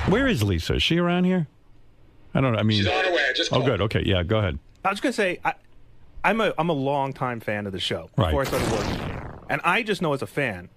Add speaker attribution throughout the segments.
Speaker 1: Where is Lisa? Is she around here? I don't know. I mean,
Speaker 2: she's on her way. I just called.
Speaker 1: Oh, good. Okay, yeah, go ahead.
Speaker 3: I was going to say, I'm a long-time fan of the show before I started working here. And I just know as a fan,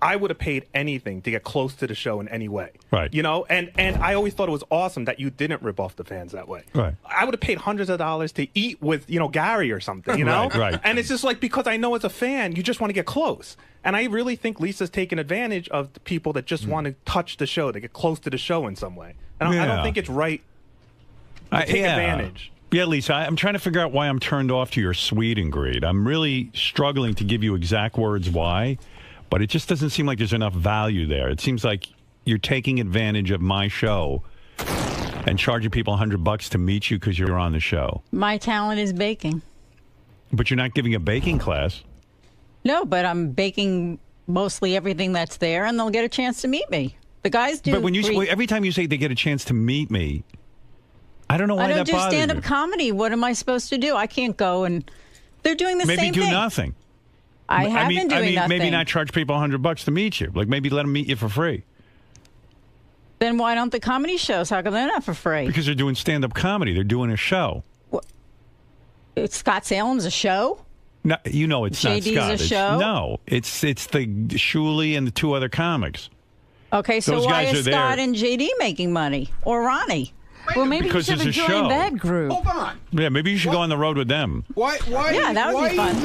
Speaker 3: I would have paid anything to get close to the show in any way.
Speaker 1: Right.
Speaker 3: You know, and I always thought it was awesome that you didn't rip off the fans that way.
Speaker 1: Right.
Speaker 3: I would have paid hundreds of dollars to eat with, Gary or something, you know?
Speaker 1: Right.
Speaker 3: And it's just like, because I know as a fan, you just want to get close. And I really think Lisa's taking advantage of the people that just want to touch the show, to get close to the show in some way. And I don't think it's right to take advantage.
Speaker 1: Yeah, Lisa, I'm trying to figure out why I'm turned off to your sweet and greed. I'm really struggling to give you exact words why. But it just doesn't seem like there's enough value there. It seems like you're taking advantage of my show and charging people $100 to meet you because you're on the show.
Speaker 4: My talent is baking.
Speaker 1: But you're not giving a baking class.
Speaker 4: No, but I'm baking mostly everything that's there, and they'll get a chance to meet me. The guys do.
Speaker 1: But when every time you say they get a chance to meet me, I don't know why that bothers you.
Speaker 4: I don't do stand-up comedy. What am I supposed to do? I can't go and they're doing the same thing.
Speaker 1: Maybe do nothing.
Speaker 4: I have been doing nothing.
Speaker 1: Maybe not charge people $100 to meet you. Like maybe let them meet you for free.
Speaker 4: Then why don't the comedy shows? How come they're not for free?
Speaker 1: Because they're doing stand-up comedy. They're doing a show.
Speaker 4: What? Scott-Salem's a show?
Speaker 1: No, it's not Scott.
Speaker 4: JD's a show?
Speaker 1: No, it's the 𝗧𝗵𝗲 and the two other comics.
Speaker 4: Okay, so why is Scott and JD making money? Or Ronnie?
Speaker 5: Well, maybe you should have joined that group.
Speaker 2: Hold on.
Speaker 1: Yeah, maybe you should go on the road with them.
Speaker 2: Why?
Speaker 4: Yeah, that would be fun.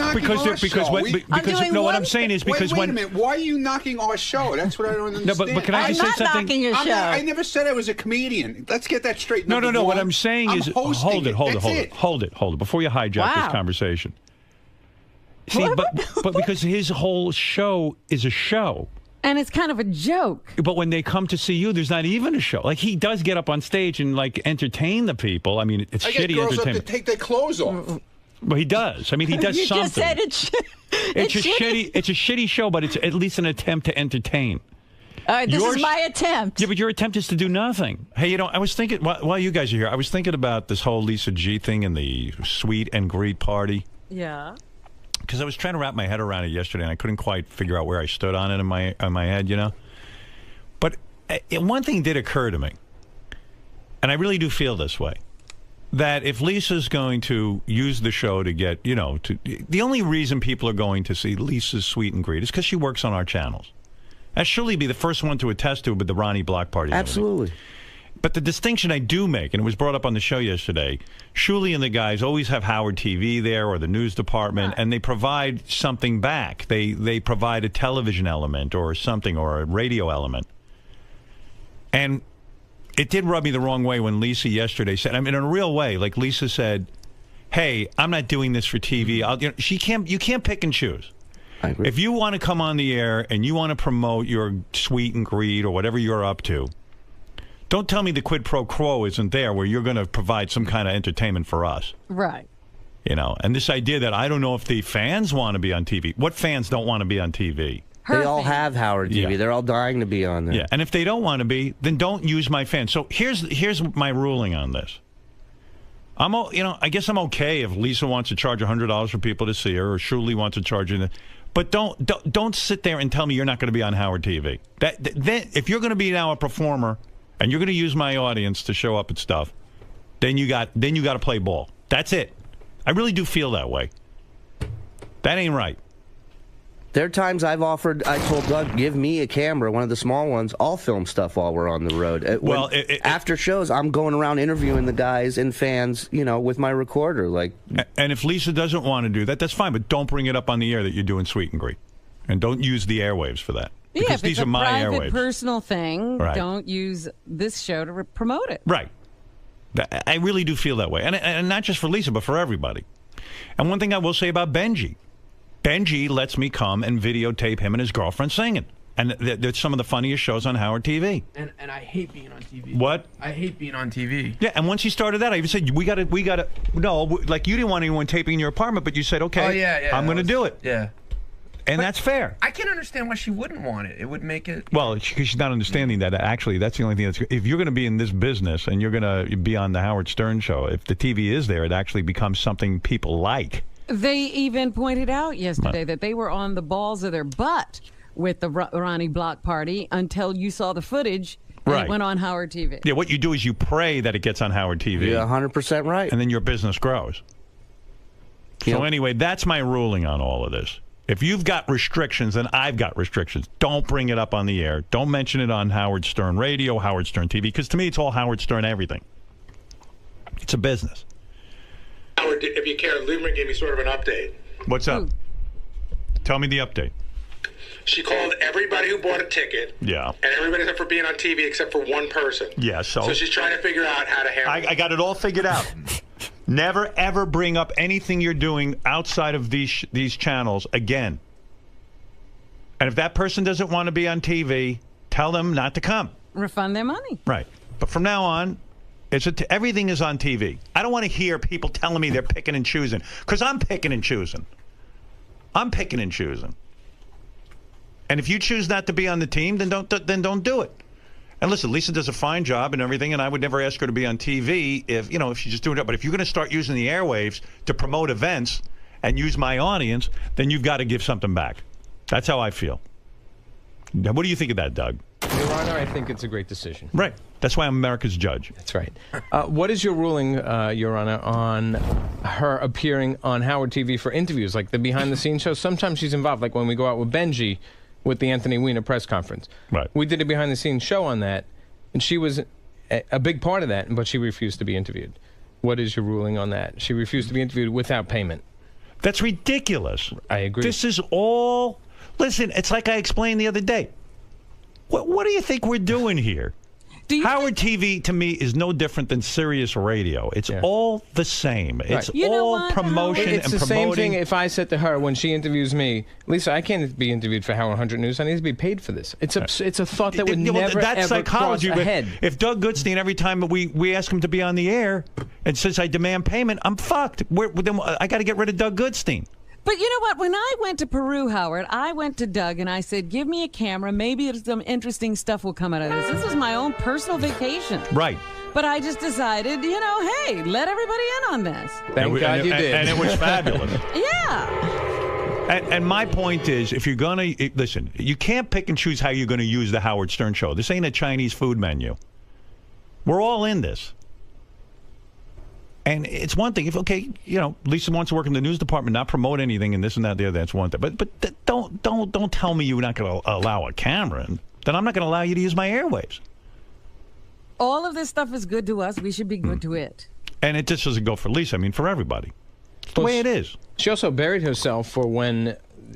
Speaker 1: What I'm saying is because
Speaker 2: wait a minute. Why are you knocking our show? That's what I don't understand.
Speaker 1: No, but can I just say something?
Speaker 4: I'm not knocking your show.
Speaker 2: I never said I was a comedian. Let's get that straight.
Speaker 1: No. What I'm saying is, hold it. Before you hijack this conversation. See, but because his whole show is a show.
Speaker 5: And it's kind of a joke.
Speaker 1: But when they come to see you, there's not even a show. Like, he does get up on stage and, like, entertain the people. I mean, it's shitty
Speaker 2: girls
Speaker 1: entertainment.
Speaker 2: Up to take their clothes off.
Speaker 1: Well, he does. I mean, he does
Speaker 4: you
Speaker 1: something.
Speaker 4: Just said it's shitty.
Speaker 1: It's a shitty show, but it's at least an attempt to entertain.
Speaker 4: All right, this is my attempt.
Speaker 1: Yeah, but your attempt is to do nothing. Hey, I was thinking, while you guys are here, I was thinking about this whole Lisa G thing and the sweet and greet party.
Speaker 5: Yeah.
Speaker 1: Because I was trying to wrap my head around it yesterday, and I couldn't quite figure out where I stood on it in my head, But one thing did occur to me, and I really do feel this way, that if Lisa's going to use the show to get, the only reason people are going to see Lisa's Sweet and Greet is because she works on our channels. I'd surely be the first one to attest to it with the Ronnie Block Party.
Speaker 6: Absolutely.
Speaker 1: But the distinction I do make, and it was brought up on the show yesterday, Shuli and the guys always have Howard TV there or the news department, and they provide something back. They provide a television element or something or a radio element. And it did rub me the wrong way when Lisa yesterday said, I mean, in a real way, like Lisa said, hey, I'm not doing this for TV. You can't pick and choose.
Speaker 6: I agree.
Speaker 1: If you want to come on the air and you want to promote your sweet and greed or whatever you're up to, don't tell me the quid pro quo isn't there where you're going to provide some kind of entertainment for us.
Speaker 5: Right.
Speaker 1: And this idea that I don't know if the fans want to be on TV. What fans don't want to be on TV?
Speaker 6: They all have Howard TV.
Speaker 1: Yeah.
Speaker 6: They're all dying to be on there.
Speaker 1: Yeah, and if they don't want to be, then don't use my fans. So here's my ruling on this. I guess I'm okay if Lisa wants to charge $100 for people to see her, or Shuli wants to charge you. But don't sit there and tell me you're not going to be on Howard TV. Then if you're going to be now a performer and you're going to use my audience to show up at stuff, then you got to play ball. That's it. I really do feel that way. That ain't right.
Speaker 6: There are times I told Doug, give me a camera, one of the small ones. I'll film stuff while we're on the road. After shows, I'm going around interviewing the guys and fans, with my recorder.
Speaker 1: And if Lisa doesn't want to do that, that's fine. But don't bring it up on the air that you're doing Sweet and Greet. And don't use the airwaves for that. Because these are my airwaves.
Speaker 5: If it's a private, personal thing,
Speaker 1: right.
Speaker 5: Don't use this show to promote it.
Speaker 1: Right. I really do feel that way. And not just for Lisa, but for everybody. And one thing I will say about Benji. Benji lets me come and videotape him and his girlfriend singing. And that's some of the funniest shows on Howard TV.
Speaker 7: And I hate being on TV.
Speaker 1: What?
Speaker 7: I hate being on TV.
Speaker 1: Yeah, and once he started that, I even said, we got to, no, like you didn't want anyone taping in your apartment, but you said, okay, I'm going to do it.
Speaker 7: Yeah.
Speaker 1: And that's fair.
Speaker 7: I can't understand why she wouldn't want it. It would make it...
Speaker 1: Well, because she's not understanding that. Actually, that's the only thing that's... If you're going to be in this business and you're going to be on the Howard Stern show, if the TV is there, it actually becomes something people like.
Speaker 5: They even pointed out yesterday that they were on the balls of their butt with the Ronnie Block Party until you saw the footage And
Speaker 1: Right.
Speaker 5: it went on Howard TV.
Speaker 1: Yeah, what you do is you pray that it gets on Howard TV.
Speaker 6: You're 100% right.
Speaker 1: And then your business grows.
Speaker 6: Yep.
Speaker 1: So anyway, that's my ruling on all of this. If you've got restrictions, then I've got restrictions. Don't bring it up on the air. Don't mention it on Howard Stern Radio, Howard Stern TV, because to me it's all Howard Stern everything. It's a business.
Speaker 8: Howard, if you care, Lieberman gave me sort of an update.
Speaker 1: What's up? Tell me the update.
Speaker 8: She called everybody who bought a ticket.
Speaker 1: Yeah.
Speaker 8: And everybody except for being on TV except for one person.
Speaker 1: Yeah, so
Speaker 8: she's trying to figure out how to handle it.
Speaker 1: I got it all figured out. Never, ever bring up anything you're doing outside of these channels again. And if that person doesn't want to be on TV, tell them not to come.
Speaker 5: Refund their money.
Speaker 1: Right. But from now on, everything is on TV. I don't want to hear people telling me they're picking and choosing, because I'm picking and choosing. I'm picking and choosing. And if you choose not to be on the team, then don't do it. And listen, Lisa does a fine job and everything, and I would never ask her to be on TV if she's just doing it. But if you're going to start using the airwaves to promote events and use my audience, then you've got to give something back. That's how I feel. Now, what do you think of that, Doug?
Speaker 9: Your Honor, I think it's a great decision.
Speaker 1: Right. That's why I'm America's judge.
Speaker 9: That's right. What is your ruling, Your Honor, on her appearing on Howard TV for interviews, like the behind-the-scenes show? Sometimes she's involved, like when we go out with Benji with the Anthony Weiner press conference.
Speaker 1: Right.
Speaker 9: We did a behind-the-scenes show on that, and she was a big part of that, but she refused to be interviewed. What is your ruling on that? She refused to be interviewed without payment.
Speaker 1: That's ridiculous.
Speaker 9: I agree.
Speaker 1: This is all... Listen, it's like I explained the other day. What do you think we're doing here? Howard TV, to me, is no different than Sirius Radio. It's all the same. It's all promotion and promoting.
Speaker 9: It's the same thing if I said to her when she interviews me, Lisa, I can't be interviewed for Howard 100 News. I need to be paid for this. It's a thought that would never,
Speaker 1: that's
Speaker 9: ever
Speaker 1: psychology.
Speaker 9: cross ahead.
Speaker 1: If Doug Goodstein, every time we ask him to be on the air and says I demand payment, I'm fucked. Then I got to get rid of Doug Goodstein.
Speaker 5: But you know what? When I went to Peru, Howard, I went to Doug and I said, give me a camera. Maybe some interesting stuff will come out of this. This was my own personal vacation.
Speaker 1: Right.
Speaker 5: But I just decided, hey, let everybody in on this.
Speaker 9: Thank God you did.
Speaker 1: And it was fabulous.
Speaker 5: Yeah.
Speaker 1: And my point is, if you're going to... Listen, you can't pick and choose how you're going to use the Howard Stern show. This ain't a Chinese food menu. We're all in this. And it's one thing if Lisa wants to work in the news department, not promote anything, and this and that, the other. That's one thing. But don't tell me you're not going to allow a camera, and then I'm not going to allow you to use my airwaves.
Speaker 5: All of this stuff is good to us. We should be good to it.
Speaker 1: And it just doesn't go for Lisa. I mean, for everybody. It's the way it is.
Speaker 9: She also buried herself for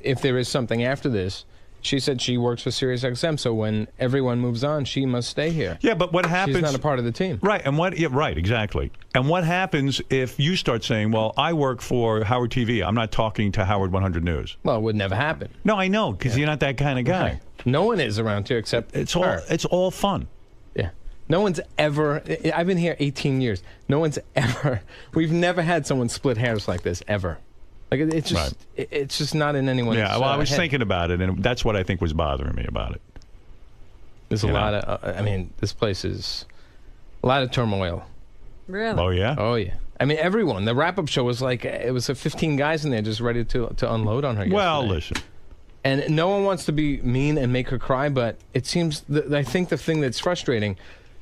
Speaker 9: if there is something after this. She said she works for SiriusXM, so when everyone moves on, she must stay here.
Speaker 1: Yeah, but what happens...
Speaker 9: She's not a part of the team.
Speaker 1: Right, right, exactly. And what happens if you start saying, well, I work for Howard TV. I'm not talking to Howard 100 News.
Speaker 9: Well, it would never happen.
Speaker 1: No, I know, because you're not that kind of guy.
Speaker 9: Right. No one is around here except her.
Speaker 1: It's all fun.
Speaker 9: Yeah. No one's ever... I've been here 18 years. No one's ever... We've never had someone split hairs like this, ever. Like it's just, it's just not in anyone's.
Speaker 1: Yeah, well, I was
Speaker 9: head.
Speaker 1: thinking about it, and that's what I think was bothering me about it.
Speaker 9: There's a lot of. This place is a lot of turmoil.
Speaker 5: Really?
Speaker 1: Oh yeah.
Speaker 9: Oh yeah. I mean, everyone. The wrap-up show was like it was 15 guys in there just ready to unload on her.
Speaker 1: Well,
Speaker 9: yesterday.
Speaker 1: listen.
Speaker 9: And no one wants to be mean and make her cry, but it seems I think the thing that's frustrating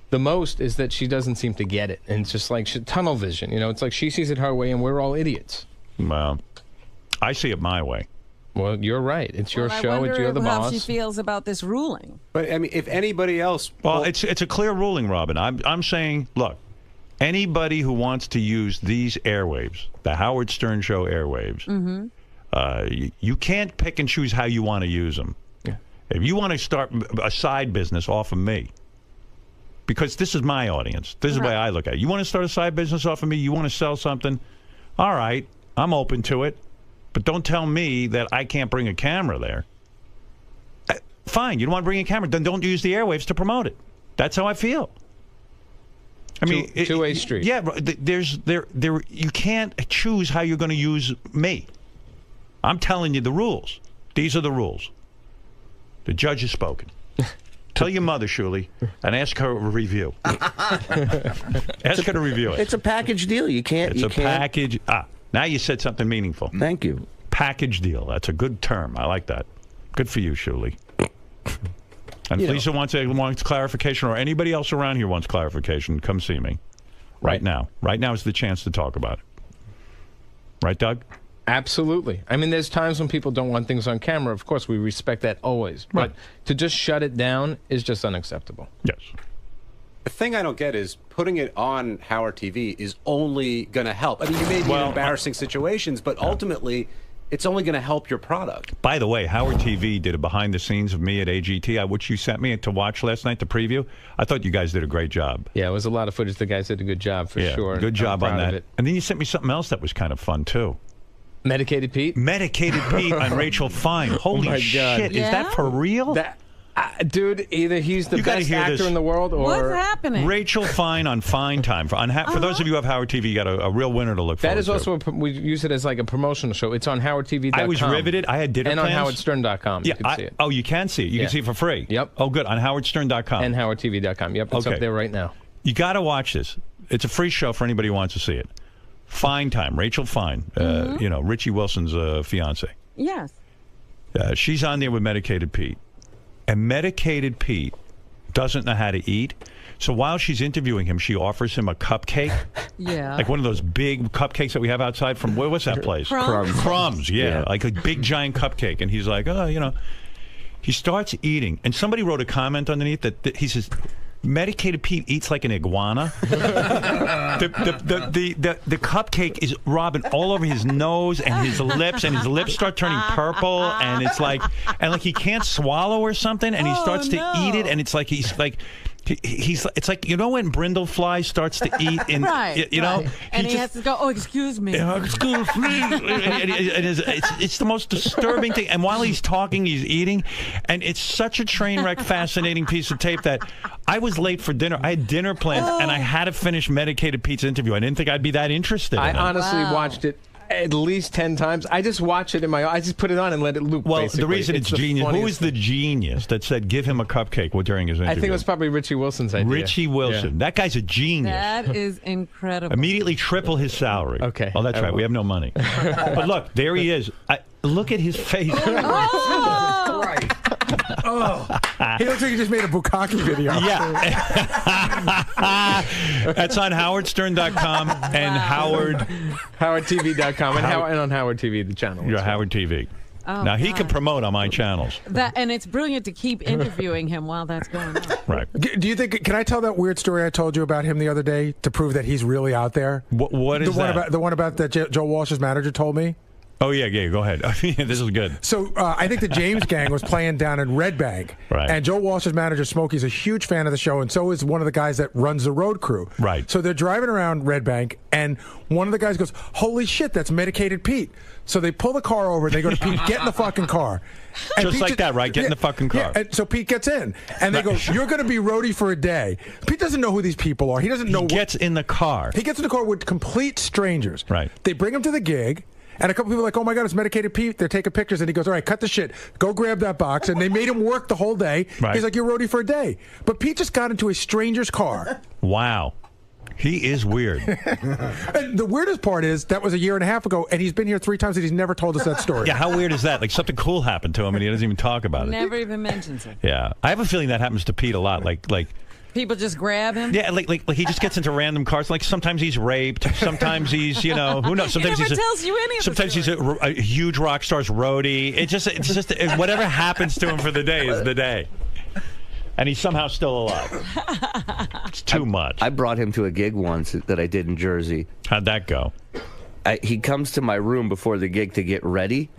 Speaker 9: the most is that she doesn't seem to get it, and it's just like tunnel vision. It's like she sees it her way, and we're all idiots.
Speaker 1: Well. I see it my way.
Speaker 9: Well, you're right. It's your show. You're the
Speaker 5: how
Speaker 9: boss.
Speaker 5: she feels about this ruling.
Speaker 2: But I mean, if anybody else,
Speaker 1: well, it's a clear ruling, Robin. I'm saying, look, anybody who wants to use these airwaves, the Howard Stern Show airwaves, you can't pick and choose how you want to use them.
Speaker 9: Yeah.
Speaker 1: If you want to start a side business off of me, because this is my audience, this is the way I look at it. You want to start a side business off of me? You want to sell something? All right, I'm open to it. But don't tell me that I can't bring a camera there. Fine, you don't want to bring a camera, then don't use the airwaves to promote it. That's how I feel. I mean,
Speaker 9: two-way street.
Speaker 1: Yeah, you can't choose how you're going to use me. I'm telling you the rules. These are the rules. The judge has spoken. Tell your mother, Shuli, and ask her a review. Ask her to review it.
Speaker 6: It's a package deal. You can't.
Speaker 1: It's a package. Now you said something meaningful.
Speaker 6: Thank you.
Speaker 1: Package deal. That's a good term. I like that. Good for you, Shuli. And if Lisa wants clarification, or anybody else around here wants clarification, come see me. Right now. Right now is the chance to talk about it. Right, Doug?
Speaker 9: Absolutely. I mean, there's times when people don't want things on camera. Of course, we respect that always.
Speaker 1: Right.
Speaker 9: But to just shut it down is just unacceptable.
Speaker 1: Yes.
Speaker 2: The thing I don't get is putting it on Howard TV is only going to help. I mean, you may be in embarrassing situations, but ultimately, it's only going to help your product.
Speaker 1: By the way, Howard TV did a behind the scenes of me at AGT, which you sent me to watch last night, the preview. I thought you guys did a great job.
Speaker 9: Yeah, it was a lot of footage. The guys did a good job for sure.
Speaker 1: Good job on that. And then you sent me something else that was kind of fun, too.
Speaker 9: Medicated Pete?
Speaker 1: Medicated Pete on Rachel Fine. Holy shit. Is that for real?
Speaker 9: Dude, either he's the best actor in the world or...
Speaker 5: What's happening?
Speaker 1: Rachel Fine on Fine Time. For those of you who have Howard TV, you got a real winner to look forward to.
Speaker 9: That is also, we use it as like a promotional show. It's on HowardTV.com.
Speaker 1: I was riveted. I had dinner plans.
Speaker 9: And on HowardStern.com.
Speaker 1: Yeah,
Speaker 9: you can see it.
Speaker 1: Oh, you can see it. You can see it for free.
Speaker 9: Yep.
Speaker 1: Oh, good. On HowardStern.com.
Speaker 9: And HowardTV.com. Yep, it's up there right now.
Speaker 1: You got to watch this. It's a free show for anybody who wants to see it. Fine Time. Rachel Fine. You know, Richie Wilson's fiance.
Speaker 5: Yes.
Speaker 1: She's on there with Medicated Pete. And Medicated Pete doesn't know how to eat. So while she's interviewing him, she offers him a cupcake.
Speaker 5: Yeah.
Speaker 1: Like one of those big cupcakes that we have outside from, what's that place? Crumbs, yeah. Like a big giant cupcake. And he's like, oh, you know. He starts eating. And somebody wrote a comment underneath that he says, Medicated Pete eats like an iguana. The cupcake is rubbing all over his nose and his lips start turning purple, and it's like he can't swallow or something, and he starts to eat it, and it's like he's like it's like, you know, when brindlefly starts to eat in you know,
Speaker 5: and he has to go, oh, excuse me.
Speaker 1: Excuse me. It's the most disturbing thing. And while he's talking, he's eating, and it's such a train wreck, fascinating piece of tape that I was late for dinner. I had dinner plans, and I had to finish Medicated Pete's interview. I didn't think I'd be that interested in it.
Speaker 9: I honestly watched it at least 10 times. I just watch it I just put it on and let it loop.
Speaker 1: Well,
Speaker 9: basically.
Speaker 1: the reason it's genius. Who is the genius that said give him a cupcake during his interview?
Speaker 9: I think it was probably Richie Wilson's idea.
Speaker 1: Richie Wilson. Yeah. That guy's a genius.
Speaker 5: That is incredible.
Speaker 1: Immediately triple his salary.
Speaker 9: Okay.
Speaker 1: Oh, that's right. We have no money. But look, there he is. Look at his face.
Speaker 10: Oh, right. Oh, he looks like he just made a Bukkake video.
Speaker 1: Yeah. That's on HowardStern.com and
Speaker 9: HowardTV.com and on Howard TV, the channel.
Speaker 1: Yeah, Howard TV.
Speaker 5: Oh,
Speaker 1: now, he can promote on my channels.
Speaker 5: And it's brilliant to keep interviewing him while that's going on.
Speaker 1: Right.
Speaker 10: Do you think, can I tell that weird story I told you about him the other day to prove that he's really out there?
Speaker 1: What is that?
Speaker 10: The one about that Joe Walsh's manager told me?
Speaker 1: Oh, yeah, go ahead. This is good.
Speaker 10: So I think the James Gang was playing down in Red Bank.
Speaker 1: Right.
Speaker 10: And Joe Walsh's manager, Smokey's a huge fan of the show, and so is one of the guys that runs the road crew.
Speaker 1: Right.
Speaker 10: So they're driving around Red Bank, and one of the guys goes, holy shit, that's Medicated Pete. So they pull the car over, and they go to Pete, get in the fucking car. And
Speaker 1: Just
Speaker 10: Pete
Speaker 1: like that, right? Get in the fucking car.
Speaker 10: Yeah, and so Pete gets in, and they go, you're going to be roadie for a day. Pete doesn't know who these people are. He doesn't know.
Speaker 1: He gets in the car.
Speaker 10: He gets in the car with complete strangers.
Speaker 1: Right.
Speaker 10: They bring him to the gig. And a couple people are like, oh, my God, it's Medicated Pete. They're taking pictures. And he goes, all right, cut the shit. Go grab that box. And they made him work the whole day.
Speaker 1: Right.
Speaker 10: He's like, you're roadie for a day. But Pete just got into a stranger's car.
Speaker 1: Wow. He is weird.
Speaker 10: And the weirdest part is that was a year and a half ago, and he's been here 3 times, and he's never told us that story.
Speaker 1: Yeah, how weird is that? Like, something cool happened to him, and he doesn't even talk about it.
Speaker 5: Never even mentions it.
Speaker 1: Yeah. I have a feeling that happens to Pete a lot. Like
Speaker 5: people just grab him?
Speaker 1: Yeah, like he just gets into random cars. Like sometimes he's raped, sometimes he's, who knows? Sometimes
Speaker 5: he never tells you any of
Speaker 1: sometimes he's a huge rock star's roadie. It's just whatever happens to him for the day is the day. And he's somehow still alive. It's too much.
Speaker 6: I brought him to a gig once that I did in Jersey.
Speaker 1: How'd that go?
Speaker 6: He comes to my room before the gig to get ready,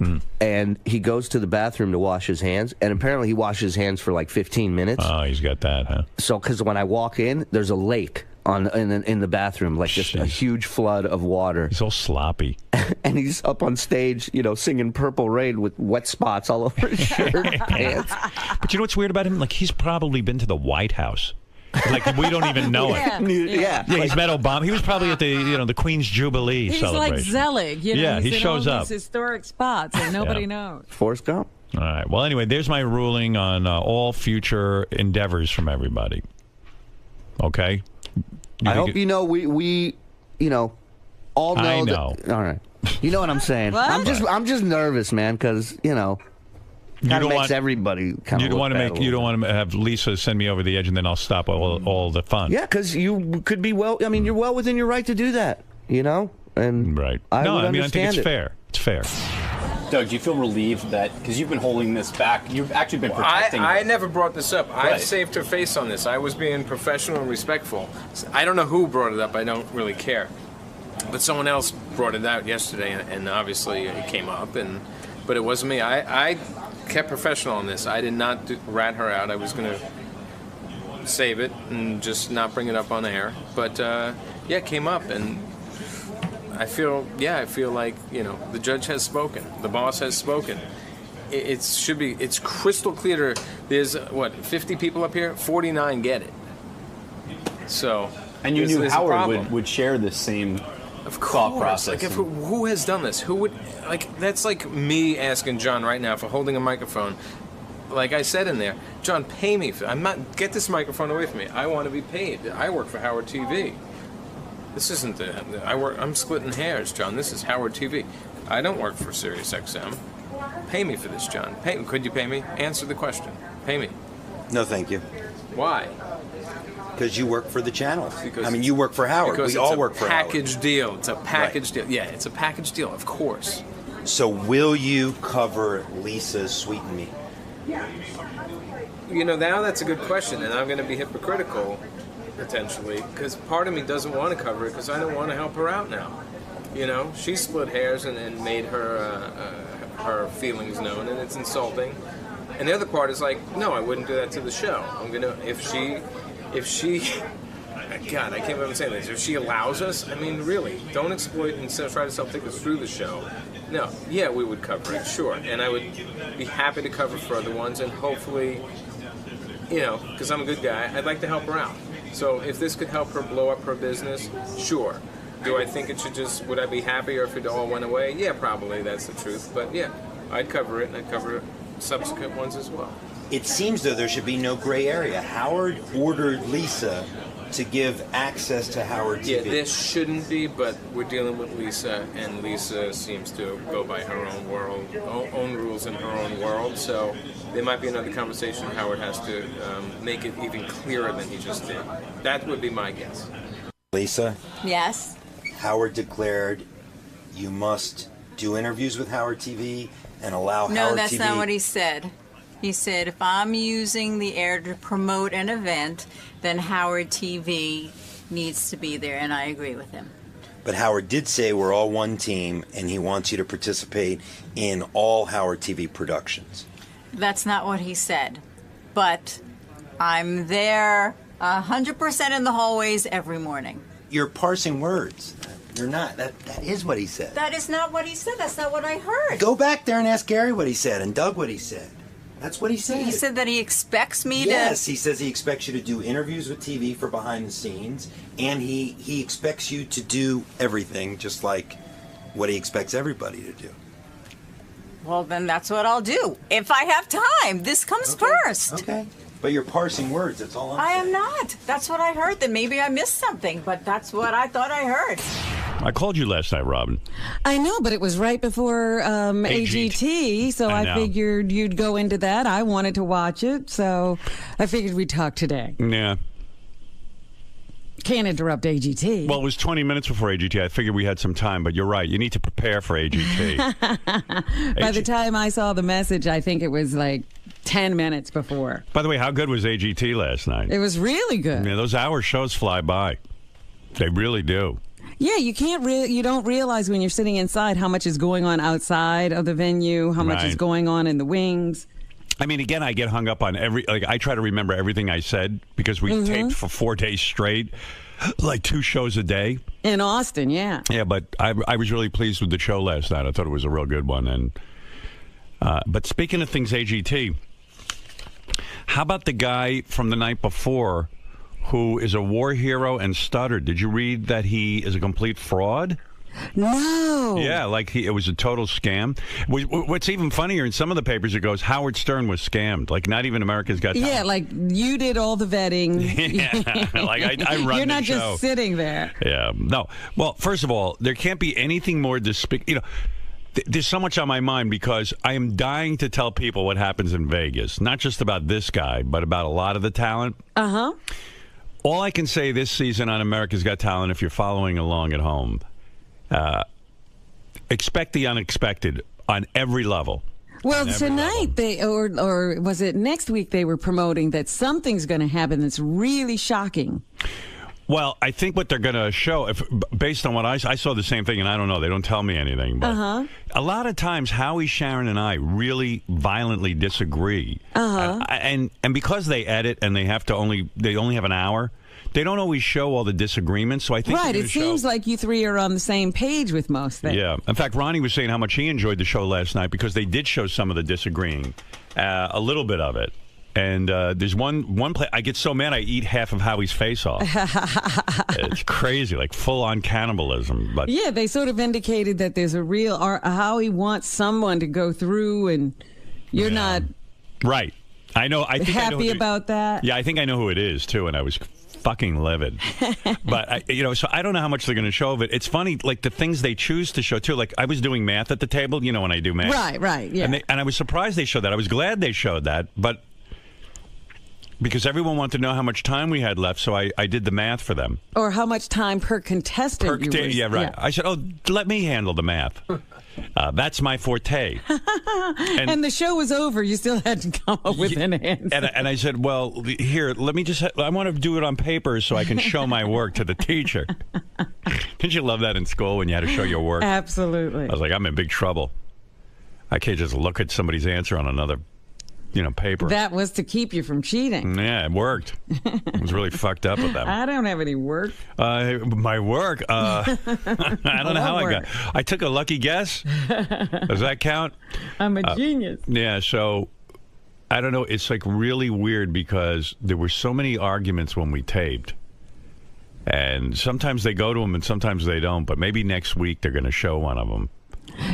Speaker 6: and he goes to the bathroom to wash his hands, and apparently he washes his hands for like 15 minutes.
Speaker 1: Oh, he's got that, huh?
Speaker 6: So, because when I walk in, there's a lake in the bathroom, like just a huge flood of water.
Speaker 1: He's all sloppy.
Speaker 6: And he's up on stage, singing Purple Rain with wet spots all over his shirt and pants.
Speaker 1: But you know what's weird about him? Like, he's probably been to the White House. Like, we don't even know it.
Speaker 6: Yeah,
Speaker 1: he's met Obama. He was probably at the the Queen's Jubilee celebration.
Speaker 5: He's like Zelig.
Speaker 1: Yeah, he
Speaker 5: he's
Speaker 1: shows
Speaker 5: in all
Speaker 1: up.
Speaker 5: these historic spots and nobody knows.
Speaker 6: Forrest Gump.
Speaker 1: All right. Well, anyway, there's my ruling on all future endeavors from everybody. Okay?
Speaker 6: I hope we all know.
Speaker 1: I know.
Speaker 6: All right. You know what I'm saying?
Speaker 5: What?
Speaker 6: I'm just nervous, man, because, Kind of makes everybody kind of.
Speaker 1: You don't want to make. You don't want to have Lisa send me over the edge, and then I'll stop all the fun.
Speaker 6: Yeah, because you could be well. I mean, you're well within your right to do that. You know, and
Speaker 1: right.
Speaker 6: I
Speaker 1: think it's fair. It's fair.
Speaker 11: Doug, do you feel relieved that because you've been holding this back, you've actually been protecting?
Speaker 9: I never brought this up. Right. I saved her face on this. I was being professional and respectful. I don't know who brought it up. I don't really care. But someone else brought it out yesterday, and obviously it came up. But it wasn't me. I kept professional on this. I did not rat her out. I was going to save it and just not bring it up on air. But it came up, and I feel like, the judge has spoken. The boss has spoken. It's crystal clear. There's 50 people up here. 49 get it. So.
Speaker 11: And you knew Howard would share the same.
Speaker 9: Of course.
Speaker 11: Thought process.
Speaker 9: Like, who has done this? Who would, that's like me asking John right now for holding a microphone. Like I said in there, John, pay me. Get this microphone away from me. I want to be paid. I work for Howard TV. This isn't I'm splitting hairs, John. This is Howard TV. I don't work for Sirius XM. Pay me for this, John. Could you pay me? Answer the question. Pay me.
Speaker 12: No, thank you.
Speaker 9: Why?
Speaker 12: Because you work for the channel. You work for Howard. We all work for Howard.
Speaker 9: Package deal. It's a package deal. Yeah, it's a package deal, of course.
Speaker 12: So will you cover Lisa's 𝗧𝗵𝗲 𝗦𝗵ici𝗄?
Speaker 9: Now that's a good question, and I'm going to be hypocritical, potentially, because part of me doesn't want to cover it because I don't want to help her out now. She split hairs and made her feelings known, and it's insulting. And the other part is like, no, I wouldn't do that to the show. I'm going to, if she, God, I can't believe I'm saying this. If she allows us, really, don't exploit and try to sell tickets through the show. No, yeah, we would cover it, sure. And I would be happy to cover for other ones, and hopefully, because I'm a good guy, I'd like to help her out. So if this could help her blow up her business, sure. Do I think it should would I be happier if it all went away? Yeah, probably, that's the truth. But yeah, I'd cover it, and I'd cover subsequent ones as well.
Speaker 12: It seems though there should be no gray area. Howard ordered Lisa to give access to Howard TV.
Speaker 9: Yeah, this shouldn't be, but we're dealing with Lisa, and Lisa seems to go by her own rules in her own world. So there might be another conversation. Howard has to make it even clearer than he just did. That would be my guess.
Speaker 12: Lisa?
Speaker 4: Yes?
Speaker 12: Howard declared you must do interviews with Howard TV and allow Howard TV...
Speaker 4: No, that's not what he said. He said, if I'm using the air to promote an event, then Howard TV needs to be there, and I agree with him.
Speaker 12: But Howard did say we're all one team, and he wants you to participate in all Howard TV productions.
Speaker 4: That's not what he said. But I'm there 100% in the hallways every morning.
Speaker 12: You're parsing words. You're not. That is what he said.
Speaker 4: That is not what he said. That's not what I heard.
Speaker 12: Go back there and ask Gary what he said and Doug what he said. That's what he said.
Speaker 4: He said that he expects me
Speaker 12: to... Yes, he says he expects you to do interviews with TV for behind the scenes, and he expects you to do everything just like what he expects everybody to do.
Speaker 4: Well, then that's what I'll do. If I have time. This comes first.
Speaker 12: Okay. But you're parsing words, that's all I'm saying.
Speaker 4: I am not. That's what I heard. Then maybe I missed something, but that's what I thought I heard.
Speaker 1: I called you last night, Robin.
Speaker 5: I know, but it was right before AGT, so I figured you'd go into that. I wanted to watch it, so I figured we'd talk today.
Speaker 1: Yeah.
Speaker 5: Can't interrupt AGT.
Speaker 1: Well, it was 20 minutes before AGT. I figured we had some time, but you're right. You need to prepare for AGT.
Speaker 5: By the time I saw the message, I think it was like 10 minutes before.
Speaker 1: By the way, how good was AGT last night?
Speaker 5: It was really good.
Speaker 1: Yeah, those hour shows fly by. They really do.
Speaker 5: Yeah, you don't realize when you're sitting inside how much is going on outside of the venue, how much is going on in the wings.
Speaker 1: I mean, again, I get hung up on I try to remember everything I said because we taped for 4 days straight, like 2 shows a day.
Speaker 5: In Austin, yeah.
Speaker 1: Yeah, but I was really pleased with the show last night. I thought it was a real good one. And but speaking of things AGT, how about the guy from the night before who is a war hero and stuttered? Did you read that he is a complete fraud?
Speaker 5: No.
Speaker 1: Yeah, like it was a total scam. What's even funnier, in some of the papers it goes, Howard Stern was scammed. Like, not even America's Got Talent.
Speaker 5: Yeah, like you did all the vetting.
Speaker 1: Yeah, like I run
Speaker 5: You're not
Speaker 1: the show.
Speaker 5: just sitting there.
Speaker 1: Yeah, no. Well, first of all, there can't be anything more despicable. There's so much on my mind because I am dying to tell people what happens in Vegas. Not just about this guy, but about a lot of the talent.
Speaker 5: Uh-huh.
Speaker 1: All I can say this season on America's Got Talent, if you're following along at home, expect the unexpected on every level.
Speaker 5: Well, tonight or was it next week they were promoting that something's going to happen that's really shocking.
Speaker 1: Well, I think what they're going to show, based on what I saw the same thing, and I don't know, they don't tell me anything, but a lot of times Howie, Sharon, and I really violently disagree. And because they edit and they only have an hour, they don't always show all the disagreements. So I think
Speaker 5: it seems like you three are on the same page with most things.
Speaker 1: Yeah. In fact, Ronnie was saying how much he enjoyed the show last night because they did show some of the disagreeing, a little bit of it. And there's one play. I get so mad I eat half of Howie's face off. It's crazy, like full-on cannibalism. But
Speaker 5: yeah, they sort of indicated that there's a real Howie wants someone to go through, and you're not
Speaker 1: right. I know. I think
Speaker 5: happy about that.
Speaker 1: Yeah, I think I know who it is too, and I was fucking livid. But so I don't know how much they're going to show of it. It's funny, like the things they choose to show too. Like I was doing math at the table. You know when I do math,
Speaker 5: right, yeah.
Speaker 1: And I was surprised they showed that. I was glad they showed that, but. Because everyone wanted to know how much time we had left, so I did the math for them.
Speaker 5: Or how much time per contestant you were.
Speaker 1: Yeah, right.
Speaker 5: Yeah.
Speaker 1: I said, let me handle the math. That's my forte.
Speaker 5: And the show was over. You still had to come up with an answer.
Speaker 1: And I said, well, here, let me I want to do it on paper so I can show my work to the teacher. Didn't you love that in school when you had to show your work?
Speaker 5: Absolutely.
Speaker 1: I was like, I'm in big trouble. I can't just look at somebody's answer on another paper.
Speaker 5: That was to keep you from cheating.
Speaker 1: Yeah, it worked. I was really fucked up with them.
Speaker 5: I don't have any work.
Speaker 1: My work? I don't know how I got. I took a lucky guess. Does that count?
Speaker 5: I'm a genius.
Speaker 1: Yeah, so I don't know. It's like really weird because there were so many arguments when we taped. And sometimes they go to them and sometimes they don't. But maybe next week they're going to show one of them.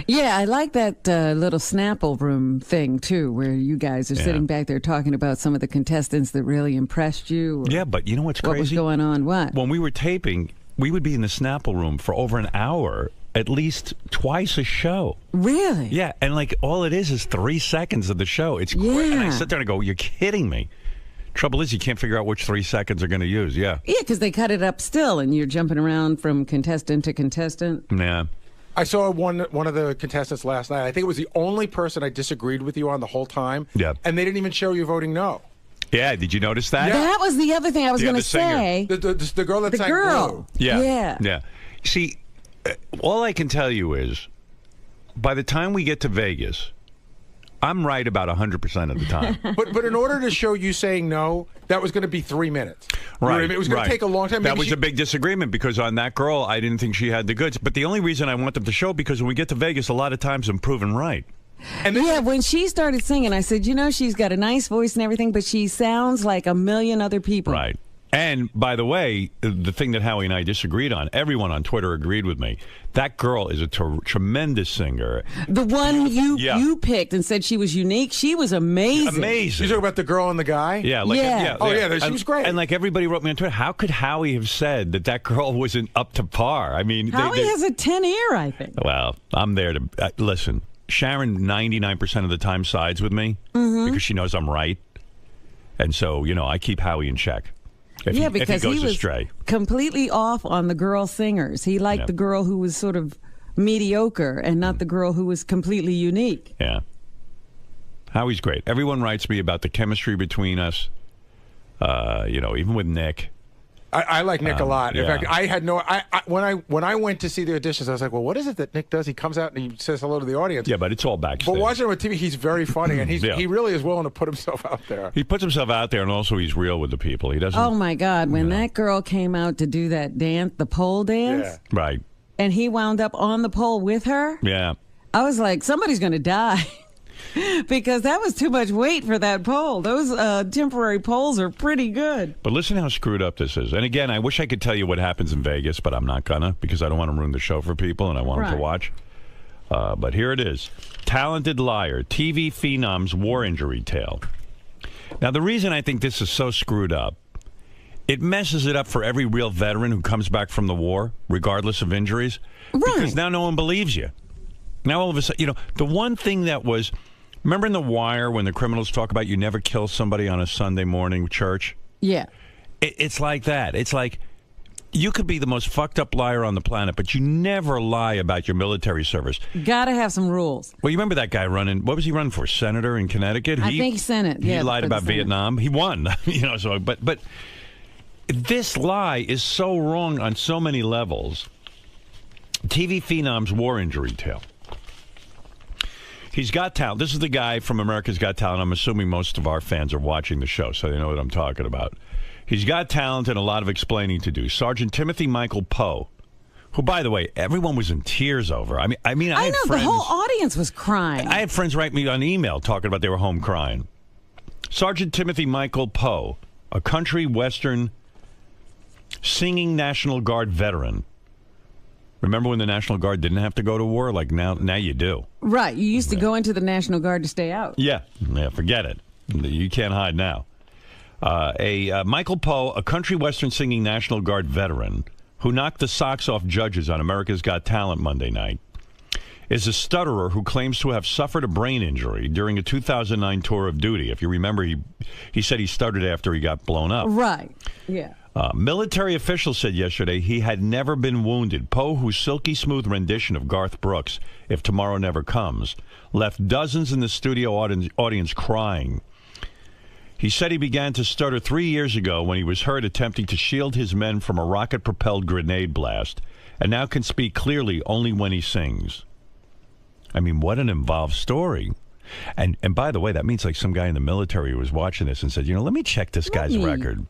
Speaker 5: Yeah, I like that little Snapple room thing, too, where you guys are sitting back there talking about some of the contestants that really impressed you.
Speaker 1: Yeah, but you know what's crazy?
Speaker 5: What was going on? What?
Speaker 1: When we were taping, we would be in the Snapple room for over an hour, at least twice a show.
Speaker 5: Really?
Speaker 1: Yeah, and like all it is 3 seconds of the show. It's great. And I sit there and I go, you're kidding me. Trouble is, you can't figure out which 3 seconds they're going to use. Yeah.
Speaker 5: Yeah, because they cut it up still, and you're jumping around from contestant to contestant.
Speaker 1: Yeah.
Speaker 10: I saw one of the contestants last night. I think it was the only person I disagreed with you on the whole time.
Speaker 1: Yeah.
Speaker 10: And they didn't even show you voting no.
Speaker 1: Yeah, did you notice that?
Speaker 5: Yeah. That was the other thing I was going to say.
Speaker 10: The girl that sang Blue.
Speaker 1: Yeah. See, all I can tell you is, by the time we get to Vegas, I'm right about 100% of the time.
Speaker 10: But in order to show you saying no, that was going to be 3 minutes.
Speaker 1: Right.
Speaker 10: You know, it was going to take a long time.
Speaker 1: That was a big disagreement because on that girl, I didn't think she had the goods. But the only reason I want them to show because when we get to Vegas, a lot of times I'm proven right.
Speaker 5: And when she started singing, I said, she's got a nice voice and everything, but she sounds like a million other people.
Speaker 1: Right. And, by the way, the thing that Howie and I disagreed on, everyone on Twitter agreed with me. That girl is a tremendous singer.
Speaker 5: The one you picked and said she was unique, she was amazing.
Speaker 1: Amazing.
Speaker 10: You talking about the girl and the guy?
Speaker 1: Yeah.
Speaker 10: She was great.
Speaker 1: And, like, everybody wrote me on Twitter, how could Howie have said that girl wasn't up to par? I mean...
Speaker 5: Howie has a 10 ear, I think.
Speaker 1: Well, I'm there to... listen, Sharon 99% of the time sides with me because she knows I'm right. And so, I keep Howie in check.
Speaker 5: Because he was
Speaker 1: astray.
Speaker 5: Completely off on the girl singers. He liked the girl who was sort of mediocre and not the girl who was completely unique.
Speaker 1: Yeah. Howie's great. Everyone writes me about the chemistry between us, even with Nick.
Speaker 10: I like Nick a lot. In fact, I had when I went to see the auditions, I was like, well, what is it that Nick does? He comes out and he says hello to the audience.
Speaker 1: Yeah, but it's all backstage.
Speaker 10: But watching him on TV, he's very funny, and he really is willing to put himself out there.
Speaker 1: He puts himself out there, and also he's real with the people. He doesn't.
Speaker 5: Oh my God! When that girl came out to do that dance, the pole dance,
Speaker 1: right,
Speaker 5: and he wound up on the pole with her.
Speaker 1: Yeah,
Speaker 5: I was like, somebody's going to die. Because that was too much weight for that pole. Those temporary poles are pretty good.
Speaker 1: But listen how screwed up this is. And again, I wish I could tell you what happens in Vegas, but I'm not gonna because I don't want to ruin the show for people and I want them to watch. But here it is. Talented liar, TV phenom's war injury tale. Now, the reason I think this is so screwed up, it messes it up for every real veteran who comes back from the war, regardless of injuries.
Speaker 5: Right.
Speaker 1: Because now no one believes you. Now all of a sudden, the one thing that was, remember in The Wire when the criminals talk about you never kill somebody on a Sunday morning church?
Speaker 5: Yeah.
Speaker 1: It's like that. It's like you could be the most fucked up liar on the planet, but you never lie about your military service.
Speaker 5: Got to have some rules.
Speaker 1: Well, you remember that guy running, what was he running for, senator in Connecticut?
Speaker 5: I think Senate.
Speaker 1: He lied about Vietnam. He won. But this lie is so wrong on so many levels. TV Phenom's war injury tale. He's got talent. This is the guy from America's Got Talent. I'm assuming most of our fans are watching the show, so they know what I'm talking about. He's got talent and a lot of explaining to do. Sergeant Timothy Michael Poe, who, by the way, everyone was in tears over. I had
Speaker 5: know,
Speaker 1: friends,
Speaker 5: the whole audience was crying.
Speaker 1: I had friends write me on email talking about they were home crying. Sergeant Timothy Michael Poe, a country western singing National Guard veteran. Remember when the National Guard didn't have to go to war? Like now you do.
Speaker 5: Right. You used to go into the National Guard to stay out.
Speaker 1: Yeah, forget it. You can't hide now. Michael Poe, a country western singing National Guard veteran who knocked the socks off judges on America's Got Talent Monday night, is a stutterer who claims to have suffered a brain injury during a 2009 tour of duty. If you remember, he said he stuttered after he got blown up.
Speaker 5: Right, yeah.
Speaker 1: Military officials said yesterday he had never been wounded. Poe, whose silky smooth rendition of Garth Brooks, If Tomorrow Never Comes, left dozens in the studio audience crying. He said he began to stutter 3 years ago when he was heard attempting to shield his men from a rocket-propelled grenade blast, and now can speak clearly only when he sings. I mean, what an involved story. And by the way, that means like some guy in the military was watching this and said, let me check this guy's record.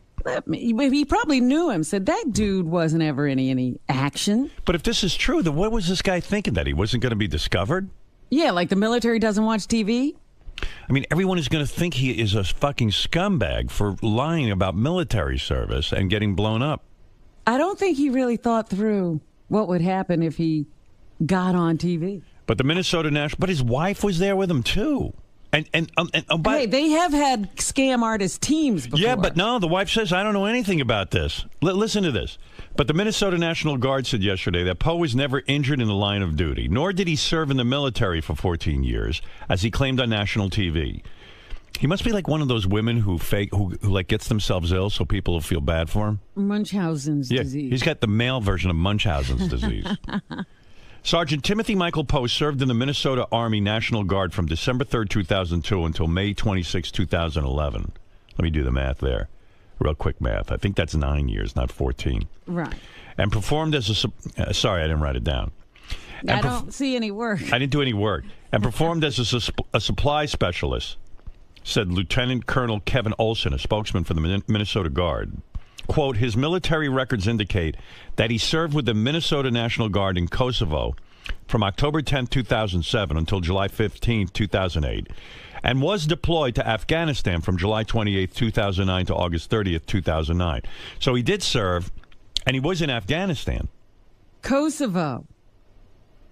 Speaker 5: He probably knew him, said that dude wasn't ever in any action.
Speaker 1: But if this is true, then what was this guy thinking, that he wasn't going to be discovered?
Speaker 5: Yeah, like the military doesn't watch TV?
Speaker 1: I mean, everyone is going to think he is a fucking scumbag for lying about military service and getting blown up.
Speaker 5: I don't think he really thought through what would happen if he got on TV.
Speaker 1: But the Minnesota National, but his wife was there with him too.
Speaker 5: Hey, they have had scam artist teams before.
Speaker 1: Yeah, but no, the wife says, I don't know anything about this. Listen to this. But the Minnesota National Guard said yesterday that Poe was never injured in the line of duty, nor did he serve in the military for 14 years, as he claimed on national TV. He must be like one of those women who like gets themselves ill so people will feel bad for him.
Speaker 5: Munchausen's disease.
Speaker 1: He's got the male version of Munchausen's disease. Sergeant Timothy Michael Poe served in the Minnesota Army National Guard from December 3rd, 2002 until May 26, 2011. Let me do the math there. Real quick math. I think that's 9 years, not 14.
Speaker 5: Right.
Speaker 1: And performed as sorry, I didn't write it down.
Speaker 5: I don't see any work.
Speaker 1: I didn't do any work. And performed as a supply specialist, said Lieutenant Colonel Kevin Olson, a spokesman for the Minnesota Guard. Quote, his military records indicate that he served with the Minnesota National Guard in Kosovo from October 10, 2007 until July 15, 2008, and was deployed to Afghanistan from July 28, 2009 to August 30th, 2009. So he did serve, and he was in Afghanistan.
Speaker 5: Kosovo.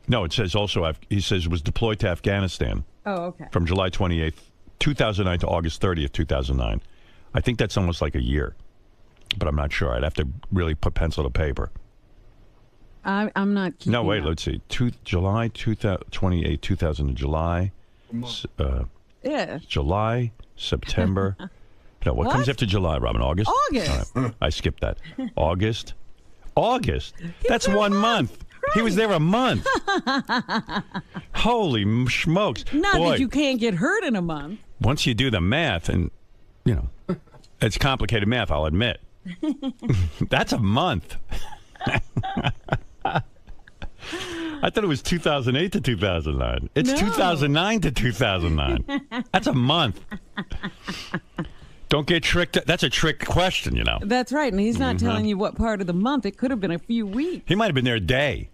Speaker 1: No, it says also, he says was deployed to Afghanistan.
Speaker 5: Oh, okay.
Speaker 1: From July 28th, 2009 to August 30th, 2009. I think that's almost like a year. But I'm not sure. I'd have to really put pencil to paper.
Speaker 5: I'm not keeping
Speaker 1: No, wait,
Speaker 5: up.
Speaker 1: let's see. July 28, 2000, July.
Speaker 5: Yeah.
Speaker 1: July, September. No, what comes after July, Robin? August?
Speaker 5: August.
Speaker 1: All right. I skipped that. August? That's 1 month. Right. He was there a month. Holy smokes.
Speaker 5: Not that you can't get hurt in a month.
Speaker 1: Once you do the math, and, it's complicated math, I'll admit. That's a month. I thought it was 2008 to 2009. It's 2009 to 2009. That's a month. Don't get tricked. That's a trick question,
Speaker 5: That's right, and he's not telling you what part of the month. It could have been a few weeks.
Speaker 1: He might have been there a day.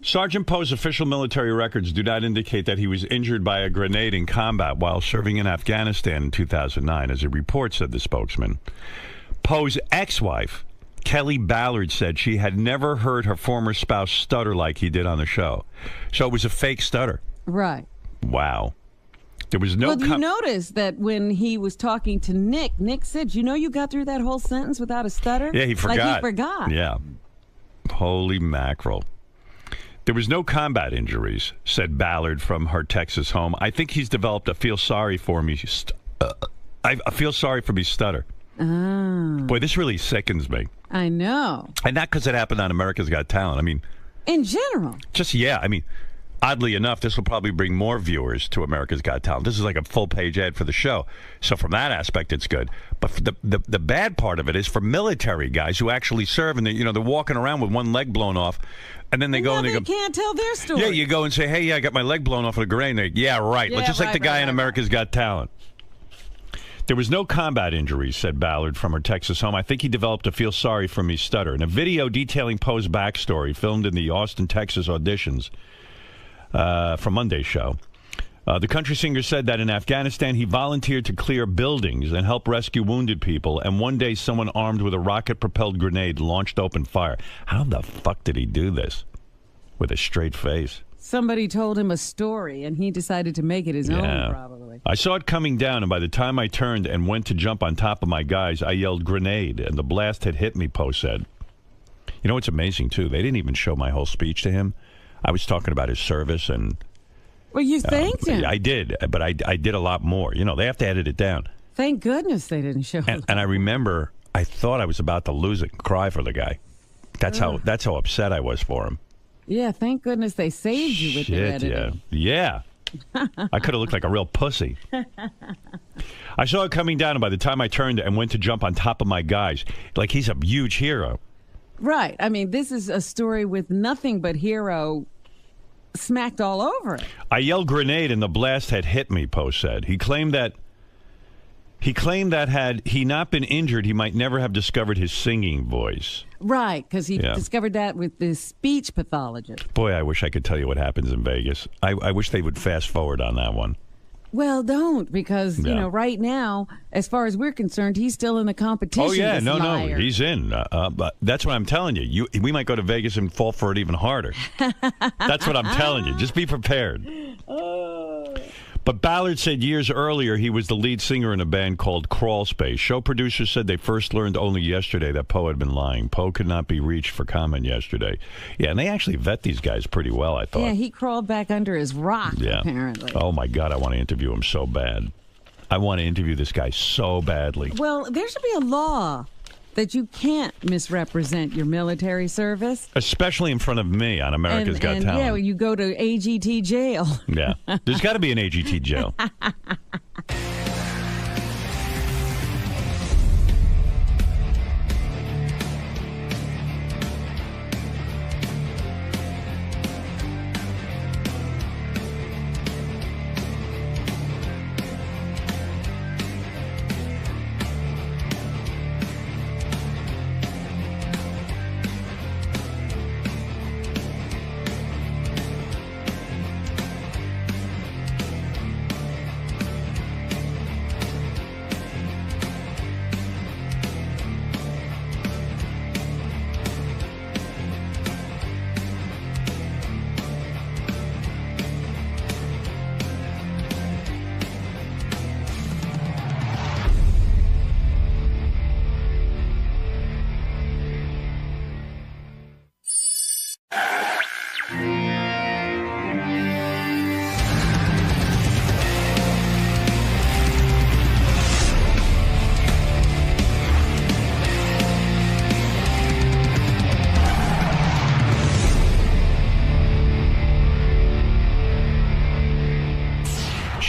Speaker 1: Sergeant Poe's official military records do not indicate that he was injured by a grenade in combat while serving in Afghanistan in 2009, as a report said the spokesman. Poe's ex-wife, Kelly Ballard, said she had never heard her former spouse stutter like he did on the show. So it was a fake stutter.
Speaker 5: Right.
Speaker 1: Wow. There was no...
Speaker 5: Well, you notice that when he was talking to Nick said, you got through that whole sentence without a stutter?
Speaker 1: Yeah, he forgot.
Speaker 5: Like he forgot.
Speaker 1: Yeah. Holy mackerel. There was no combat injuries, said Ballard from her Texas home. I think he's developed a feel sorry for me. I feel sorry for me stutter.
Speaker 5: Oh.
Speaker 1: Boy, this really sickens me.
Speaker 5: I know.
Speaker 1: And not because it happened on America's Got Talent. I mean,
Speaker 5: in general.
Speaker 1: Just, yeah. I mean, oddly enough, this will probably bring more viewers to America's Got Talent. This is like a full-page ad for the show. So from that aspect, it's good. But for the bad part of it is for military guys who actually serve, and they're walking around with one leg blown off, and then they go and they
Speaker 5: can't tell their story.
Speaker 1: Yeah, you go and say, hey, yeah, I got my leg blown off with a grenade. They, yeah, right.
Speaker 5: Yeah,
Speaker 1: Just like the guy in America's Got Talent. There was no combat injuries, said Ballard from her Texas home. I think he developed a feel sorry for me stutter. In a video detailing Poe's backstory filmed in the Austin, Texas auditions from Monday's show, the country singer said that in Afghanistan he volunteered to clear buildings and help rescue wounded people, and one day someone armed with a rocket-propelled grenade launched open fire. How the fuck did he do this? With a straight face.
Speaker 5: Somebody told him a story, and he decided to make it his own, probably.
Speaker 1: I saw it coming down, and by the time I turned and went to jump on top of my guys, I yelled, grenade, and the blast had hit me, Poe said. You know what's amazing, too? They didn't even show my whole speech to him. I was talking about his service, and...
Speaker 5: Well, you thanked him.
Speaker 1: I did, but I did a lot more. You know, they have to edit it down.
Speaker 5: Thank goodness they didn't show it.
Speaker 1: And I remember, I thought I was about to lose it and cry for the guy. That's how upset I was for him.
Speaker 5: Yeah, thank goodness they saved you with their editing.
Speaker 1: Yeah. I could have looked like a real pussy. I saw it coming down, and by the time I turned and went to jump on top of my guys, like he's a huge hero.
Speaker 5: Right. I mean, this is a story with nothing but hero smacked all over it.
Speaker 1: I yelled grenade, and the blast had hit me, Poe said. He claimed that had he not been injured, he might never have discovered his singing voice.
Speaker 5: Right, because he discovered that with this speech pathologist.
Speaker 1: Boy, I wish I could tell you what happens in Vegas. I wish they would fast forward on that one.
Speaker 5: Well, don't, because, you know, right now, as far as we're concerned, he's still in the competition.
Speaker 1: Oh, yeah, no, he's in. But that's what I'm telling you. We might go to Vegas and fall for it even harder. That's what I'm telling you. Just be prepared. But Ballard said years earlier he was the lead singer in a band called Crawl Space. Show producers said they first learned only yesterday that Poe had been lying. Poe could not be reached for comment yesterday. Yeah, and they actually vet these guys pretty well, I thought.
Speaker 5: Yeah, he crawled back under his rock, apparently.
Speaker 1: Oh, my God, I want to interview him so bad. I want to interview this guy so badly.
Speaker 5: Well, there should be a law that you can't misrepresent your military service.
Speaker 1: Especially in front of me on America's Got Talent.
Speaker 5: Yeah, you go to AGT jail.
Speaker 1: Yeah, there's got to be an AGT jail.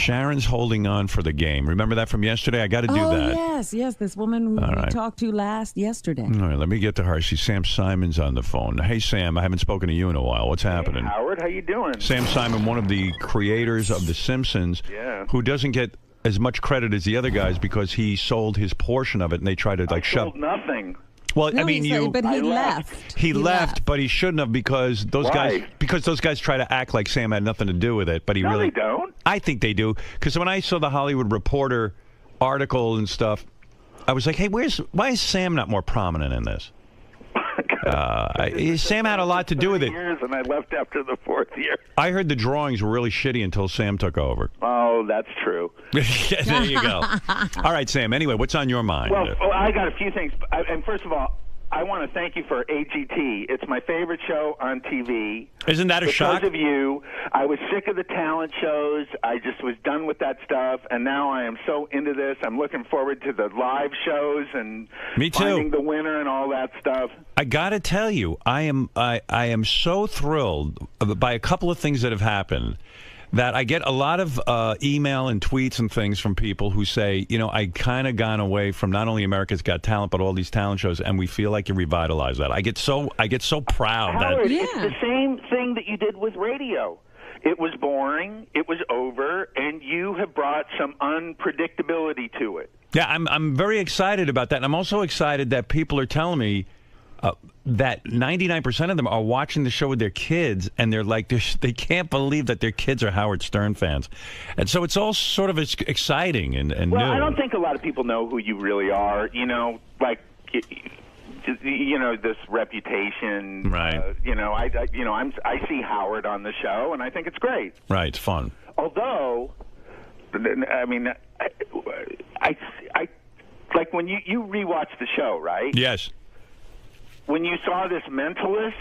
Speaker 1: Sharon's holding on for the game. Remember that from yesterday? I got to do that.
Speaker 5: Yes. This woman who we talked to yesterday.
Speaker 1: All right, let me get to her. See, Sam Simon's on the phone. Hey, Sam, I haven't spoken to you in a while. What's happening?
Speaker 13: Hey, Howard, how you doing?
Speaker 1: Sam Simon, one of the creators of The Simpsons, who doesn't get as much credit as the other guys because he sold his portion of it, and they tried to shove.
Speaker 13: Sold nothing.
Speaker 1: Well,
Speaker 5: no,
Speaker 1: I mean,
Speaker 5: but he left.
Speaker 1: He left, but he shouldn't have because those guys try to act like Sam had nothing to do with it, but he really
Speaker 13: they don't.
Speaker 1: I think they do, because when I saw the Hollywood Reporter article and stuff, I was like, hey, why is Sam not more prominent in this? Sam had a lot to do with it.
Speaker 13: Years and I left after the 4th year.
Speaker 1: I heard the drawings were really shitty until Sam took over.
Speaker 13: Oh, that's true.
Speaker 1: There you go. All right, Sam. Anyway, what's on your mind?
Speaker 13: Well, I got a few things. And first of all, I want to thank you for AGT. It's my favorite show on TV.
Speaker 1: Isn't that a shock?
Speaker 13: Because of you, I was sick of the talent shows. I just was done with that stuff, and now I am so into this. I'm looking forward to the live shows and
Speaker 1: Me too.
Speaker 13: finding the winner and all that stuff.
Speaker 1: I got to tell you, I am so thrilled by a couple of things that have happened. That I get a lot of email and tweets and things from people who say, you know, I kind of gone away from not only America's Got Talent, but all these talent shows, and we feel like you revitalized that. I get so proud.
Speaker 13: Howard,
Speaker 1: that
Speaker 13: it's the same thing that you did with radio. It was boring, it was over, and you have brought some unpredictability to it.
Speaker 1: Yeah, I'm very excited about that, and I'm also excited that people are telling me that 99% of them are watching the show with their kids, and they're like, they can't believe that their kids are Howard Stern fans. And so it's all sort of exciting and new.
Speaker 13: Well, I don't think a lot of people know who you really are. You know, like, you know, this reputation.
Speaker 1: Right.
Speaker 13: I see Howard on the show, and I think it's great.
Speaker 1: Right, it's fun.
Speaker 13: Although, I mean, I like when you rewatch the show, right?
Speaker 1: Yes.
Speaker 13: When you saw this mentalist,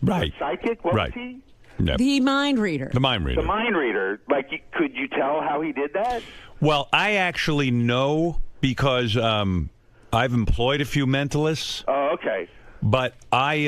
Speaker 1: right,
Speaker 13: psychic, what was he?
Speaker 1: Yep.
Speaker 5: The mind reader.
Speaker 1: The mind reader.
Speaker 13: The mind reader. Like, could you tell how he did that?
Speaker 1: Well, I actually know because I've employed a few mentalists.
Speaker 13: Oh, okay.
Speaker 1: But I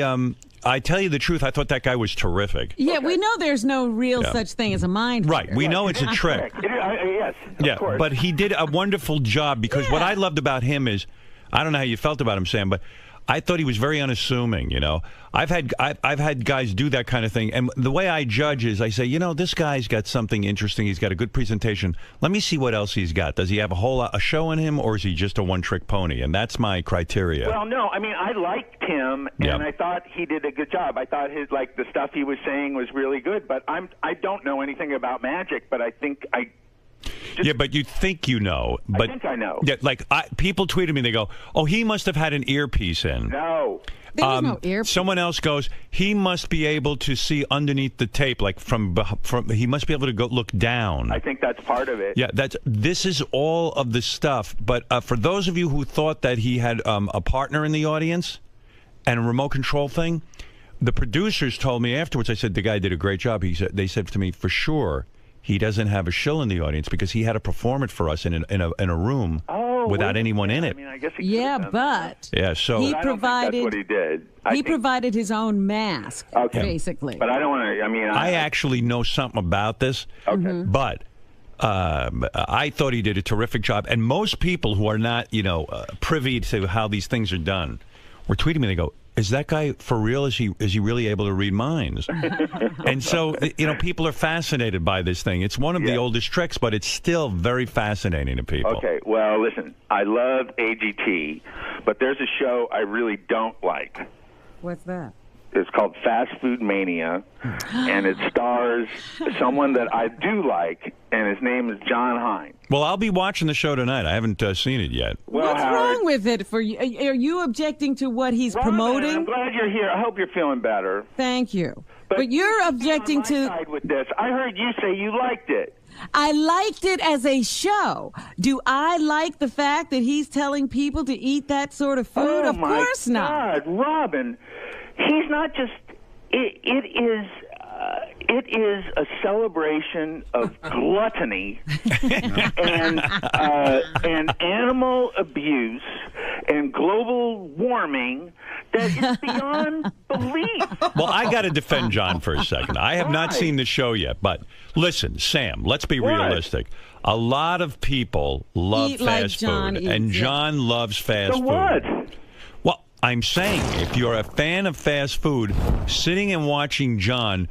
Speaker 1: tell you the truth, I thought that guy was terrific.
Speaker 5: Yeah, we know there's no real such thing as a mind reader.
Speaker 1: Right, we know it's a trick.
Speaker 13: Yes,
Speaker 1: yeah,
Speaker 13: of course.
Speaker 1: but he did a wonderful job because what I loved about him is, I don't know how you felt about him, Sam, but I thought he was very unassuming, you know. I've had guys do that kind of thing, and the way I judge is I say, you know, this guy's got something interesting. He's got a good presentation. Let me see what else he's got. Does he have a show in him, or is he just a one-trick pony? And that's my criteria.
Speaker 13: Well, no, I mean, I liked him, and I thought he did a good job. I thought the stuff he was saying was really good, but I don't know anything about magic, but I think
Speaker 1: yeah, but you think you know. But,
Speaker 13: I think I know.
Speaker 1: Yeah, like people tweeted me. They go, "Oh, he must have had an earpiece in."
Speaker 13: No,
Speaker 5: there was no earpiece.
Speaker 1: Someone else goes, "He must be able to see underneath the tape, like from. He must be able to go look down."
Speaker 13: I think that's part of it.
Speaker 1: Yeah, this is all of the stuff. But for those of you who thought that he had a partner in the audience and a remote control thing, the producers told me afterwards. I said the guy did a great job. They said to me, for sure, he doesn't have a shill in the audience because he had to perform it for us in a room without anyone in it.
Speaker 13: I mean, I guess
Speaker 1: so
Speaker 5: he
Speaker 13: I don't
Speaker 5: provided
Speaker 13: think that's what he did.
Speaker 5: He provided his own mask, basically.
Speaker 13: But I don't want to. I mean,
Speaker 1: I actually know something about this.
Speaker 13: Okay,
Speaker 1: but. I thought he did a terrific job, and most people who are not, privy to how these things are done, were tweeting me. They go, "Is that guy for real? Is he really able to read minds?" And so, people are fascinated by this thing. It's one of the oldest tricks, but it's still very fascinating to people.
Speaker 13: Okay, well, listen, I love AGT, but there's a show I really don't like.
Speaker 5: What's that?
Speaker 13: It's called Fast Food Mania, and it stars someone that I do like, and his name is John Hein.
Speaker 1: Well, I'll be watching the show tonight. I haven't seen it yet.
Speaker 13: Well,
Speaker 5: what's wrong with it for you? Are you objecting to what he's promoting?
Speaker 13: I'm glad you're here. I hope you're feeling better.
Speaker 5: Thank you. But you're objecting to.
Speaker 13: Side with this. I heard you say you liked it.
Speaker 5: I liked it as a show. Do I like the fact that he's telling people to eat that sort of food? Of course not.
Speaker 13: God, Robin, he's not just. It is a celebration of gluttony and animal abuse and global warming that is beyond belief.
Speaker 1: Well, I got to defend John for a second. I have not seen the show yet, but listen, Sam, let's be realistic. A lot of people love fast food, and John loves fast food.
Speaker 13: So what?
Speaker 1: Well, I'm saying if you're a fan of fast food, sitting and watching John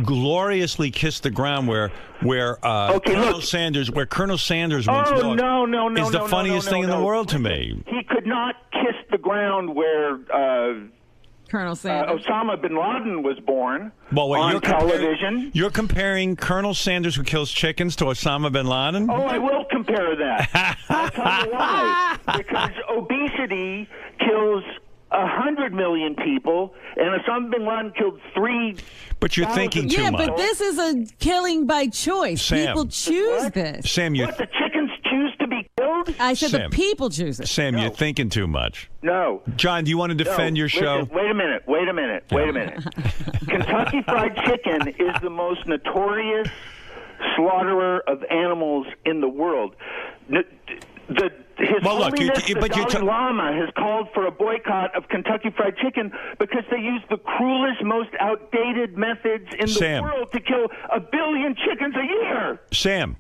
Speaker 1: gloriously kiss the ground where Colonel Sanders once walked is the funniest thing in the world to me.
Speaker 13: He could not kiss the ground where
Speaker 5: Colonel Sanders.
Speaker 13: Osama bin Laden was born
Speaker 1: on
Speaker 13: television.
Speaker 1: You're comparing Colonel Sanders who kills chickens to Osama bin Laden?
Speaker 13: Oh, I will compare that. I'll tell you why. Because obesity kills 100 million people, and Osama bin Laden killed 3.
Speaker 1: But you're thinking too much.
Speaker 5: Yeah, but this is a killing by choice.
Speaker 1: Sam,
Speaker 5: people choose this.
Speaker 1: Sam,
Speaker 13: What, the chickens choose to be killed? world?
Speaker 5: I said
Speaker 1: Sam.
Speaker 5: the people choose it.
Speaker 1: Sam, you're thinking too much.
Speaker 13: No.
Speaker 1: John, do you want to defend your show?
Speaker 13: Listen, wait a minute. Kentucky Fried Chicken is the most notorious slaughterer of animals in the world. His Holiness the Dalai Lama has called for a boycott of Kentucky Fried Chicken because they use the cruelest, most outdated methods in the world to kill 1 billion chickens a year.
Speaker 1: Sam,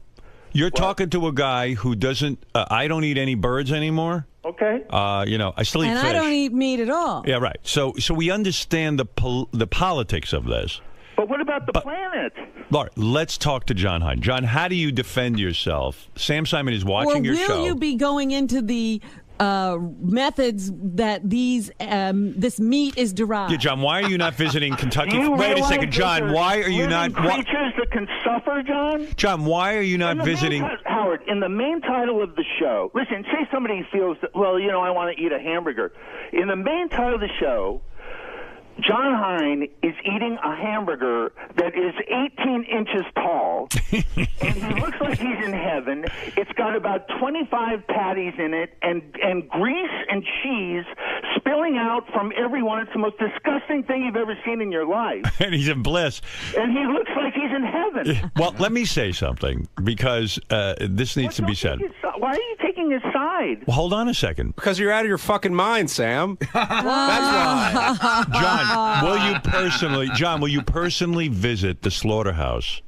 Speaker 1: you're talking to a guy who doesn't. I don't eat any birds anymore.
Speaker 13: Okay.
Speaker 1: I still eat fish.
Speaker 5: And I don't eat meat at all.
Speaker 1: Yeah, right. So we understand the politics of this.
Speaker 13: But what about the planet?
Speaker 1: All right, let's talk to John Hein. John, how do you defend yourself? Sam Simon is watching your show.
Speaker 5: Will you be going into the methods that this meat is derived?
Speaker 1: Yeah, John, why are you not visiting Kentucky?
Speaker 13: Wait
Speaker 1: a second, John. Why are you not?
Speaker 13: Creatures that can suffer, John.
Speaker 1: John, why are you not visiting?
Speaker 13: Howard, in the main title of the show, listen. Say somebody feels that. Well, I want to eat a hamburger. In the main title of the show, John Hein is eating a hamburger that is 18 inches tall, and he looks like he's in heaven. It's got about 25 patties in it, and grease and cheese spilling out from everyone. It's the most disgusting thing you've ever seen in your life.
Speaker 1: And he's in bliss.
Speaker 13: And he looks like he's in heaven.
Speaker 1: Well, let me say something, because this needs to be said.
Speaker 13: Why are you taking his side?
Speaker 1: Well, hold on a second.
Speaker 2: Because you're out of your fucking mind, Sam. That's why.
Speaker 1: John, will you personally visit the slaughterhouse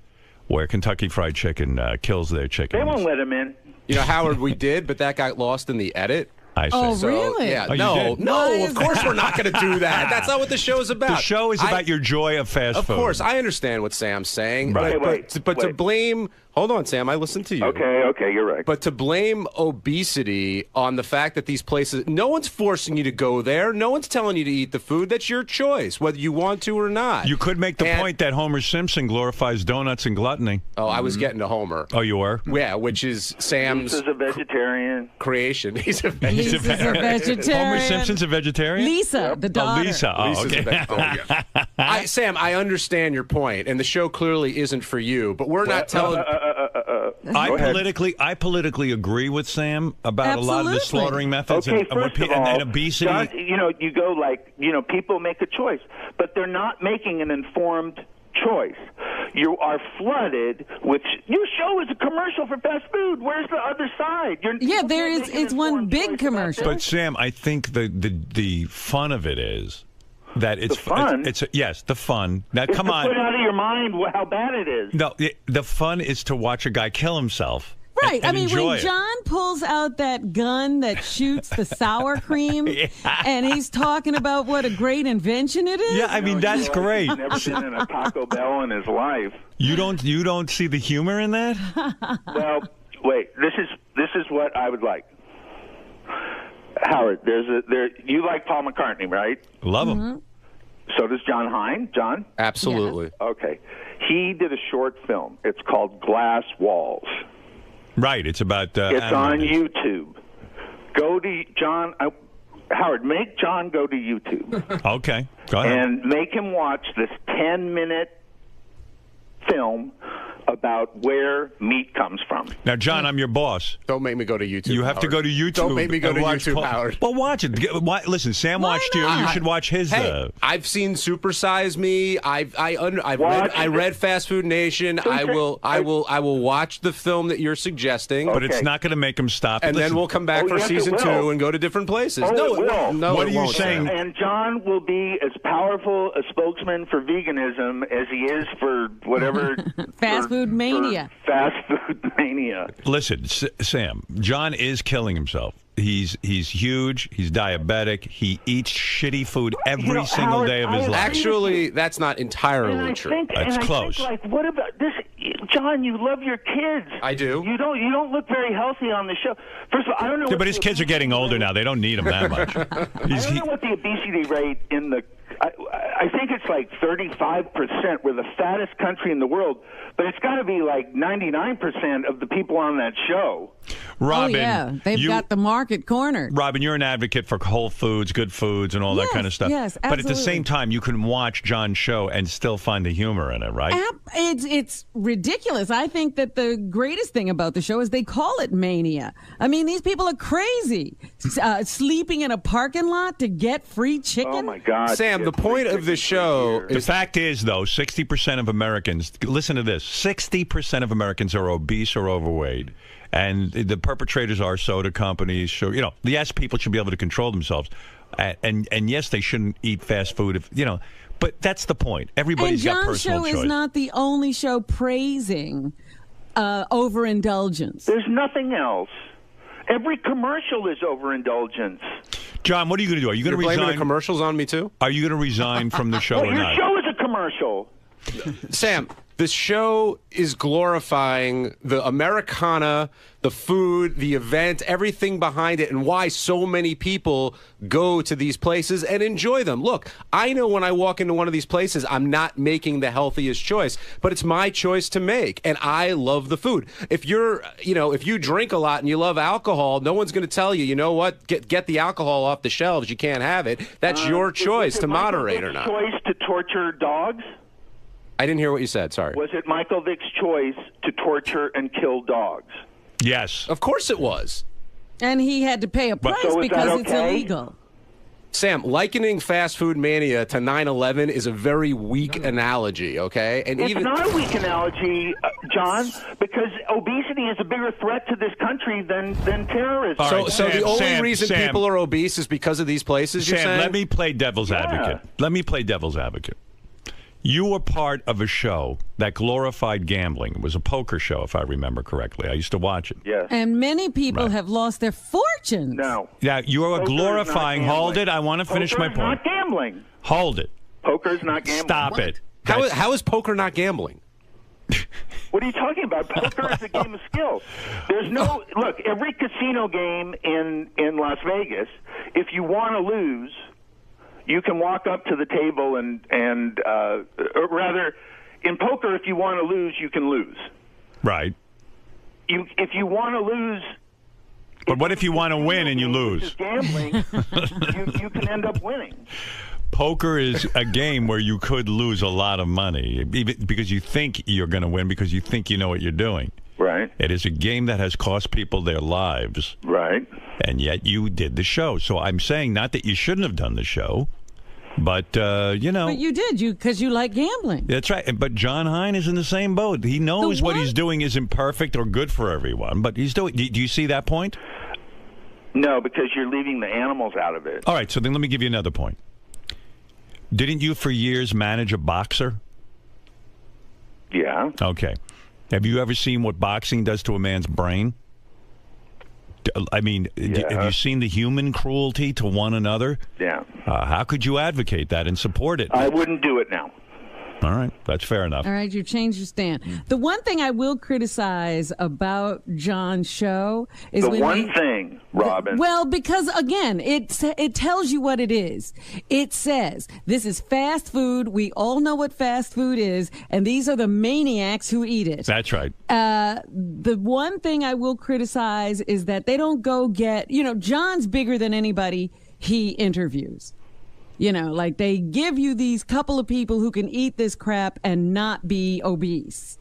Speaker 1: where Kentucky Fried Chicken kills their chickens?
Speaker 13: They won't let him in.
Speaker 2: Howard, we did, but that got lost in the edit.
Speaker 1: I see.
Speaker 5: Oh, really?
Speaker 2: Yeah,
Speaker 1: Oh,
Speaker 2: no, of course we're not going to do that. That's not what the show is about.
Speaker 1: The show is about your joy of fast food.
Speaker 2: Of course, I understand what Sam's saying.
Speaker 1: Right.
Speaker 2: But to blame... Hold on, Sam, I listened to you.
Speaker 13: Okay, you're right.
Speaker 2: But to blame obesity on the fact that these places... No one's forcing you to go there. No one's telling you to eat the food. That's your choice, whether you want to or not.
Speaker 1: You could make the point that Homer Simpson glorifies donuts and gluttony.
Speaker 2: Oh, I was getting to Homer.
Speaker 1: Oh, you were?
Speaker 2: Yeah, which is Sam's...
Speaker 13: Lisa's a vegetarian.
Speaker 2: Creation. He's a
Speaker 5: Lisa's a vegetarian.
Speaker 1: Homer Simpson's a vegetarian?
Speaker 5: Lisa, the daughter.
Speaker 1: Oh, Lisa. Oh, okay.
Speaker 2: Sam, I understand your point, and the show clearly isn't for you, but we're not telling...
Speaker 1: I politically agree with Sam about a lot of the slaughtering methods
Speaker 13: and
Speaker 1: obesity.
Speaker 13: John, you go people make a choice, but they're not making an informed choice. You are flooded with your show is a commercial for fast food. Where's the other side?
Speaker 5: There is. It's one big commercial.
Speaker 1: But Sam, I think the fun of it is that it's
Speaker 13: fun.
Speaker 1: Yes, the fun. Now, come on.
Speaker 13: Put out of your mind how bad it is.
Speaker 1: No, the fun is to watch a guy kill himself.
Speaker 5: Right.
Speaker 1: And
Speaker 5: when John pulls out that gun that shoots the sour cream, and he's talking about what a great invention it is.
Speaker 1: Yeah, I mean that's great.
Speaker 13: He's never been in a Taco Bell in his life.
Speaker 1: You don't see the humor in that?
Speaker 13: Well, wait. This is what I would like. Howard, you like Paul McCartney, right?
Speaker 1: Love him.
Speaker 13: So does John Hein. John?
Speaker 2: Absolutely.
Speaker 13: Yeah. Okay. He did a short film. It's called Glass Walls.
Speaker 1: Right. It's about.
Speaker 13: It's on YouTube. Go to John. Howard, make John go to YouTube.
Speaker 1: Okay. Go ahead.
Speaker 13: And make him watch this 10-minute film about where meat comes from.
Speaker 1: Now, John, I'm your boss.
Speaker 2: Don't make me go to YouTube.
Speaker 1: You have to go to YouTube.
Speaker 2: Don't make me go to YouTube, Howard.
Speaker 1: Well, watch it. Listen, Sam watched you. You should watch his.
Speaker 2: Hey, I've seen Super Size Me. I read Fast Food Nation. I will watch the film that you're suggesting.
Speaker 1: But it's not going to make him stop.
Speaker 2: And then we'll come back for season 2 and go to different places.
Speaker 13: No, it will.
Speaker 2: No,
Speaker 1: what are you saying?
Speaker 13: And John will be as powerful a spokesman for veganism as he is for whatever
Speaker 5: fast food mania.
Speaker 13: Fast food mania.
Speaker 1: Listen, Sam, John is killing himself. He's huge. He's diabetic. He eats shitty food every single day of his life.
Speaker 2: Actually, that's not entirely true.
Speaker 1: It's close.
Speaker 13: What about this, John? You love your kids.
Speaker 2: I do.
Speaker 13: You don't look very healthy on the show. First of all, I don't know.
Speaker 1: Yeah, but his kids are getting older now. They don't need him that much.
Speaker 13: I don't know what the obesity rate in the. I think it's like 35%. We're the fattest country in the world, but it's got to be like 99% of the people on that show.
Speaker 1: Robin,
Speaker 5: oh, yeah. They've got the market cornered.
Speaker 1: Robin, you're an advocate for whole foods, good foods, and all that kind of stuff.
Speaker 5: Yes,
Speaker 1: but at the
Speaker 5: absolutely.
Speaker 1: same time, you can watch John's show and still find the humor in it, right?
Speaker 5: It's ridiculous. I think that the greatest thing about the show is they call it mania. I mean, these people are crazy. Sleeping in a parking lot to get free chicken.
Speaker 13: Oh, my God.
Speaker 2: Sam, the point of the show
Speaker 1: The fact is, though, 60% of Americans, listen to this, 60% of Americans are obese or overweight. And the perpetrators are soda companies. Yes, people should be able to control themselves. And yes, they shouldn't eat fast food, but that's the point. Everybody's got personal choice.
Speaker 5: And John's show is not the only show praising overindulgence.
Speaker 13: There's nothing else. Every commercial is overindulgence.
Speaker 1: John, what are you going to do? Are you going to resign?
Speaker 2: blaming the commercials on me, too?
Speaker 1: Are you going to resign from the show
Speaker 13: Well,
Speaker 1: or
Speaker 13: your
Speaker 1: not?
Speaker 13: show is a commercial.
Speaker 2: Sam, the show is glorifying the Americana, the food, the event, everything behind it, and why so many people go to these places and enjoy them. Look, I know when I walk into one of these places, I'm not making the healthiest choice, but it's my choice to make, and I love the food. If if you drink a lot and you love alcohol, no one's going to tell you, you know what, get the alcohol off the shelves. You can't have it. That's your choice to moderate or not.
Speaker 13: Choice to torture dogs?
Speaker 2: I didn't hear what you said. Sorry.
Speaker 13: Was it Michael Vick's choice to torture and kill dogs?
Speaker 1: Yes.
Speaker 2: Of course it was.
Speaker 5: And he had to pay a price
Speaker 13: So is
Speaker 5: because
Speaker 13: that
Speaker 5: it's
Speaker 13: okay?
Speaker 5: illegal.
Speaker 2: Sam, likening fast food mania to 9/11 is a very weak analogy, okay? And
Speaker 13: It's not a weak analogy, John, because obesity is a bigger threat to this country than terrorism.
Speaker 1: All right,
Speaker 2: So the only
Speaker 1: Sam,
Speaker 2: reason people are obese is because of these places, you're
Speaker 1: Sam,
Speaker 2: saying?
Speaker 1: let me play devil's advocate. Let me play devil's advocate. You were part of a show that glorified gambling. It was a poker show, if I remember correctly. I used to watch it.
Speaker 13: Yes.
Speaker 5: And many people have lost their fortunes.
Speaker 13: No.
Speaker 1: Yeah, you are
Speaker 13: Poker is
Speaker 1: glorifying.
Speaker 13: not
Speaker 1: Hold it. I want to finish my
Speaker 13: Poker is
Speaker 1: point.
Speaker 13: not gambling.
Speaker 1: Hold it.
Speaker 13: Poker is not gambling.
Speaker 1: Stop it.
Speaker 2: How is poker not gambling?
Speaker 13: What are you talking about? Poker is a game of skill. There's no look. Every casino game in Las Vegas, if you want to lose, you can walk up to the table and or rather, in poker, if you want to lose, you can lose.
Speaker 1: Right.
Speaker 13: If you want to lose.
Speaker 1: But what if you want to win and you lose?
Speaker 13: Which is gambling. you can end up winning.
Speaker 1: Poker is a game where you could lose a lot of money because you think you're going to win because you think you know what you're doing.
Speaker 13: Right.
Speaker 1: It is a game that has cost people their lives.
Speaker 13: Right.
Speaker 1: And yet you did the show. So I'm saying not that you shouldn't have done the show, but,
Speaker 5: But you did, because you like gambling.
Speaker 1: That's right. But John Hein is in the same boat. He knows what he's doing isn't perfect or good for everyone, but he's doing. Do you see that point?
Speaker 13: No, because you're leaving the animals out of it.
Speaker 1: All right. So then let me give you another point. Didn't you for years manage a boxer?
Speaker 13: Yeah.
Speaker 1: Okay. Have you ever seen what boxing does to a man's brain? I mean, have you seen the human cruelty to one another?
Speaker 13: Yeah.
Speaker 1: How could you advocate that and support it?
Speaker 13: I wouldn't do it now.
Speaker 1: All right. That's fair enough.
Speaker 5: All right, you changed your stand. The one thing I will criticize about John's show is
Speaker 13: thing, Robin.
Speaker 5: Well, because again, it tells you what it is. It says this is fast food. We all know what fast food is, and these are the maniacs who eat it.
Speaker 1: That's right.
Speaker 5: The one thing I will criticize is that they don't go get. John's bigger than anybody he interviews. Like they give you these couple of people who can eat this crap and not be obese.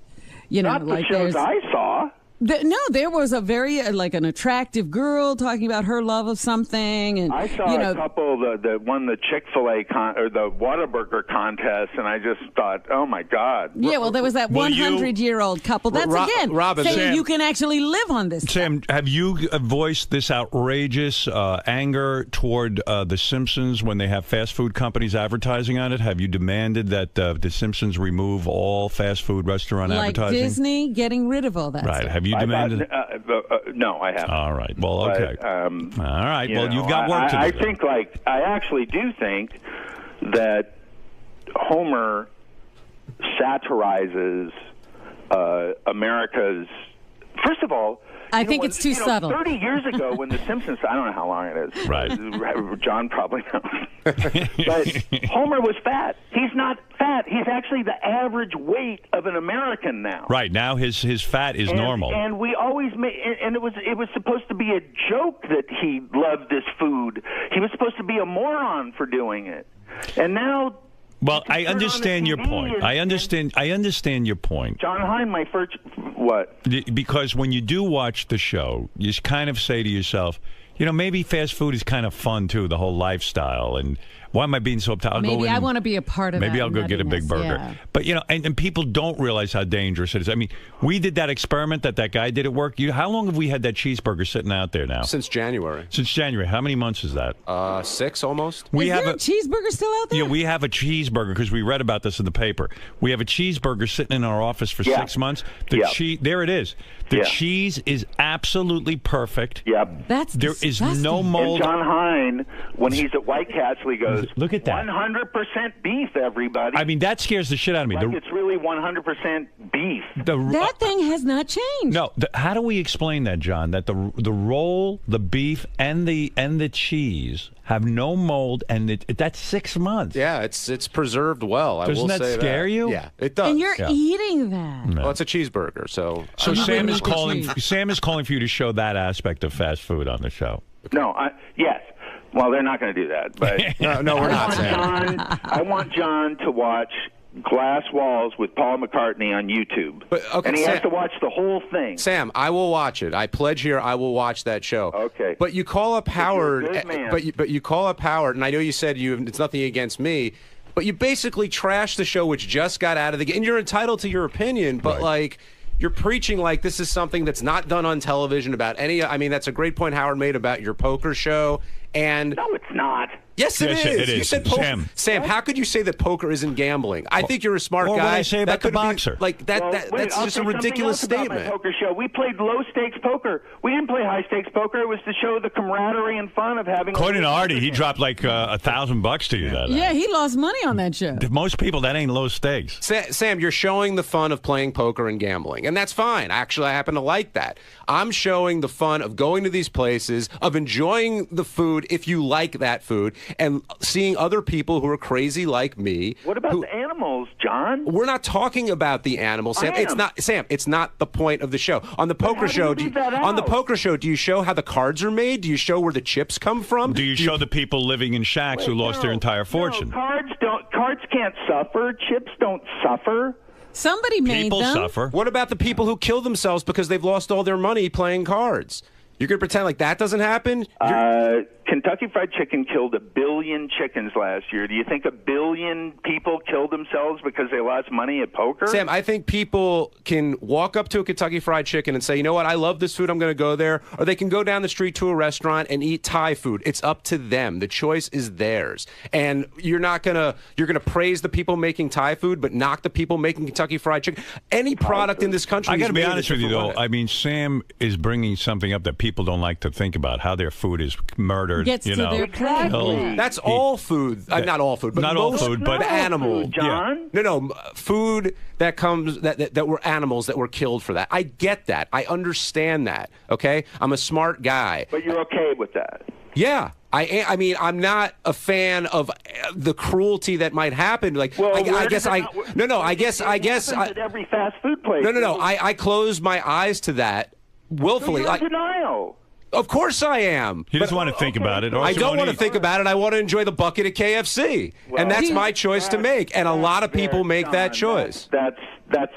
Speaker 13: Not the shows I saw.
Speaker 5: No, there was a very an attractive girl talking about her love of something, and
Speaker 13: I saw a couple that won the Chick-fil-A or the Whataburger contest, and I just thought, oh my God.
Speaker 5: Yeah, well, there was that 100-year-old couple. That's
Speaker 1: Robin,
Speaker 5: saying
Speaker 1: Sam,
Speaker 5: you can actually live on this.
Speaker 1: Sam, have you voiced this outrageous anger toward The Simpsons when they have fast food companies advertising on it? Have you demanded that The Simpsons remove all fast food restaurant advertising?
Speaker 5: Like Disney getting rid of all that
Speaker 1: Right.
Speaker 5: stuff.
Speaker 1: Have you demanded?
Speaker 13: No, I haven't.
Speaker 1: All right. Well, okay.
Speaker 13: But,
Speaker 1: all right. Well, you've got work to do.
Speaker 13: I think, I actually do think that Homer satirizes America's First of all,
Speaker 5: I think it's too subtle.
Speaker 13: 30 years ago, when The Simpsons, I don't know how long it is.
Speaker 1: Right.
Speaker 13: John probably knows. But Homer was fat. He's not fat. He's actually the average weight of an American now.
Speaker 1: Right. Now his fat is normal.
Speaker 13: And we always made, and it was supposed to be a joke that he loved this food. He was supposed to be a moron for doing it. And now.
Speaker 1: Well, I understand your point. I understand your point.
Speaker 13: John Hein, my first, what?
Speaker 1: Because when you do watch the show, you kind of say to yourself, you know, maybe fast food is kind of fun too, the whole lifestyle. And why am I being so uptight?
Speaker 5: Maybe I want to be a part of
Speaker 1: maybe
Speaker 5: that.
Speaker 1: Maybe I'll go get a big burger.
Speaker 5: Yeah.
Speaker 1: But, you know, and people don't realize how dangerous it is. I mean, we did that experiment that guy did at work. How long have we had that cheeseburger sitting out there now?
Speaker 2: Since January.
Speaker 1: Since January. How many months is that?
Speaker 2: 6 almost.
Speaker 5: Is there a cheeseburger still out there?
Speaker 1: Yeah, we have a cheeseburger because we read about this in the paper. We have a cheeseburger sitting in our office for 6 months. There it is. The cheese is absolutely perfect.
Speaker 13: Yep.
Speaker 1: There is no mold.
Speaker 13: And John Hein, when he's at White Castle, he goes,
Speaker 1: "Look at that,
Speaker 13: 100% beef, everybody."
Speaker 1: I mean, that scares the shit out of me.
Speaker 13: Like it's really 100% beef.
Speaker 5: That thing has not changed.
Speaker 1: No, how do we explain that, John? That the roll, the beef, and the cheese have no mold, and that's 6 months.
Speaker 2: Yeah, it's preserved well.
Speaker 1: Doesn't that scare you?
Speaker 2: Yeah, it does.
Speaker 5: And you're eating that.
Speaker 2: Well, it's a cheeseburger, so
Speaker 1: Sam is calling. Sam is calling for you to show that aspect of fast food on the show.
Speaker 13: No, yes. Well, they're not going to do that, but
Speaker 2: no, we're not.
Speaker 13: I want John to watch Glass Walls with Paul McCartney on YouTube. And he has to watch the whole thing.
Speaker 2: Sam, I will watch it. I pledge here I will watch that show.
Speaker 13: Okay.
Speaker 2: But you call up Howard, but you call up Howard, and I know you said it's nothing against me, but you basically trashed the show, which just got out of the game. And you're entitled to your opinion, but like you're preaching like this is something that's not done on television about any. I mean, that's a great point Howard made about your poker show. And
Speaker 13: no, it's not.
Speaker 2: Yes, it is. You said poker. Sam, how could you say that poker isn't gambling? I think you're a smart guy.
Speaker 1: What I say about the boxer?
Speaker 2: That's just a ridiculous statement.
Speaker 13: My poker show. We played low stakes poker. We didn't play high stakes poker. It was to show the camaraderie and fun of having.
Speaker 1: According to Artie, he dropped like $1,000 to you that night.
Speaker 5: Yeah, he lost money on that show.
Speaker 1: Most people, that ain't low stakes.
Speaker 2: Sam, you're showing the fun of playing poker and gambling, and that's fine. Actually, I happen to like that. I'm showing the fun of going to these places, of enjoying the food if you like that food, and seeing other people who are crazy like me.
Speaker 13: What about the animals, John?
Speaker 2: We're not talking about the animals, Sam. It's not the point of the show. On the poker show, do you show how the cards are made? Do you show where the chips come from?
Speaker 1: Do you show the people living in shacks who lost their entire fortune?
Speaker 13: No, cards can't suffer. Chips don't suffer.
Speaker 5: Somebody made
Speaker 1: people
Speaker 5: them.
Speaker 1: Suffer.
Speaker 2: What about the people who kill themselves because they've lost all their money playing cards? You're going to pretend like that doesn't happen?
Speaker 13: Kentucky Fried Chicken killed 1 billion chickens last year. Do you think 1 billion people killed themselves because they lost money at poker?
Speaker 2: Sam, I think people can walk up to a Kentucky Fried Chicken and say, you know what, I love this food, I'm going to go there. Or they can go down the street to a restaurant and eat Thai food. It's up to them. The choice is theirs. And you're going to praise the people making Thai food, but knock the people making Kentucky Fried Chicken. Any product in this country.
Speaker 1: I got to be honest with you, though. I mean, Sam is bringing something up that people don't like to think about, how their food is murdered.
Speaker 5: Gets to their plate.
Speaker 2: That's all food. Not all food, but
Speaker 1: not all food, but
Speaker 13: animal. John?
Speaker 2: Yeah. No, food that comes that were animals that were killed for that. I get that. I understand that. Okay, I'm a smart guy.
Speaker 13: But you're okay with that?
Speaker 2: Yeah. I mean, I'm not a fan of the cruelty that might happen. Like,
Speaker 13: well,
Speaker 2: I guess at
Speaker 13: every fast food place.
Speaker 2: No. I close my eyes to that willfully.
Speaker 13: So you're in denial.
Speaker 2: Of course I am.
Speaker 1: He doesn't want to think about it.
Speaker 2: I don't want to think about it. I want to enjoy the bucket at KFC.
Speaker 13: Well,
Speaker 2: and that's my choice to make. And a lot of people make that choice.
Speaker 13: That's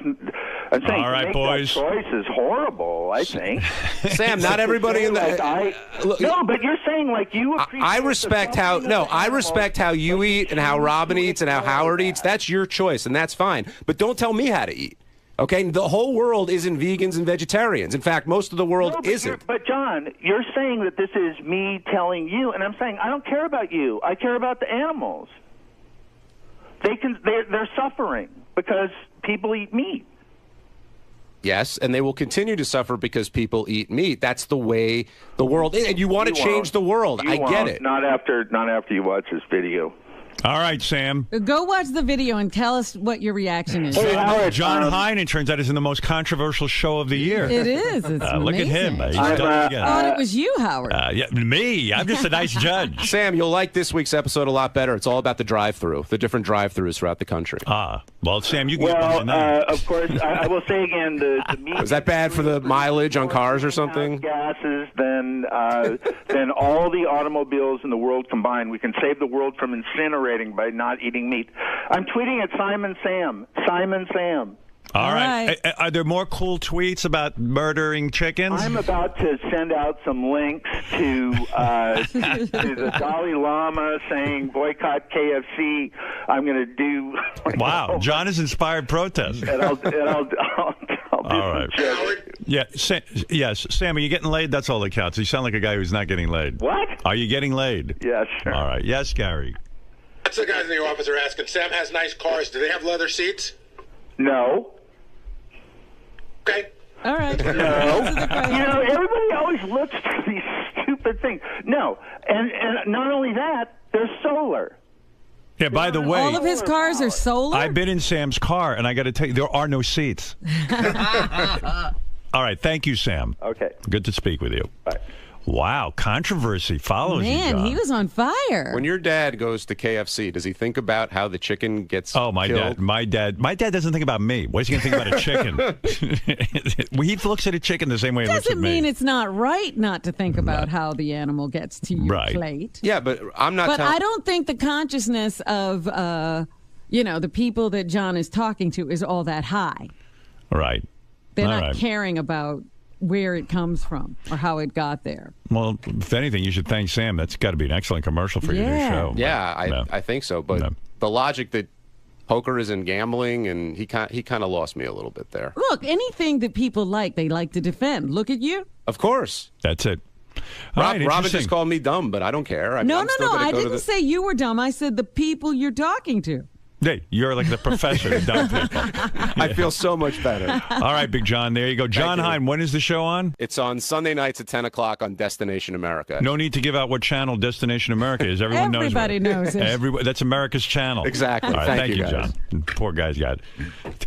Speaker 13: I'm saying
Speaker 1: all right, boys.
Speaker 13: That choice is horrible, I think.
Speaker 2: Sam, not everybody in the
Speaker 13: no, but you're saying like you
Speaker 2: I respect how you eat and how Robin eats and how Howard eats. That's your choice, and that's fine. But don't tell me how to eat. Okay, the whole world isn't vegans and vegetarians. In fact, most of the world isn't.
Speaker 13: But John, you're saying that this is me telling you, and I'm saying I don't care about you. I care about the animals. They're suffering because people eat meat.
Speaker 2: Yes, and they will continue to suffer because people eat meat. That's the way the world is, and you want to change the world. I get it.
Speaker 13: Not after you watch this video.
Speaker 1: All right, Sam.
Speaker 5: Go watch the video and tell us what your reaction is.
Speaker 13: Hey, Howard,
Speaker 1: John Hein, it turns out, is in the most controversial show of the year.
Speaker 5: It is. It's
Speaker 1: look at him. He's done it again.
Speaker 5: Oh, it was you, Howard.
Speaker 1: Yeah, me. I'm just a nice judge.
Speaker 2: Sam, you'll like this week's episode a lot better. It's all about the drive-through, the different drive-throughs throughout the country.
Speaker 1: Well, Sam, you can
Speaker 13: of course, I will say again, the meat
Speaker 2: is that bad for the mileage on cars or something?
Speaker 13: Gases than all the automobiles in the world combined. We can save the world from incinerating by not eating meat. I'm tweeting at Simon Sam.
Speaker 1: All right. Are there more cool tweets about murdering chickens?
Speaker 13: I'm about to send out some links to the Dalai Lama saying boycott KFC. I'm going to do.
Speaker 1: Wow, John has inspired protest.
Speaker 13: And I'll
Speaker 1: all right. Yeah, yes, Sam, are you getting laid? That's all that counts. You sound like a guy who's not getting laid.
Speaker 13: What?
Speaker 1: Are you getting laid?
Speaker 13: Yeah, sure.
Speaker 1: All right. Yes, Gary.
Speaker 8: That's the guys in the office are asking. Sam has nice cars. Do they have leather seats?
Speaker 13: No.
Speaker 8: Okay.
Speaker 5: All right.
Speaker 13: No. Everybody always looks for these stupid things. No. And not only that, they're solar.
Speaker 1: Yeah, by the way,
Speaker 5: all of his cars are solar?
Speaker 1: I've been in Sam's car, and I got to tell you, there are no seats. All right. Thank you, Sam.
Speaker 13: Okay.
Speaker 1: Good to speak with you.
Speaker 13: Bye.
Speaker 1: Wow, controversy follows you,
Speaker 5: Man,
Speaker 1: John.
Speaker 5: he was on fire.
Speaker 2: When your dad goes to KFC, does he think about how the chicken gets killed?
Speaker 1: My dad doesn't think about me. What is he going to think about a chicken? He looks at a chicken the same way he looks at me.
Speaker 5: Doesn't mean it's not right not to think about how the animal gets to your plate.
Speaker 2: Yeah, but I'm not.
Speaker 5: But I don't think the consciousness of the people that John is talking to is all that high.
Speaker 1: Right.
Speaker 5: They're not caring about where it comes from or how it got there.
Speaker 1: Well, if anything, you should thank Sam. That's got to be an excellent commercial for your new show.
Speaker 2: Yeah, I think so. But the logic that poker isn't gambling, and he kind of lost me a little bit there.
Speaker 5: Look, anything that people like, they like to defend. Look at you.
Speaker 2: Of course.
Speaker 1: That's it.
Speaker 2: Robin just called me dumb, but I don't care.
Speaker 5: No. I didn't say you were dumb. I said the people you're talking to.
Speaker 1: Hey, you're like the professor of dumb people.
Speaker 2: I feel so much better.
Speaker 1: All right, Big John. There you go. John Hein, when is the show on?
Speaker 2: It's on Sunday nights at 10 o'clock on Destination America.
Speaker 1: No need to give out what channel Destination America is.
Speaker 5: Everybody knows it.
Speaker 1: That's America's channel.
Speaker 2: Exactly.
Speaker 1: All right, thank you, John. Poor guy's got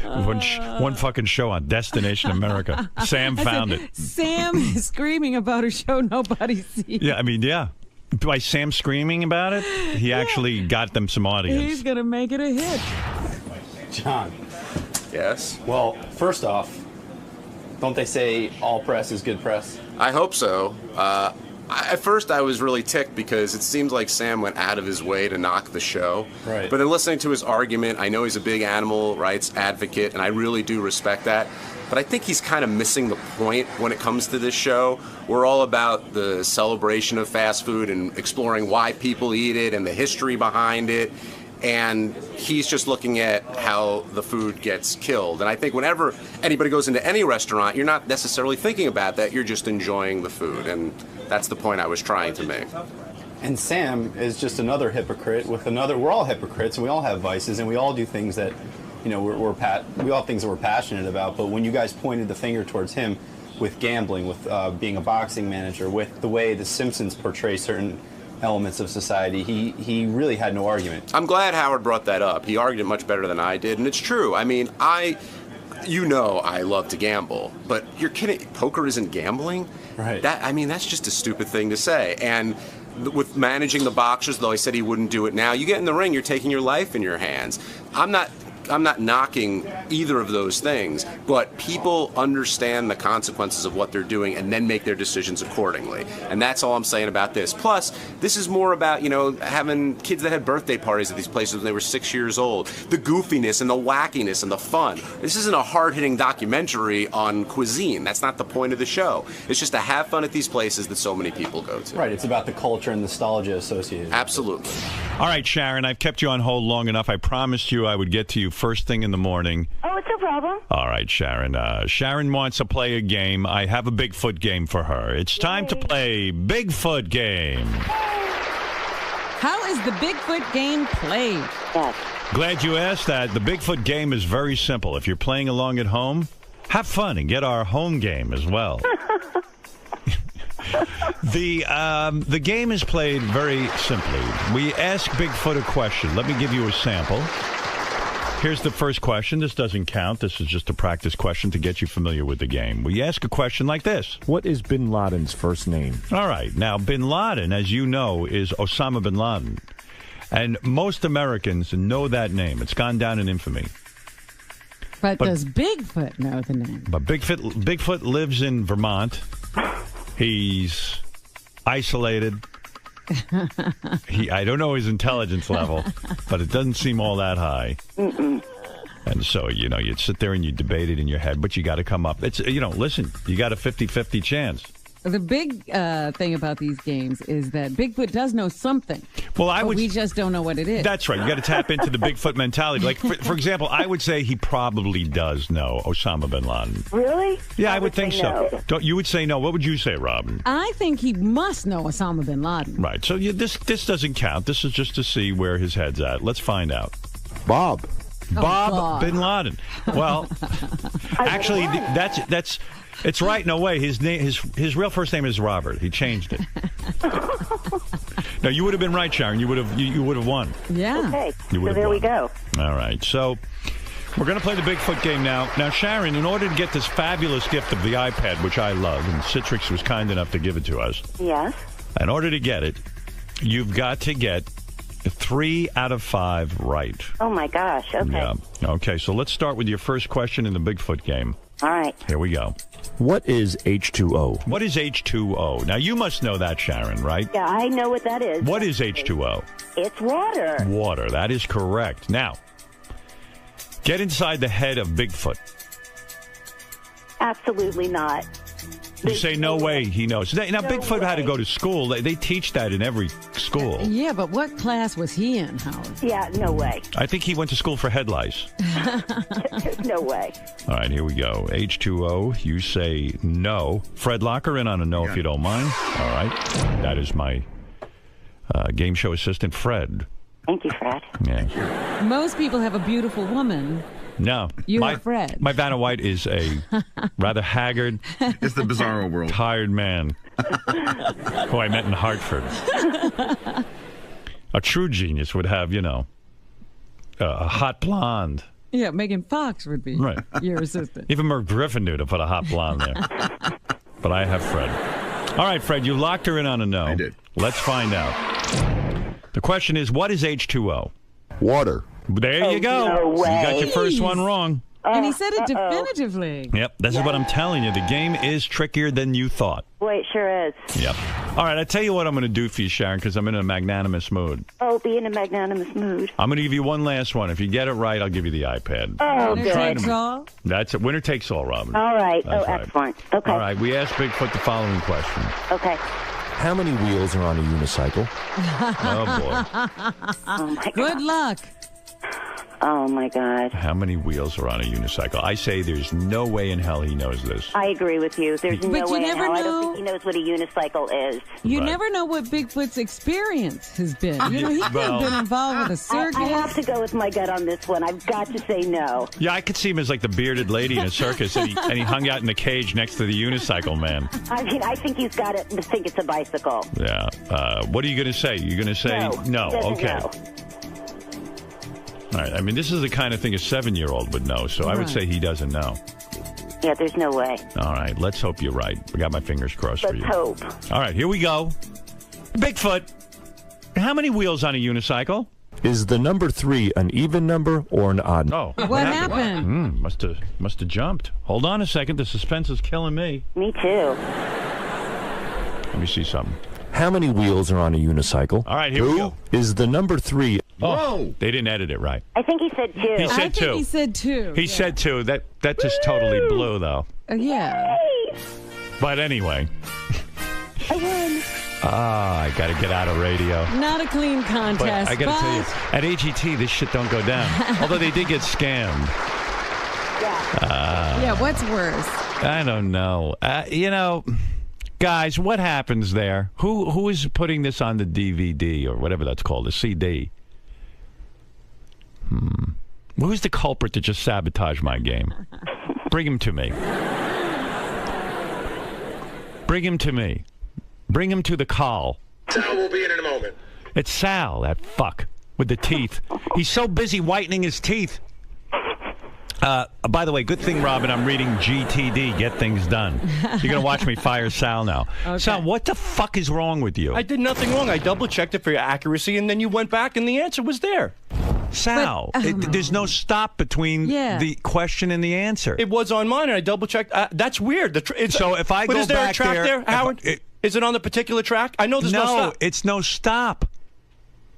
Speaker 1: one fucking show on Destination America. Sam found it.
Speaker 5: Sam is screaming about a show nobody sees.
Speaker 1: Yeah, I mean, yeah. By Sam screaming about it, he actually got them some audience.
Speaker 5: He's going to make it a hit.
Speaker 11: John.
Speaker 2: Yes?
Speaker 11: Well, first off, don't they say all press is good press?
Speaker 2: I hope so. At first, I was really ticked because it seems like Sam went out of his way to knock the show.
Speaker 11: Right.
Speaker 2: But then listening to his argument, I know he's a big animal rights advocate, and I really do respect that. But I think he's kind of missing the point when it comes to this show. We're all about the celebration of fast food and exploring why people eat it and the history behind it. And he's just looking at how the food gets killed. And I think whenever anybody goes into any restaurant, you're not necessarily thinking about that. You're just enjoying the food. And that's the point I was trying to make.
Speaker 11: And Sam is just another hypocrite with another. We're all hypocrites, and we all have vices, and we all do things that, we all have things that we're passionate about. But when you guys pointed the finger towards him with gambling, with being a boxing manager, with the way The Simpsons portray certain elements of society, he really had no argument.
Speaker 2: I'm glad Howard brought that up. He argued it much better than I did, and it's true. I mean, I love to gamble, but you're kidding. Poker isn't gambling?
Speaker 11: Right.
Speaker 2: That's just a stupid thing to say. And with managing the boxers, though I said he wouldn't do it now, you get in the ring, you're taking your life in your hands. I'm not knocking either of those things, but people understand the consequences of what they're doing and then make their decisions accordingly. And that's all I'm saying about this. Plus, this is more about, having kids that had birthday parties at these places when they were 6 years old. The goofiness and the wackiness and the fun. This isn't a hard-hitting documentary on cuisine. That's not the point of the show. It's just to have fun at these places that so many people go to.
Speaker 11: Right, it's about the culture and nostalgia associated.
Speaker 2: Absolutely.
Speaker 1: All right, Sharon, I've kept you on hold long enough. I promised you I would get to you first thing in the morning.
Speaker 14: Oh, it's no problem.
Speaker 1: All right, Sharon. Sharon wants to play a game. I have a Bigfoot game for her. It's time to play Bigfoot Game.
Speaker 5: How is the Bigfoot game played?
Speaker 1: Glad you asked that. The Bigfoot game is very simple. If you're playing along at home, have fun and get our home game as well. The game is played very simply. We ask Bigfoot a question. Let me give you a sample. Here's the first question. This doesn't count. This is just a practice question to get you familiar with the game. We ask a question like this.
Speaker 14: What is bin Laden's first name?
Speaker 1: All right. Now, bin Laden, as you know, is Osama bin Laden. And most Americans know that name. It's gone down in infamy.
Speaker 5: But does Bigfoot know the name?
Speaker 1: But Bigfoot lives in Vermont. He's isolated. I don't know his intelligence level, but it doesn't seem all that high. And so, you'd sit there and you debate it in your head, but you got to come up. It's, listen, you got a 50-50 chance.
Speaker 5: The big thing about these games is that Bigfoot does know something.
Speaker 1: Well,
Speaker 5: we just don't know what it is.
Speaker 1: That's right. You got to tap into the Bigfoot mentality. Like, for example, I would say he probably does know Osama bin Laden.
Speaker 15: Really?
Speaker 1: Yeah, I would think so.
Speaker 15: No.
Speaker 1: You would say no. What would you say, Robin?
Speaker 5: I think he must know Osama bin Laden.
Speaker 1: Right. So this doesn't count. This is just to see where his head's at. Let's find out.
Speaker 14: Bob
Speaker 1: bin Laden. Well, actually, that's. It's right in a way. His real first name is Robert. He changed it. No, you would have been right, Sharon. You would have won.
Speaker 5: Yeah.
Speaker 15: Okay.
Speaker 1: So
Speaker 15: there we go.
Speaker 1: All right. So we're going to play the Bigfoot game now. Now, Sharon, in order to get this fabulous gift of the iPad, which I love, and Citrix was kind enough to give it to us.
Speaker 15: Yes.
Speaker 1: In order to get it, you've got to get 3 out of 5 right.
Speaker 15: Oh my gosh. Okay.
Speaker 1: Yeah. Okay. So let's start with your first question in the Bigfoot game.
Speaker 15: All right.
Speaker 1: Here we go.
Speaker 14: What is H2O?
Speaker 1: What is H2O? Now, you must know that, Sharon, right?
Speaker 15: Yeah, I know what that is.
Speaker 1: What is H2O?
Speaker 15: It's water.
Speaker 1: Water. That is correct. Now, get inside the head of Bigfoot.
Speaker 15: Absolutely not.
Speaker 1: You say, no way he knows. Now, Bigfoot had to go to school. They teach that in every school.
Speaker 5: Yeah, but what class was he in, Howard?
Speaker 15: Yeah, no way.
Speaker 1: I think he went to school for head lice.
Speaker 15: No way.
Speaker 1: All right, here we go. H2O, you say no. Fred, lock her in on a no if you don't mind. All right. That is my game show assistant, Fred.
Speaker 15: Thank you, Fred.
Speaker 1: Yeah.
Speaker 5: Most people have a beautiful woman.
Speaker 1: No.
Speaker 5: You're Fred.
Speaker 1: My Vanna White is a rather haggard.
Speaker 16: It's the bizarro world.
Speaker 1: Tired man who I met in Hartford. A true genius would have, a hot blonde.
Speaker 5: Yeah, Megan Fox would be your assistant.
Speaker 1: Even Merv Griffin knew to put a hot blonde there. But I have Fred. All right, Fred, you locked her in on a no.
Speaker 16: I did.
Speaker 1: Let's find out. The question is, what is H2O?
Speaker 14: Water.
Speaker 1: There you go.
Speaker 15: No way.
Speaker 1: You got your first one wrong.
Speaker 5: And he said it definitively.
Speaker 1: Yep, this is what I'm telling you. The game is trickier than you thought.
Speaker 15: Boy, it sure is.
Speaker 1: Yep. All right, I tell you what I'm going to do for you, Sharon, because I'm in a magnanimous mood.
Speaker 15: Oh, be in a magnanimous mood.
Speaker 1: I'm going to give you one last one. If you get it right, I'll give you the iPad.
Speaker 15: Oh,
Speaker 5: Winner
Speaker 15: good.
Speaker 5: takes all?
Speaker 1: That's it. Winner takes all, Robin.
Speaker 15: All right.
Speaker 1: That's right.
Speaker 15: Excellent. Okay.
Speaker 1: All right, we asked Bigfoot the following question.
Speaker 15: Okay.
Speaker 14: How many wheels are on a unicycle?
Speaker 1: Oh, boy.
Speaker 15: Oh, my God.
Speaker 5: Good luck.
Speaker 15: Oh, my God.
Speaker 1: How many wheels are on a unicycle? I say there's no way in hell he knows this.
Speaker 15: I agree with you. There's no
Speaker 5: But you
Speaker 15: way in
Speaker 5: never
Speaker 15: hell. I
Speaker 5: know.
Speaker 15: don't think he knows what a unicycle is.
Speaker 5: You
Speaker 1: Right.
Speaker 5: never know what Bigfoot's experience has been. He could have
Speaker 1: Well-
Speaker 5: been involved with a circus.
Speaker 15: I have to go with my gut on this one. I've got to say no.
Speaker 1: Yeah, I could see him as like the bearded lady in a circus, and he hung out in the cage next to the unicycle man.
Speaker 15: I mean, I think he's got to think it's a bicycle.
Speaker 1: Yeah. What are you going to say? You're going to say
Speaker 15: No. He doesn't
Speaker 1: Okay.
Speaker 15: know.
Speaker 1: All right. I mean, this is the kind of thing a 7-year-old would know, so I would say he doesn't know.
Speaker 15: Yeah, there's no way.
Speaker 1: All right. Let's hope you're right. I got my fingers crossed for
Speaker 15: Let's
Speaker 1: you.
Speaker 15: hope.
Speaker 1: All right. Here we go. Bigfoot. How many wheels on a unicycle?
Speaker 14: Is the number 3 an even number or an odd number?
Speaker 1: Oh.
Speaker 5: What happened?
Speaker 1: Must have jumped. Hold on a second. The suspense is killing me.
Speaker 15: Me too.
Speaker 1: Let me see something.
Speaker 14: How many wheels are on a unicycle?
Speaker 1: All right, here we go.
Speaker 14: Is the number 3...
Speaker 1: Oh, they didn't edit it right.
Speaker 15: I think he said two.
Speaker 1: He said
Speaker 5: I think
Speaker 1: two.
Speaker 5: he said 2.
Speaker 1: He said 2. That just totally blew, though.
Speaker 5: Yeah.
Speaker 1: But anyway.
Speaker 15: I won.
Speaker 1: I got to get out of radio.
Speaker 5: Not a clean
Speaker 1: But
Speaker 5: contest.
Speaker 1: I got to tell you, at AGT, this shit don't go down. Although they did get scammed.
Speaker 15: Yeah.
Speaker 5: Yeah, what's worse?
Speaker 1: I don't know. Guys, what happens there? Who is putting this on the DVD or whatever that's called, the CD? Who's the culprit that just sabotaged my game? Bring him to me. Bring him to me. Bring him to the call.
Speaker 8: Sal will be in a moment.
Speaker 1: It's Sal, that fuck, with the teeth. He's so busy whitening his teeth. By the way, good thing, Robin, I'm reading GTD, Get Things Done. You're going to watch me fire Sal now. Okay. Sal, what the fuck is wrong with you?
Speaker 16: I did nothing wrong. I double-checked it for your accuracy, and then you went back, and the answer was there.
Speaker 1: Sal, there's no stop between the question and the answer.
Speaker 16: It was on mine, and I double-checked. That's weird. So
Speaker 1: if I go
Speaker 16: is there
Speaker 1: back
Speaker 16: a track there, Howard? Is it on the particular track? I know there's no stop.
Speaker 1: No, it's no stop.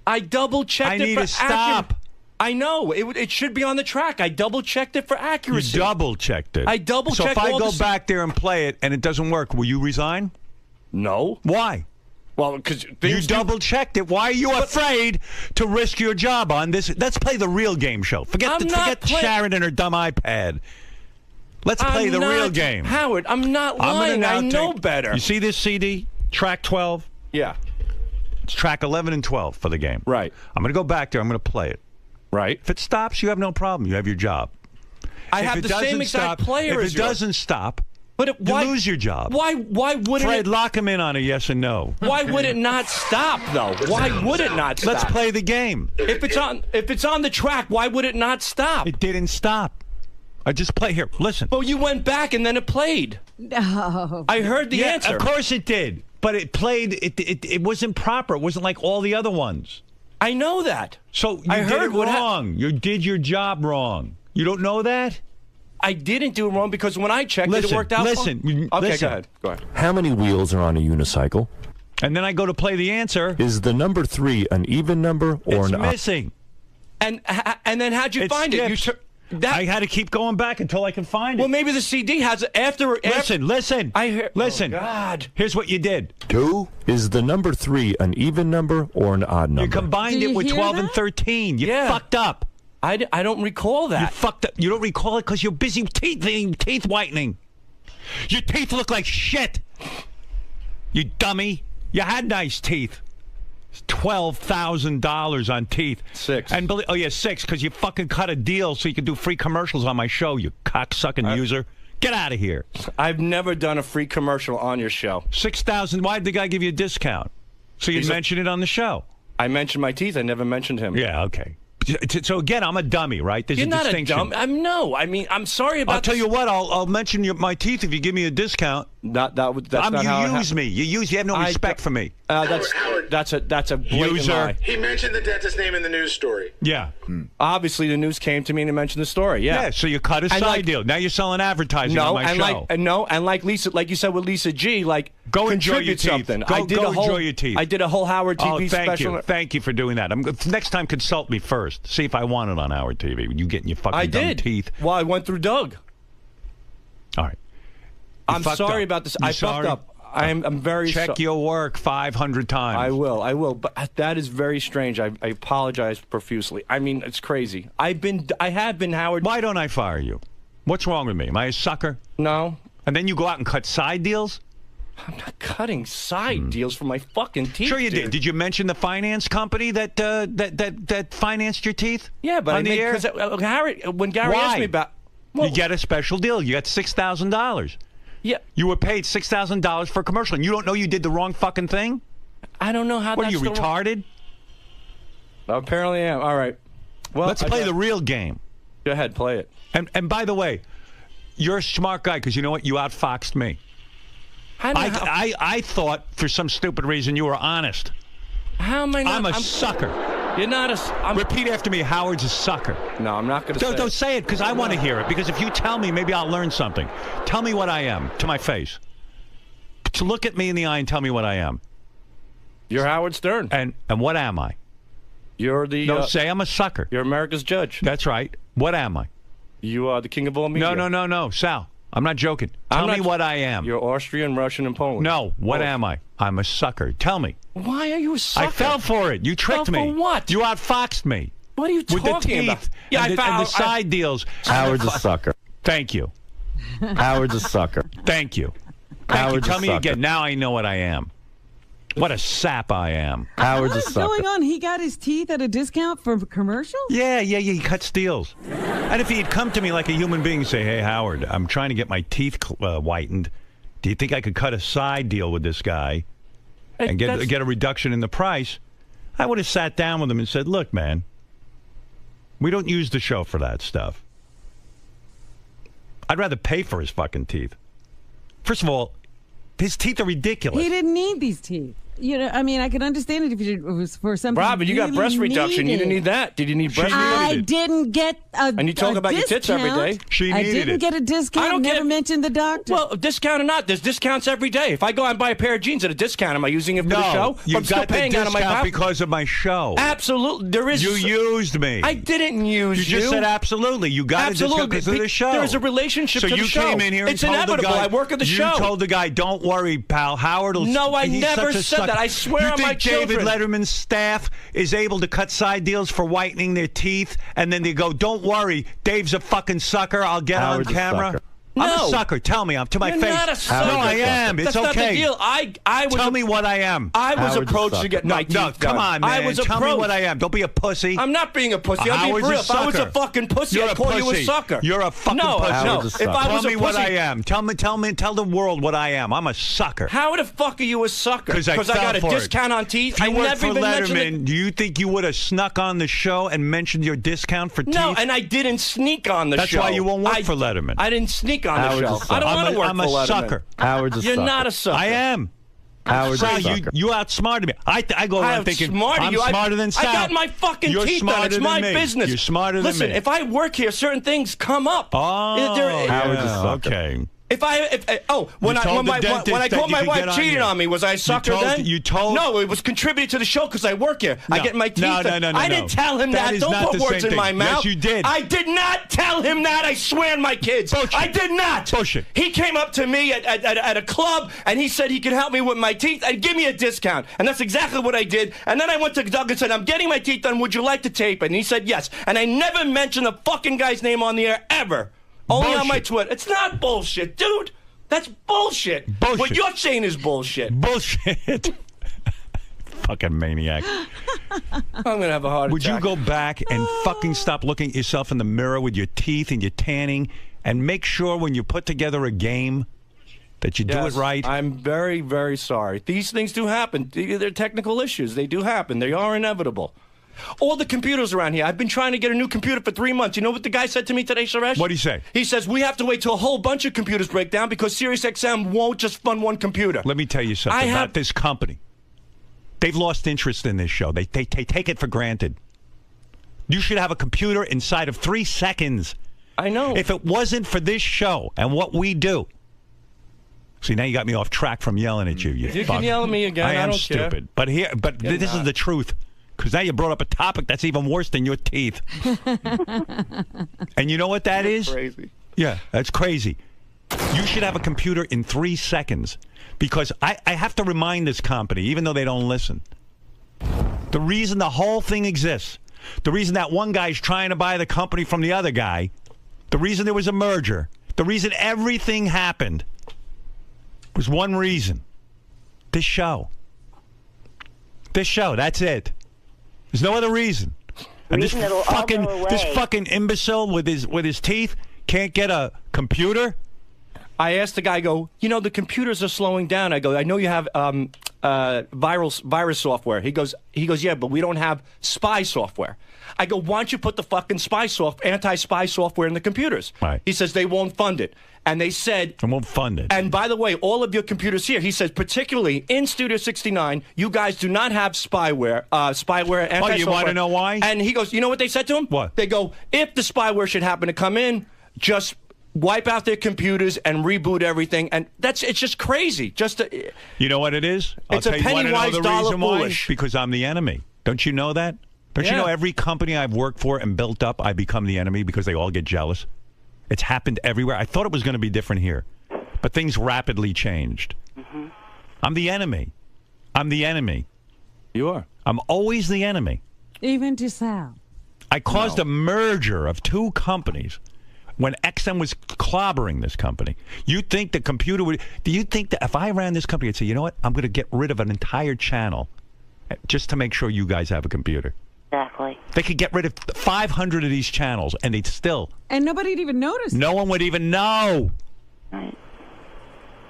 Speaker 16: I double-checked it for
Speaker 1: I need a stop.
Speaker 16: I know. It should be on the track. I double-checked it for accuracy.
Speaker 1: You double-checked it.
Speaker 16: I double-checked
Speaker 1: So if I go back there and play it and it doesn't work, will you resign?
Speaker 16: No.
Speaker 1: Why?
Speaker 16: Well, because
Speaker 1: you double-checked it. Why are you afraid to risk your job on this? Let's play the real game show. Forget Sharon and her dumb iPad. Let's play the real game.
Speaker 16: Howard, I'm not lying. I know better.
Speaker 1: You see this CD? Track 12?
Speaker 16: Yeah.
Speaker 1: It's track 11 and 12 for the game.
Speaker 16: Right.
Speaker 1: I'm going to go back there. I'm going to play it.
Speaker 16: Right.
Speaker 1: If it stops, you have no problem. You have your job.
Speaker 16: I have the same exact player as
Speaker 1: yours. If it doesn't stop,
Speaker 16: you
Speaker 1: lose your job.
Speaker 16: Why wouldn't
Speaker 1: Fred, lock him in on a yes and no.
Speaker 16: Why would it not stop, though? Why would it not stop?
Speaker 1: Let's play the game.
Speaker 16: If it's on the track, why would it not stop?
Speaker 1: It didn't stop. I just play here. Listen.
Speaker 16: Well, you went back and then it played.
Speaker 5: No.
Speaker 16: I heard the answer.
Speaker 1: Of course it did. But it played. It wasn't proper. It wasn't like all the other ones.
Speaker 16: I know that.
Speaker 1: So you did it wrong. You did your job wrong. You don't know that?
Speaker 16: I didn't do it wrong because when I checked it worked out.
Speaker 1: Listen.
Speaker 16: Okay, go ahead.
Speaker 14: How many wheels are on a unicycle?
Speaker 1: And then I go to play the answer.
Speaker 14: Is the number 3 an even number or an odd?
Speaker 1: It's missing.
Speaker 16: And then how'd you find it?
Speaker 1: I had to keep going back until I could find it.
Speaker 16: Well, maybe the CD has it after.
Speaker 1: Listen.
Speaker 16: Listen.
Speaker 1: Oh,
Speaker 16: God.
Speaker 1: Here's what you did.
Speaker 14: 2. Is the number 3 an even number or an odd number?
Speaker 1: You combined it with 12 and 13. You fucked up.
Speaker 16: I don't recall that.
Speaker 1: You fucked up. You don't recall it because you're busy teeth whitening. Your teeth look like shit. You dummy. You had nice teeth. $12,000 on teeth.
Speaker 16: 6.
Speaker 1: And 6 because you fucking cut a deal so you can do free commercials on my show, you cocksucking user. Get out of here.
Speaker 16: I've never done a free commercial on your show.
Speaker 1: 6,000. Why did the guy give you a discount? So you'd mention it on the show.
Speaker 16: I mentioned my teeth. I never mentioned him.
Speaker 1: Yeah, okay. So again, I'm a dummy, right? There's
Speaker 16: You're
Speaker 1: a
Speaker 16: not
Speaker 1: distinction.
Speaker 16: a dumb. I'm sorry about.
Speaker 1: I'll tell you what. I'll mention my teeth if you give me a discount.
Speaker 16: That's not how
Speaker 1: you use me. You have no respect for me.
Speaker 16: That's a blatant
Speaker 1: user.
Speaker 16: lie.
Speaker 8: He mentioned the dentist's name in the news story.
Speaker 1: Yeah.
Speaker 16: Obviously, the news came to me and mentioned the story. Yeah.
Speaker 1: So you cut a side deal. Now you're selling advertising on my show.
Speaker 16: And like Lisa, like you said with Lisa G, like
Speaker 1: go enjoy your teeth.
Speaker 16: Something.
Speaker 1: Go enjoy your teeth.
Speaker 16: I did a whole Howard TV special.
Speaker 1: Thank you for doing that. Next time, consult me first. See if I want it on Howard TV. You getting your fucking dumb teeth.
Speaker 16: Well, I went through Doug.
Speaker 1: All right.
Speaker 16: I'm sorry about this. I fucked up. I'm very
Speaker 1: Check your work 500 times.
Speaker 16: I will. But that is very strange. I apologize profusely. I mean, it's crazy. I have been Howard.
Speaker 1: Why don't I fire you? What's wrong with me? Am I a sucker?
Speaker 16: No.
Speaker 1: And then you go out and cut side deals?
Speaker 16: I'm not cutting side deals for my fucking teeth.
Speaker 1: Sure you did. Did you mention the finance company that financed your teeth?
Speaker 16: Yeah, but
Speaker 1: on the air?
Speaker 16: When Gary asked me about,
Speaker 1: you get a special deal. You got $6,000.
Speaker 16: Yeah.
Speaker 1: You were paid $6,000 for a commercial, and you don't know you did the wrong fucking thing?
Speaker 16: I don't know how.
Speaker 1: What are you, retarded?
Speaker 16: Apparently I am. All right. Well,
Speaker 1: let's play the real game.
Speaker 16: Go ahead, play it.
Speaker 1: And by the way, you're a smart guy because you know what? You outfoxed me. I thought for some stupid reason you were honest.
Speaker 16: How am I not?
Speaker 1: I'm a sucker.
Speaker 16: You're not a...
Speaker 1: Repeat after me, Howard's a sucker.
Speaker 16: No, I'm not going to say it.
Speaker 1: Don't say it because I want to hear it. Because if you tell me, maybe I'll learn something. Tell me what I am to my face. To look at me in the eye and tell me what I am.
Speaker 16: You're Howard Stern.
Speaker 1: And what am I?
Speaker 16: You're the...
Speaker 1: No, say I'm a sucker.
Speaker 16: You're America's judge.
Speaker 1: That's right. What am I?
Speaker 16: You are the king of all media.
Speaker 1: No, Sal. I'm not joking. Tell me what I am.
Speaker 16: You're Austrian, Russian, and Polish.
Speaker 1: No, what am I? I'm a sucker. Tell me.
Speaker 16: Why are you a sucker?
Speaker 1: I fell for it. You tricked me.
Speaker 16: For what?
Speaker 1: You outfoxed me.
Speaker 16: What are you talking
Speaker 1: about? With the teeth
Speaker 16: about? Yeah,
Speaker 1: and the side deals.
Speaker 14: Howard's a sucker.
Speaker 1: Thank you.
Speaker 14: Howard's a sucker.
Speaker 1: Thank you. Tell me again. Now I know what I am. What a sap I am.
Speaker 14: Howard's
Speaker 5: What's going on? He got his teeth at a discount for commercials?
Speaker 1: Yeah. He cuts deals. And if he had come to me like a human being and say, hey, Howard, I'm trying to get my teeth whitened. Do you think I could cut a side deal with this guy? and get a reduction in the price, I would have sat down with him and said, look, man, we don't use the show for that stuff. I'd rather pay for his fucking teeth. First of all, his teeth are ridiculous.
Speaker 5: He didn't need these teeth. You know, I mean, I could understand it if it was for something.
Speaker 16: Robin, you got
Speaker 5: really
Speaker 16: breast reduction.
Speaker 5: needed.
Speaker 16: You didn't need that. Did you need breast reduction?
Speaker 5: I didn't get a
Speaker 16: And you talk about your tits every day.
Speaker 5: I didn't get a discount.
Speaker 16: I don't
Speaker 5: never mentioned the doctor.
Speaker 16: Well, discount or not, there's discounts every day. If I go out and buy a pair of jeans at a discount, am I using it for the show?
Speaker 1: You
Speaker 16: I'm still
Speaker 1: got the
Speaker 16: paying out of my
Speaker 1: discount
Speaker 16: pocket.
Speaker 1: because of my show.
Speaker 16: Absolutely. There is.
Speaker 1: You used me.
Speaker 16: I didn't use you.
Speaker 1: You just said absolutely. You got a discount because of the show.
Speaker 16: There is a relationship
Speaker 1: so
Speaker 16: to the show.
Speaker 1: So you came in here and
Speaker 16: it's
Speaker 1: told
Speaker 16: inevitable.
Speaker 1: the guy.
Speaker 16: I work at the show.
Speaker 1: You told the guy, don't worry, pal. Howard will...
Speaker 16: No, I
Speaker 1: he's
Speaker 16: never
Speaker 1: such a
Speaker 16: said
Speaker 1: sucker.
Speaker 16: that. I swear
Speaker 1: you
Speaker 16: on my children.
Speaker 1: David Letterman's staff is able to cut side deals for whitening their teeth, and then they go, don't worry, Dave's a fucking sucker. I'll get
Speaker 6: Howard's
Speaker 1: on camera. I'm
Speaker 16: No.
Speaker 1: a sucker. Tell me. I'm to my
Speaker 16: You're
Speaker 1: face.
Speaker 16: not a sucker.
Speaker 1: No, I am. It's
Speaker 16: That's
Speaker 1: okay.
Speaker 16: not the deal. I was
Speaker 1: Tell me what I am.
Speaker 16: I was
Speaker 6: Howard's a
Speaker 16: approached to
Speaker 6: sucker.
Speaker 16: get my teeth
Speaker 1: No,
Speaker 16: done.
Speaker 1: come on, man.
Speaker 16: I was
Speaker 1: Tell me
Speaker 16: approached.
Speaker 1: what I am. Don't be a pussy.
Speaker 16: I'm not being a pussy. I'm being
Speaker 1: Howard's
Speaker 16: real.
Speaker 1: a
Speaker 16: If I was a
Speaker 1: sucker.
Speaker 16: fucking pussy,
Speaker 1: You're
Speaker 16: I'd
Speaker 1: a
Speaker 16: call you a
Speaker 1: pussy.
Speaker 16: sucker.
Speaker 1: You're a fucking
Speaker 16: no,
Speaker 1: pussy.
Speaker 16: No,
Speaker 6: Howard's a
Speaker 16: if
Speaker 6: sucker.
Speaker 16: I was
Speaker 1: Tell me
Speaker 16: a
Speaker 1: what
Speaker 16: pussy,
Speaker 1: I am. Tell the world what I am. I'm a sucker.
Speaker 16: How the fuck are you a sucker?
Speaker 1: Because I
Speaker 16: got a
Speaker 1: fell for
Speaker 16: discount
Speaker 1: it.
Speaker 16: on teeth.
Speaker 1: If you
Speaker 16: I
Speaker 1: worked
Speaker 16: never
Speaker 1: for
Speaker 16: even mentioned it.
Speaker 1: Letterman, do you think you would have snuck on the show and mentioned your discount for teeth?
Speaker 16: No, and I didn't sneak on the
Speaker 1: That's
Speaker 16: show.
Speaker 1: why you won't work for Letterman.
Speaker 16: I didn't sneak on
Speaker 6: Howard's
Speaker 16: the
Speaker 6: a
Speaker 16: show.
Speaker 6: sucker.
Speaker 16: I don't want to work
Speaker 1: I'm
Speaker 16: for
Speaker 1: a
Speaker 16: Letterman.
Speaker 1: sucker.
Speaker 6: Howard's a
Speaker 16: You're
Speaker 6: sucker.
Speaker 16: not a sucker.
Speaker 1: I am.
Speaker 6: Howard's a
Speaker 1: Sal,
Speaker 6: sucker.
Speaker 1: you outsmarted me. I go
Speaker 16: I
Speaker 1: around thinking
Speaker 16: outsmarted
Speaker 1: I'm
Speaker 16: you.
Speaker 1: smarter than Sal.
Speaker 16: I got my fucking
Speaker 1: You're
Speaker 16: teeth done.
Speaker 1: smarter
Speaker 16: It's
Speaker 1: than
Speaker 16: my
Speaker 1: me.
Speaker 16: business.
Speaker 1: You're smarter
Speaker 16: Listen,
Speaker 1: than me.
Speaker 16: if I work here, certain things come up.
Speaker 1: Oh,
Speaker 6: Howard's a
Speaker 1: yeah,
Speaker 6: sucker.
Speaker 1: okay.
Speaker 16: When I
Speaker 1: told the dentist
Speaker 16: caught
Speaker 1: that
Speaker 16: my
Speaker 1: you could
Speaker 16: wife
Speaker 1: get on
Speaker 16: cheating
Speaker 1: here.
Speaker 16: on me, was I a sucker then?
Speaker 1: You told.
Speaker 16: No, it was contributing to the show because I work here. I
Speaker 1: No.
Speaker 16: get my teeth.
Speaker 1: No,
Speaker 16: done.
Speaker 1: no,
Speaker 16: I didn't tell him
Speaker 1: That
Speaker 16: that.
Speaker 1: is
Speaker 16: Don't
Speaker 1: not
Speaker 16: put
Speaker 1: the
Speaker 16: words
Speaker 1: same
Speaker 16: in my
Speaker 1: thing.
Speaker 16: mouth.
Speaker 1: Yes, you did.
Speaker 16: I did not tell him that. I swear on my kids.
Speaker 1: Bullshit.
Speaker 16: I did not.
Speaker 1: Bullshit.
Speaker 16: He came up to me at a club and he said he could help me with my teeth and give me a discount. And that's exactly what I did. And then I went to Doug and said, I'm getting my teeth done. Would you like to tape it? And he said yes. And I never mentioned the fucking guy's name on the air ever. Only on my
Speaker 1: Bullshit.
Speaker 16: Twitter. It's not bullshit, dude. That's bullshit.
Speaker 1: Bullshit.
Speaker 16: What you're saying is bullshit.
Speaker 1: Bullshit. Fucking maniac.
Speaker 16: I'm going to have a heart
Speaker 1: Would you
Speaker 16: attack.
Speaker 1: go back and fucking stop looking at yourself in the mirror with your teeth and your tanning and make sure when you put together a game that you do it
Speaker 16: Yes,
Speaker 1: right?
Speaker 16: I'm very, very sorry. These things do happen. They're technical issues. They do happen. They are inevitable. All the computers around here. I've been trying to get a new computer for 3 months. You know what the guy said to me today, Suresh?
Speaker 1: What'd he say?
Speaker 16: He says, we have to wait till a whole bunch of computers break down because SiriusXM won't just fund one computer.
Speaker 1: Let me tell you something about this company. They've lost interest in this show. They take it for granted. You should have a computer inside of 3 seconds.
Speaker 16: I know.
Speaker 1: If it wasn't for this show and what we do. See, now you got me off track from yelling at you.
Speaker 16: You
Speaker 1: fuck.
Speaker 16: can yell at me again. I
Speaker 1: I am
Speaker 16: don't care.
Speaker 1: stupid. But
Speaker 16: You're
Speaker 1: this is
Speaker 16: not.
Speaker 1: the truth. Because now you brought up a topic that's even worse than your teeth. And you know what that is?
Speaker 16: Crazy.
Speaker 1: Yeah, that's crazy. You should have a computer in 3 seconds. Because I have to remind this company, even though they don't listen, the reason the whole thing exists, the reason that one guy's trying to buy the company from the other guy, the reason there was a merger, the reason everything happened was one reason. This show. This show, that's it. There's no other reason. And this
Speaker 15: Reason it'll all go away.
Speaker 1: fucking imbecile with his teeth can't get a computer.
Speaker 16: I asked the guy, I go, you know, the computers are slowing down. I go, I know you have virus software. He goes, yeah, but we don't have spy software. I go, why don't you put the fucking anti-spy software in the computers?
Speaker 1: Right.
Speaker 16: He says they won't fund it. And they said...
Speaker 1: I won't fund it.
Speaker 16: And by the way, all of your computers here, he says, particularly in Studio 69, you guys do not have spyware, anti-software.
Speaker 1: Oh, you want to know why?
Speaker 16: And he goes, you know what they said to him?
Speaker 1: What?
Speaker 16: They go, if the spyware should happen to come in, just wipe out their computers and reboot everything. And it's just crazy.
Speaker 1: You know what it is?
Speaker 16: It's a penny-wise, dollar-foolish.
Speaker 1: Because I'm the enemy. Don't you know that? Don't you know every company I've worked for and built up, I become the enemy because they all get jealous? It's happened everywhere. I thought it was going to be different here. But things rapidly changed.
Speaker 15: Mm-hmm.
Speaker 1: I'm the enemy. I'm the enemy.
Speaker 16: You are.
Speaker 1: I'm always the enemy.
Speaker 5: Even to Sal.
Speaker 1: I caused a merger of 2 companies when XM was clobbering this company. You think the computer would... Do you think that if I ran this company, I'd say, you know what? I'm going to get rid of an entire channel just to make sure you guys have a computer.
Speaker 15: Exactly.
Speaker 1: They could get rid of 500 of these channels, and they'd still...
Speaker 5: And nobody'd even notice.
Speaker 1: No one would even know.
Speaker 15: Right.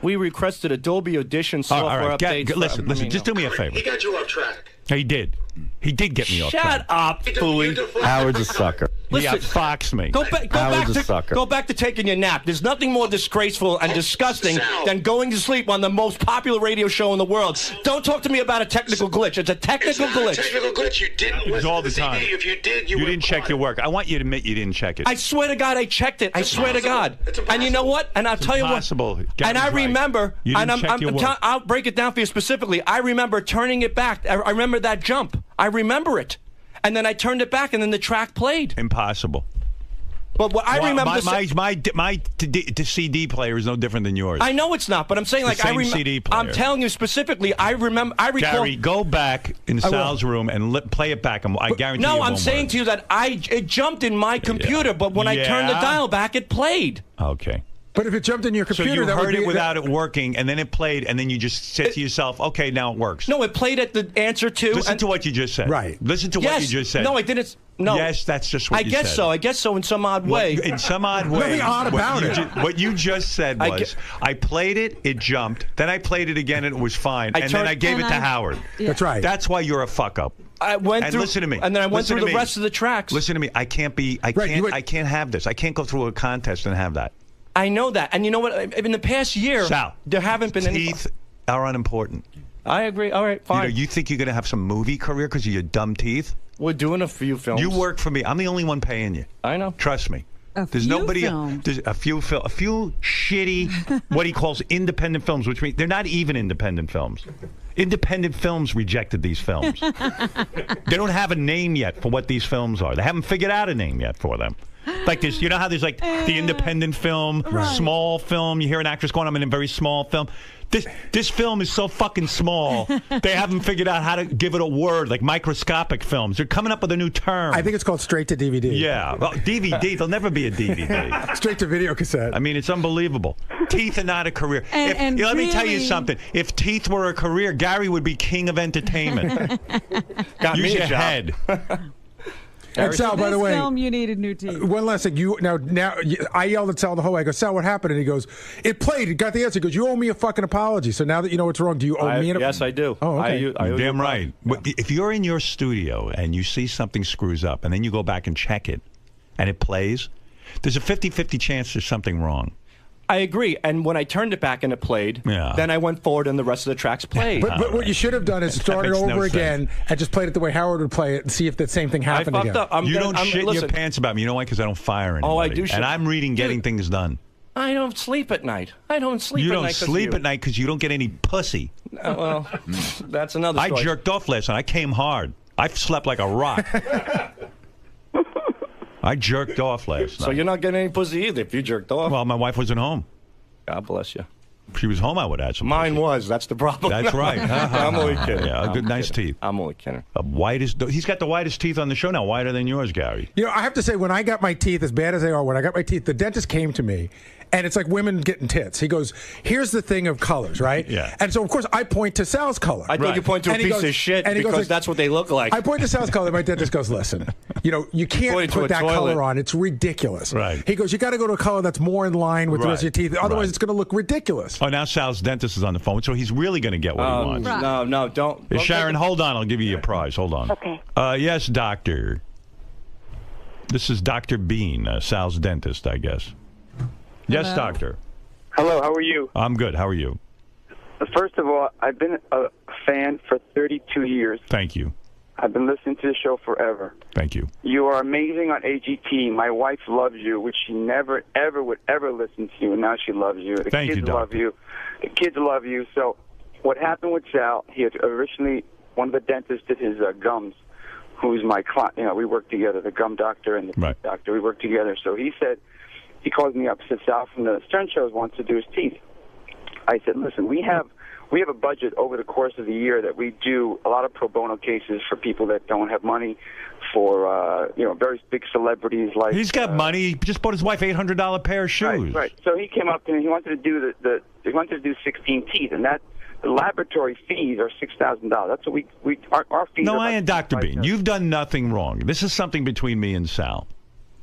Speaker 16: We requested Adobe Audition software
Speaker 1: all right.
Speaker 16: updates.
Speaker 1: Listen, just do me a favor.
Speaker 8: He got you off track.
Speaker 1: He did. He did get me off track.
Speaker 16: Shut up, Louie.
Speaker 14: Howard's a sucker.
Speaker 1: He outfoxed me.
Speaker 16: Go back to taking your nap. There's nothing more disgraceful and disgusting than going to sleep on the most popular radio show in the world. Don't talk to me about a technical glitch. It's a technical glitch.
Speaker 8: A technical glitch. You didn't listen
Speaker 1: all
Speaker 8: to
Speaker 1: the
Speaker 8: CD.
Speaker 1: time.
Speaker 8: If you did,
Speaker 1: you didn't check your work. I want you to admit you didn't check it.
Speaker 16: I swear to God, I checked it. I swear to God. And you know what? And I'll tell you what. And I remember.
Speaker 1: You didn't check your work.
Speaker 16: I'll break it down for you specifically. I remember turning it back. I remember that jump. I remember it. And then I turned it back, and then the track played.
Speaker 1: Impossible.
Speaker 16: But what I remember
Speaker 1: my CD player is no different than yours.
Speaker 16: I know it's not, but I'm saying like I remember.
Speaker 1: CD player.
Speaker 16: I'm telling you specifically. I recall.
Speaker 1: Gary, go back in Sal's room and play it back. I guarantee.
Speaker 16: No,
Speaker 1: you
Speaker 16: I'm saying to you that it jumped in my computer, but when I turned the dial back, it played.
Speaker 1: Okay.
Speaker 10: But if it jumped in your computer,
Speaker 1: so you
Speaker 10: that
Speaker 1: heard
Speaker 10: would be,
Speaker 1: it without it working, and then it played, and then you just said to yourself, "Okay, now it works."
Speaker 16: No, it played at the answer to.
Speaker 1: Listen to what you just said.
Speaker 10: Right.
Speaker 1: Listen to what you just said.
Speaker 16: No, I didn't. No.
Speaker 1: Yes, that's just what you said.
Speaker 16: I guess so. I guess so in some odd way.
Speaker 1: In some odd way.
Speaker 10: Nothing odd about it.
Speaker 1: What you just said was, I played it, it jumped. Then I played it again, and it was fine. And then I gave it to Howard.
Speaker 10: That's right.
Speaker 1: That's why you're a fuck up.
Speaker 16: I went through.
Speaker 1: Listen to me.
Speaker 16: And then I went through the rest of the tracks.
Speaker 1: Listen to me. I can't have this. I can't go through a contest and have that.
Speaker 16: I know that. And you know what? In the past year,
Speaker 1: Sal,
Speaker 16: there haven't been any.
Speaker 1: Teeth are unimportant.
Speaker 16: I agree. All right, fine.
Speaker 1: You think you're going to have some movie career because of your dumb teeth?
Speaker 16: We're doing a few films.
Speaker 1: You work for me. I'm the only one paying you.
Speaker 16: I know.
Speaker 1: Trust me.
Speaker 5: There's
Speaker 1: nobody. There's a few shitty, what he calls independent films, which means they're not even independent films. Independent films rejected these films. They don't have a name yet for what these films are. They haven't figured out a name yet for them. Like this, you know how there's like the independent film, small film. You hear an actress going, "I'm in a very small film." This film is so fucking small, they haven't figured out how to give it a word, like microscopic films. They're coming up with a new term.
Speaker 10: I think it's called straight to DVD.
Speaker 1: Yeah, well, DVD. There'll never be a DVD.
Speaker 10: Straight to video cassette.
Speaker 1: I mean, it's unbelievable. Teeth are not a career. Let me tell you something. If teeth were a career, Gary would be king of entertainment. Use your head.
Speaker 10: And Sal, by the way,
Speaker 5: film you needed new teeth.
Speaker 10: One last thing. I yelled at Sal the whole way. I go, "Sal, what happened?" And he goes, "It played. It got the answer." He goes, "You owe me a fucking apology." So now that you know what's wrong, do you owe me an apology?
Speaker 16: Yes, I do.
Speaker 10: Oh, okay.
Speaker 16: I owe
Speaker 1: Damn right. If you're in your studio and you see something screws up, and then you go back and check it, and it plays, there's a 50-50 chance there's something wrong.
Speaker 16: I agree. And when I turned it back and it played, then I went forward and the rest of the tracks played.
Speaker 10: But what you should have done is started over again and just played it the way Howard would play it and see if that same thing happened again.
Speaker 1: You don't shit in your pants about me. You know why? Because I don't fire anybody.
Speaker 16: Oh, I do shit.
Speaker 1: And I'm reading Getting Things Done.
Speaker 16: I don't sleep at night. I don't sleep at night.
Speaker 1: You don't sleep at night because you don't get any pussy.
Speaker 16: Well, that's another story.
Speaker 1: I jerked off last night. I came hard. I slept like a rock. I jerked off last night.
Speaker 16: So you're not getting any pussy either if you jerked off?
Speaker 1: Well, my wife wasn't home.
Speaker 16: God bless you.
Speaker 1: If she was home, I would have some
Speaker 16: Mine
Speaker 1: pussy.
Speaker 16: was. That's the problem.
Speaker 1: That's right.
Speaker 16: I'm only kidding.
Speaker 1: Yeah, nice teeth.
Speaker 16: I'm only kidding.
Speaker 1: He's got the whitest teeth on the show now, whiter than yours, Gary.
Speaker 10: You know, I have to say, when I got my teeth, as bad as they are, when I got my teeth, the dentist came to me, and it's like women getting tits. He goes, "Here's the thing of colors, right?"
Speaker 1: Yeah.
Speaker 10: And so, of course, I point to Sal's color.
Speaker 16: I think you point to a piece of shit because that's what they look like.
Speaker 10: I point to Sal's color. My dentist goes, "Listen, you can't put that color on. It's ridiculous."
Speaker 1: Right.
Speaker 10: He goes, "You got to go to a color that's more in line with the rest of your teeth. Otherwise, it's going to look ridiculous."
Speaker 1: Oh, now Sal's dentist is on the phone, so he's really going to get what he wants.
Speaker 16: No, don't.
Speaker 1: Sharon, hold on. I'll give you your prize. Hold on.
Speaker 15: Okay.
Speaker 1: Yes, doctor. This is Dr. Bean, Sal's dentist, I guess. Yes, doctor.
Speaker 17: Hello, how are you?
Speaker 1: I'm good. How are you?
Speaker 17: First of all, I've been a fan for 32 years.
Speaker 1: Thank you.
Speaker 17: I've been listening to the show forever.
Speaker 1: Thank you.
Speaker 17: You are amazing on AGT. My wife loves you, which she never, ever would ever listen to you, and now she loves you. The
Speaker 1: Thank
Speaker 17: kids
Speaker 1: you,
Speaker 17: love you. The kids love you. So what happened with Sal, he had originally, one of the dentists did his gums, who's my client. You know, we work together, the gum doctor and the teeth doctor. We work together. So he said, he calls me up, said, "Sal from the Stern Shows wants to do his teeth." I said, "Listen, we have a budget over the course of the year that we do a lot of pro bono cases for people that don't have money, for very big celebrities like."
Speaker 1: He's got money. He just bought his wife $800 pair of shoes.
Speaker 17: Right. So he came up and he wanted to do he wanted to do 16 teeth, and that the laboratory fees are $6,000. That's what our fees.
Speaker 1: No,
Speaker 17: are
Speaker 1: I am Dr. Bean. You've done nothing wrong. This is something between me and Sal.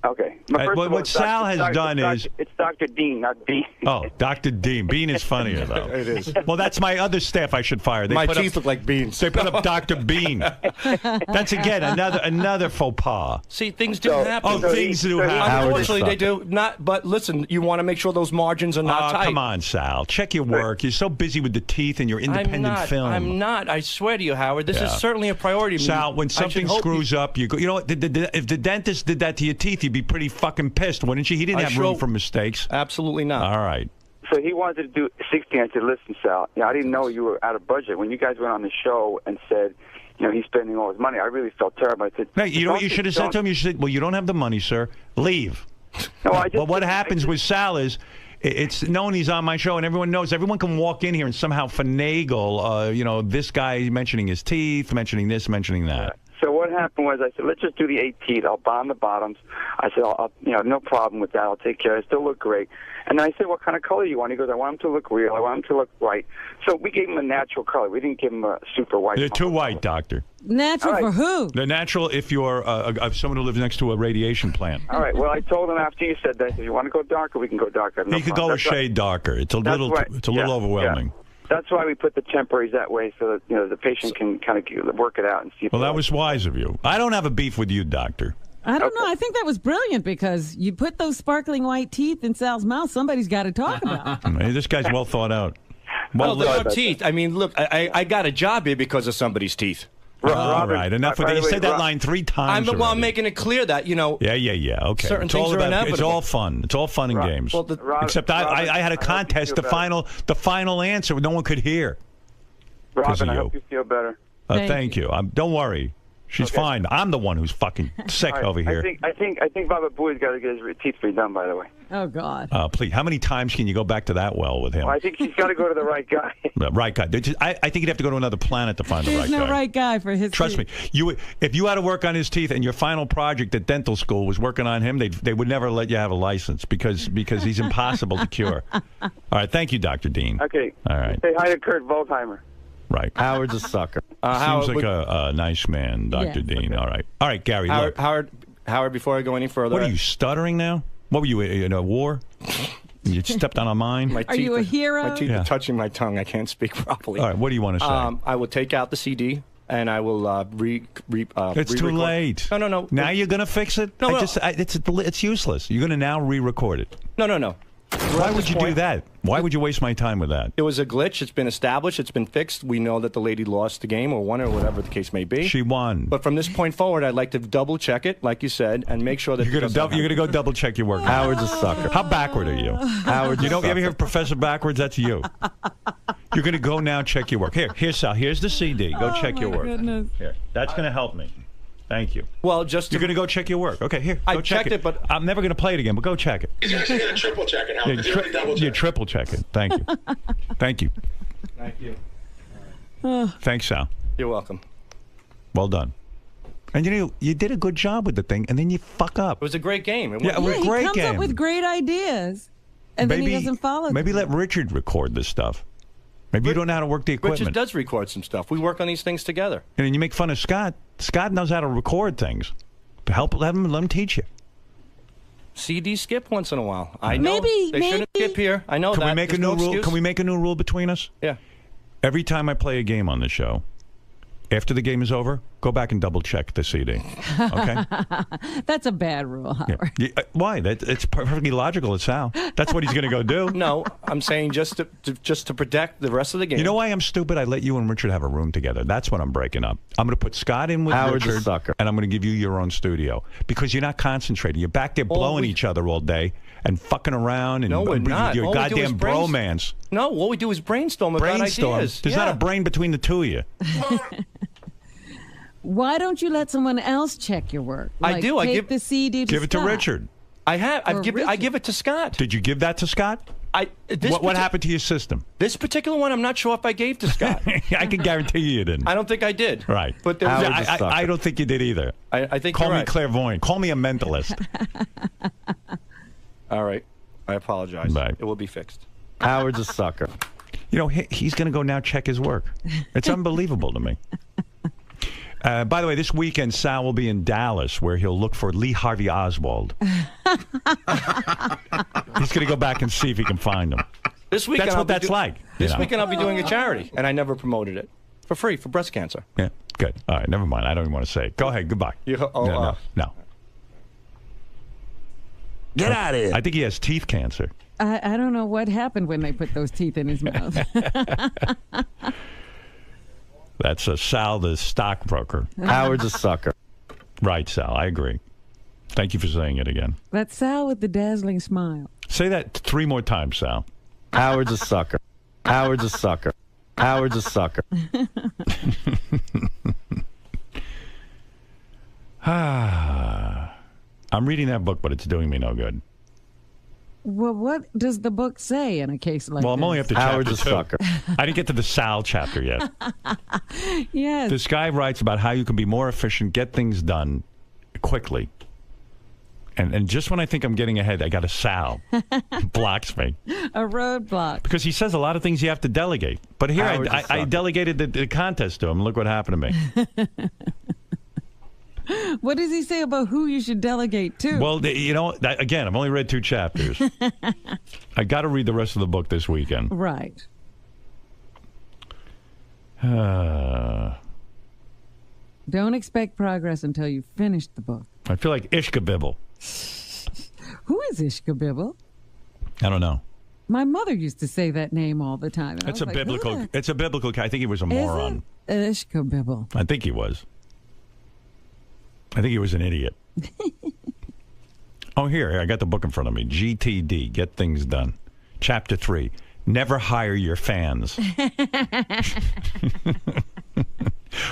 Speaker 17: Okay.
Speaker 1: What Sal has done is...
Speaker 17: It's Dr. Dean, not Bean.
Speaker 1: Oh, Dr. Dean. Bean is funnier, though.
Speaker 2: It is.
Speaker 1: Well, that's my other staff I should fire.
Speaker 2: My teeth look like beans.
Speaker 1: They put up Dr. Bean. That's, again, another faux pas.
Speaker 16: See, things do happen.
Speaker 1: Oh, things do happen.
Speaker 16: Unfortunately, they do not. But listen, you want to make sure those margins are not tight.
Speaker 1: Come on, Sal. Check your work. You're so busy with the teeth and your independent film.
Speaker 16: I'm not. I swear to you, Howard. This is certainly a priority.
Speaker 1: Sal, when something screws up, you go. You know what? If the dentist did that to your teeth, you'd be pretty fucking pissed, wouldn't you? He didn't have room for mistakes.
Speaker 16: Absolutely not.
Speaker 1: All right.
Speaker 17: So he wanted to do 60. I said, listen, Sal, I didn't know you were out of budget. When you guys went on the show and said, he's spending all his money, I really felt terrible. I said,
Speaker 1: no, you know what you should have said to him? You should say, well, you don't have the money, sir. Leave.
Speaker 17: No,
Speaker 1: well, what happens with Sal is, it's known he's on my show, and everyone knows. Everyone can walk in here and somehow finagle, this guy mentioning his teeth, mentioning this, mentioning that.
Speaker 17: So what happened was I said, let's just do the 8 teeth. I'll bond the bottoms. I said, no problem with that. I'll take care. I still look great. And then I said, what kind of color do you want? He goes, I want them to look real. I want them to look white. So we gave him a natural color. We didn't give him a super white.
Speaker 1: They're too white, doctor.
Speaker 5: Natural for who?
Speaker 1: They're natural if you're someone who lives next to a radiation plant.
Speaker 17: All right. Well, I told him after you said that, if you want to go darker, we can go darker.
Speaker 1: He could go a shade darker. It's a little overwhelming.
Speaker 17: Yeah. That's why we put the temporaries that way, so that the patient can kind of work it out and see.
Speaker 1: Well, that was wise of you. I don't have a beef with you, doctor.
Speaker 5: I don't know. I think that was brilliant because you put those sparkling white teeth in Sal's mouth. Somebody's got to talk about it.
Speaker 1: This guy's well thought out.
Speaker 16: Well, they're teeth. I mean, look, I got a job here because of somebody's teeth.
Speaker 1: All right, enough with that. You said that line 3 times.
Speaker 16: I'm making it clear that,
Speaker 1: Yeah, okay.
Speaker 16: Certain things are inevitable.
Speaker 1: It's all fun. It's all fun and games.
Speaker 16: Well,
Speaker 1: except I had a contest. The final answer no one could hear.
Speaker 17: Robin, I hope you feel better.
Speaker 1: Thank you. Don't worry. She's fine. I'm the one who's fucking sick over here.
Speaker 17: I think Baba Booey's got to get his teeth redone, by the way.
Speaker 5: Oh, God.
Speaker 1: Please, how many times can you go back to that well with him?
Speaker 17: Well, I think he's got to go to the right guy.
Speaker 1: The right guy. I think you'd have to go to another planet to find the right guy.
Speaker 5: There's no right guy for his
Speaker 1: Trust
Speaker 5: teeth.
Speaker 1: me. If you had to work on his teeth and your final project at dental school was working on him, they would never let you have a license because he's impossible to cure. All right. Thank you, Dr. Dean.
Speaker 17: Okay.
Speaker 1: All right.
Speaker 17: Say hi to 𝗏𝗏.
Speaker 1: Right.
Speaker 6: Howard's a sucker.
Speaker 1: Seems like a nice man, Dr. Dean. All right, Gary.
Speaker 16: Howard, before I go any further.
Speaker 1: What are you, stuttering now? What were you, in a war? You stepped on a mine?
Speaker 5: Are you a hero?
Speaker 16: My teeth are touching my tongue. I can't speak properly.
Speaker 1: All right, what do you want to say?
Speaker 16: I will take out the CD. And I will
Speaker 1: It's too late.
Speaker 16: No.
Speaker 1: Now you're going to fix it?
Speaker 16: No,
Speaker 1: it's useless. You're going to now re-record it.
Speaker 16: No.
Speaker 1: Why would you do that? Why would you waste my time with that?
Speaker 16: It was a glitch. It's been established. It's been fixed. We know that the lady lost the game or won or whatever the case may be.
Speaker 1: She won.
Speaker 16: But from this point forward, I'd like to double check it, like you said, and make sure that
Speaker 1: you're going to go double check your work.
Speaker 6: Howard's a sucker.
Speaker 1: How backward are you?
Speaker 6: Howard's
Speaker 1: you ever hear Professor Backwards? That's you. You're going to go now check your work. Here, Sal. Here's the CD. Go check your work.
Speaker 5: Goodness.
Speaker 1: Here. That's going to help me. Thank you.
Speaker 16: Well,
Speaker 1: you're going to go check your work. Okay, here.
Speaker 16: I
Speaker 1: go check
Speaker 16: checked it, but
Speaker 1: I'm never going to play it again. But go check it.
Speaker 8: He's actually going to triple check it. How?
Speaker 1: You triple check it. Thank you. Thank you.
Speaker 16: Thank you.
Speaker 1: Thanks, Sal.
Speaker 16: You're welcome.
Speaker 1: Well done. And you did a good job with the thing, and then you fuck up.
Speaker 16: It was a great game.
Speaker 1: It was a great
Speaker 5: game. He comes up with great ideas, and then he doesn't follow.
Speaker 1: Maybe let Richard record this stuff. Maybe you don't know how to work the equipment.
Speaker 16: Richard does record some stuff. We work on these things together.
Speaker 1: And then you make fun of Scott. Scott knows how to record things. Let him teach you.
Speaker 16: CD skip once in a while. I know they shouldn't skip here. I know
Speaker 1: Can
Speaker 16: that.
Speaker 1: we make
Speaker 16: There's
Speaker 1: a new
Speaker 16: no
Speaker 1: rule?
Speaker 16: excuse.
Speaker 1: Can we make a new rule between us?
Speaker 16: Yeah.
Speaker 1: Every time I play a game on the show, after the game is over, go back and double check the CD. Okay.
Speaker 5: That's a bad rule, Howard.
Speaker 1: Yeah. Why? It's perfectly logical. It's Sal. That's what he's going to go do.
Speaker 16: No, I'm saying just to protect the rest of the game.
Speaker 1: You know why I'm stupid? I let you and Richard have a room together. That's what I'm breaking up. I'm going to put Scott in with
Speaker 6: Howard's
Speaker 1: Richard,
Speaker 6: a sucker.
Speaker 1: and I'm going to give you your own studio because you're not concentrating. You're back there blowing each other all day and fucking around and
Speaker 16: No, we're not.
Speaker 1: your
Speaker 16: All we do is
Speaker 1: goddamn bromance.
Speaker 16: No, what we do is brainstorm about ideas.
Speaker 1: There's not a brain between the two of you.
Speaker 5: Why don't you let someone else check your work?
Speaker 16: I do.
Speaker 5: Take the CD to
Speaker 1: Give it to
Speaker 5: Scott.
Speaker 1: Richard.
Speaker 16: I give it to Scott.
Speaker 1: Did you give that to Scott? What happened to your system?
Speaker 16: This particular one, I'm not sure if I gave to Scott.
Speaker 1: I can guarantee you didn't.
Speaker 16: I don't think I did.
Speaker 1: Right.
Speaker 16: But there was
Speaker 1: I don't think you did either.
Speaker 16: I think
Speaker 1: Call
Speaker 16: you're
Speaker 1: me
Speaker 16: right.
Speaker 1: clairvoyant. Call me a mentalist.
Speaker 16: All right. I apologize.
Speaker 1: Right.
Speaker 16: It will be fixed.
Speaker 6: Howard's a sucker.
Speaker 1: You know, he's going to go now check his work. It's unbelievable to me. By the way, this weekend, Sal will be in Dallas, where he'll look for Lee Harvey Oswald. He's going to go back and see if he can find him.
Speaker 16: This weekend,
Speaker 1: That's what that's like.
Speaker 16: This weekend, I'll be doing a charity, and I never promoted it. For free, for breast cancer.
Speaker 1: Yeah, good. All right, never mind. I don't even want to say it. Go ahead. Goodbye. No.
Speaker 6: Get out of here.
Speaker 1: I think he has teeth cancer.
Speaker 5: I don't know what happened when they put those teeth in his mouth.
Speaker 1: That's Sal, the stockbroker.
Speaker 6: Howard's a sucker.
Speaker 1: Right, Sal. I agree. Thank you for saying it again.
Speaker 5: That's Sal with the dazzling smile.
Speaker 1: Say that 3 more times, Sal.
Speaker 6: Howard's a sucker. Howard's a sucker. Howard's a sucker.
Speaker 1: I'm reading that book, but it's doing me no good.
Speaker 5: Well, what does the book say in a case like this?
Speaker 1: Well, I'm only up to chapter
Speaker 6: Howard's a
Speaker 1: 2.
Speaker 6: sucker.
Speaker 1: I didn't get to the Sal chapter yet.
Speaker 5: Yes.
Speaker 1: This guy writes about how you can be more efficient, get things done quickly. And just when I think I'm getting ahead, I got a Sal. Blocks me.
Speaker 5: A roadblock.
Speaker 1: Because he says a lot of things you have to delegate. But here, I delegated the contest to him. Look what happened to me.
Speaker 5: What does he say about who you should delegate to?
Speaker 1: Well, again, I've only read 2 chapters. I got to read the rest of the book this weekend.
Speaker 5: Right. Don't expect progress until you finish the book.
Speaker 1: I feel like 𝗧𝗵𝗵.
Speaker 5: Who is 𝗧𝗵𝗵?
Speaker 1: I don't know.
Speaker 5: My mother used to say that name all the time.
Speaker 1: It's a biblical. It's a biblical. I think he was a moron.
Speaker 5: 𝗧𝗵𝗵.
Speaker 1: I think he was. I think he was an idiot. Oh, here, I got the book in front of me. GTD, Get Things Done. Chapter 3, Never Hire Your Fans.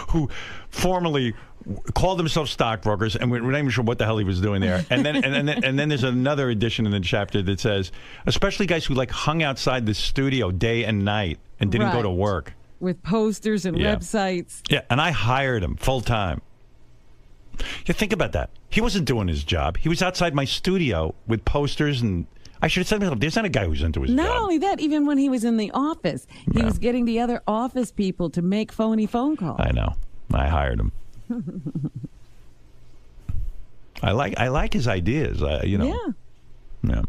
Speaker 1: Who formerly called themselves stockbrokers, and we're not even sure what the hell he was doing there. And then there's another edition in the chapter that says, especially guys who hung outside the studio day and night and didn't go to work.
Speaker 5: With posters and websites.
Speaker 1: Yeah, and I hired him full time. Yeah, think about that. He wasn't doing his job. He was outside my studio with posters, and I should have said to myself, there's not a guy who's into his job.
Speaker 5: Not only that, even when he was in the office, he was getting the other office people to make phony phone calls.
Speaker 1: I know. I hired him. I like his ideas. Yeah. All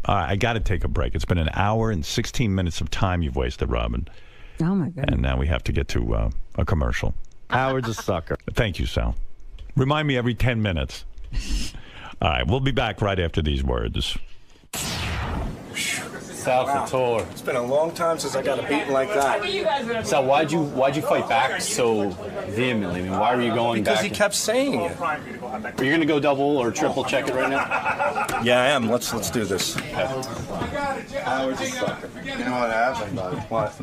Speaker 1: right, I got to take a break. It's been an hour and 16 minutes of time you've wasted, Robin.
Speaker 5: Oh, my goodness.
Speaker 1: And now we have to get to a commercial.
Speaker 6: Howard's a sucker.
Speaker 1: Thank you, Sal. Remind me every 10 minutes. All right, we'll be back right after these words.
Speaker 18: Sal Couture. It's been a long time since I got a beating like that.
Speaker 11: Sal, why'd you fight back so vehemently? I mean, why were you going
Speaker 18: because
Speaker 11: back?
Speaker 18: Because he kept saying it.
Speaker 11: Are you going to go double or triple check it right now?
Speaker 18: Yeah, I am. Let's do this.
Speaker 19: You know what happened, buddy? What?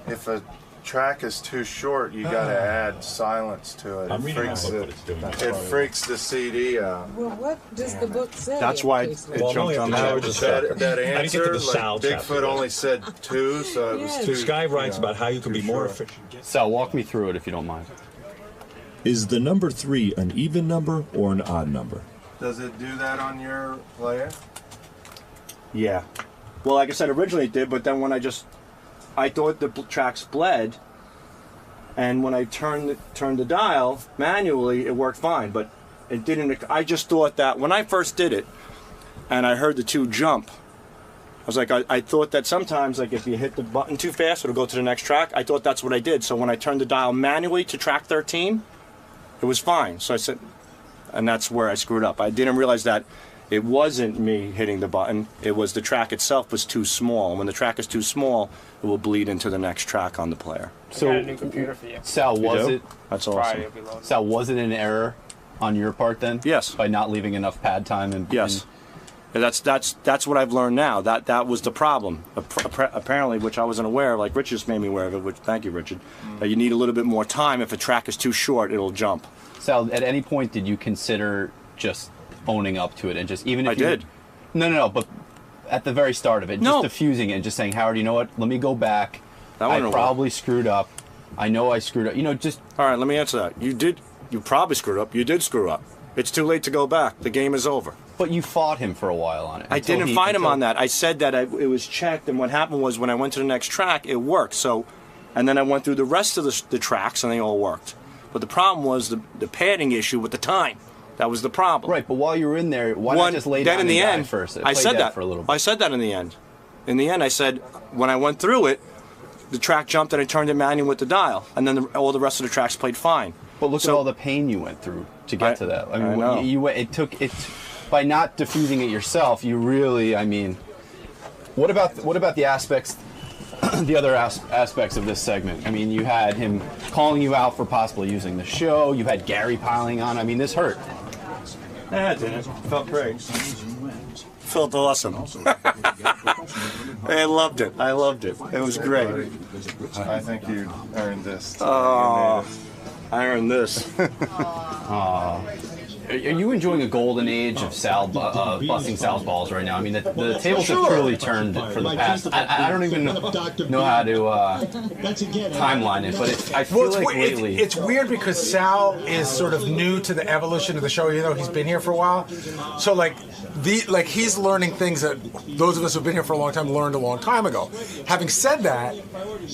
Speaker 19: If a track is too short, you got to add silence to it. It freaks the CD out.
Speaker 5: Well, what does the book say?
Speaker 18: That's why it jumped on
Speaker 19: that
Speaker 18: answer,
Speaker 19: Bigfoot only said 2, so it was 2.
Speaker 1: This guy writes about how you can be more efficient.
Speaker 11: Sal, walk me through it if you don't mind.
Speaker 14: Is the number 3 an even number or an odd number?
Speaker 19: Does it do that on your player?
Speaker 18: Yeah. Well, like I said, originally it did, but then when I thought the tracks bled, and when I turned the dial manually, it worked fine, but it didn't. I just thought that when I first did it, and I heard the 2 jump, I was like, I thought that sometimes, like if you hit the button too fast, it'll go to the next track. I thought that's what I did. So when I turned the dial manually to track 13, it was fine. So I said, and that's where I screwed up. I didn't realize that it wasn't me hitting the button. It was the track itself was too small. And when the track is too small, it will bleed into the next track on the player.
Speaker 11: So,
Speaker 7: I got a new computer for you.
Speaker 11: Sal, was it?
Speaker 18: That's
Speaker 7: Friday
Speaker 18: awesome.
Speaker 7: it'll be loaded.
Speaker 11: Sal, was it an error on your part then?
Speaker 18: Yes.
Speaker 11: By not leaving enough pad time and
Speaker 18: yes. And that's what I've learned now. That was the problem. Apparently, which I wasn't aware of. Like Richard just made me aware of it. Which thank you, Richard. That you need a little bit more time. If a track is too short, it'll jump.
Speaker 11: Sal, at any point did you consider just owning up to it and just even if
Speaker 18: I did.
Speaker 11: No, but at the very start of it, just diffusing it and just saying, Howard, you know what? Let me go back. I probably screwed up. I know I screwed up. You know, just
Speaker 18: all right. Let me answer that. You did. You probably screwed up. You did screw up. It's too late to go back. The game is over.
Speaker 11: But you fought him for a while on it.
Speaker 18: I didn't fight him on that. I said that it was checked, and what happened was when I went to the next track, it worked. So, and then I went through the rest of the tracks, and they all worked. But the problem was the padding issue with the time. That was the problem.
Speaker 11: Right, but while you were in there, why not just lay down
Speaker 18: in the
Speaker 11: and die
Speaker 18: end,
Speaker 11: first?
Speaker 18: I said that
Speaker 11: for a little bit.
Speaker 18: I said that in the end. In the end, I said when I went through it, the track jumped and I turned it manual with the dial, and then all the rest of the tracks played fine.
Speaker 11: But look at all the pain you went through to get to that. I mean,
Speaker 18: know.
Speaker 11: it took by not diffusing it yourself. You really, I mean, what about the aspects, the other aspects of this segment? I mean, you had him calling you out for possibly using the show. You had Gary piling on. I mean, this hurt.
Speaker 18: It didn't. Felt great. Felt awesome. I loved it. I loved it. It was great.
Speaker 19: I think you earned this.
Speaker 18: Oh, I earned this.
Speaker 11: Are you enjoying a golden age of busting Sal's balls right now? I mean, the tables have truly turned for the past. I don't even know how to timeline it, but I feel like lately
Speaker 10: it's weird because Sal is sort of new to the evolution of the show. You know, he's been here for a while, so like he's learning things that those of us who've been here for a long time learned a long time ago. Having said that,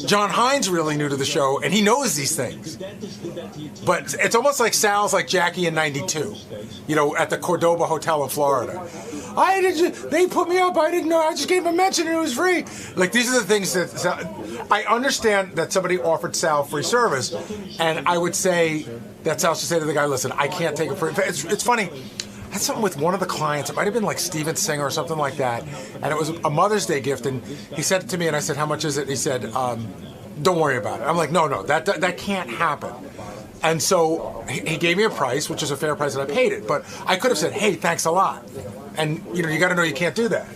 Speaker 10: John Hine's really new to the show, and he knows these things. But it's almost like Sal's like Jackie in '92. You know, at the Cordoba Hotel in Florida. They put me up. I didn't know. I just gave him a mention and it was free. Like, these are the things that I understand that somebody offered Sal free service, and I would say that Sal should say to the guy, listen, I can't take it free. It's funny. I had something with one of the clients. It might have been like Steven Singer or something like that, and it was a Mother's Day gift, and he said it to me, and I said, how much is it? And he said, don't worry about it. I'm like, no, that can't happen. And so he gave me a price, which is a fair price, and I paid it. But I could have said, hey, thanks a lot. And, you know, you got to know you can't do that.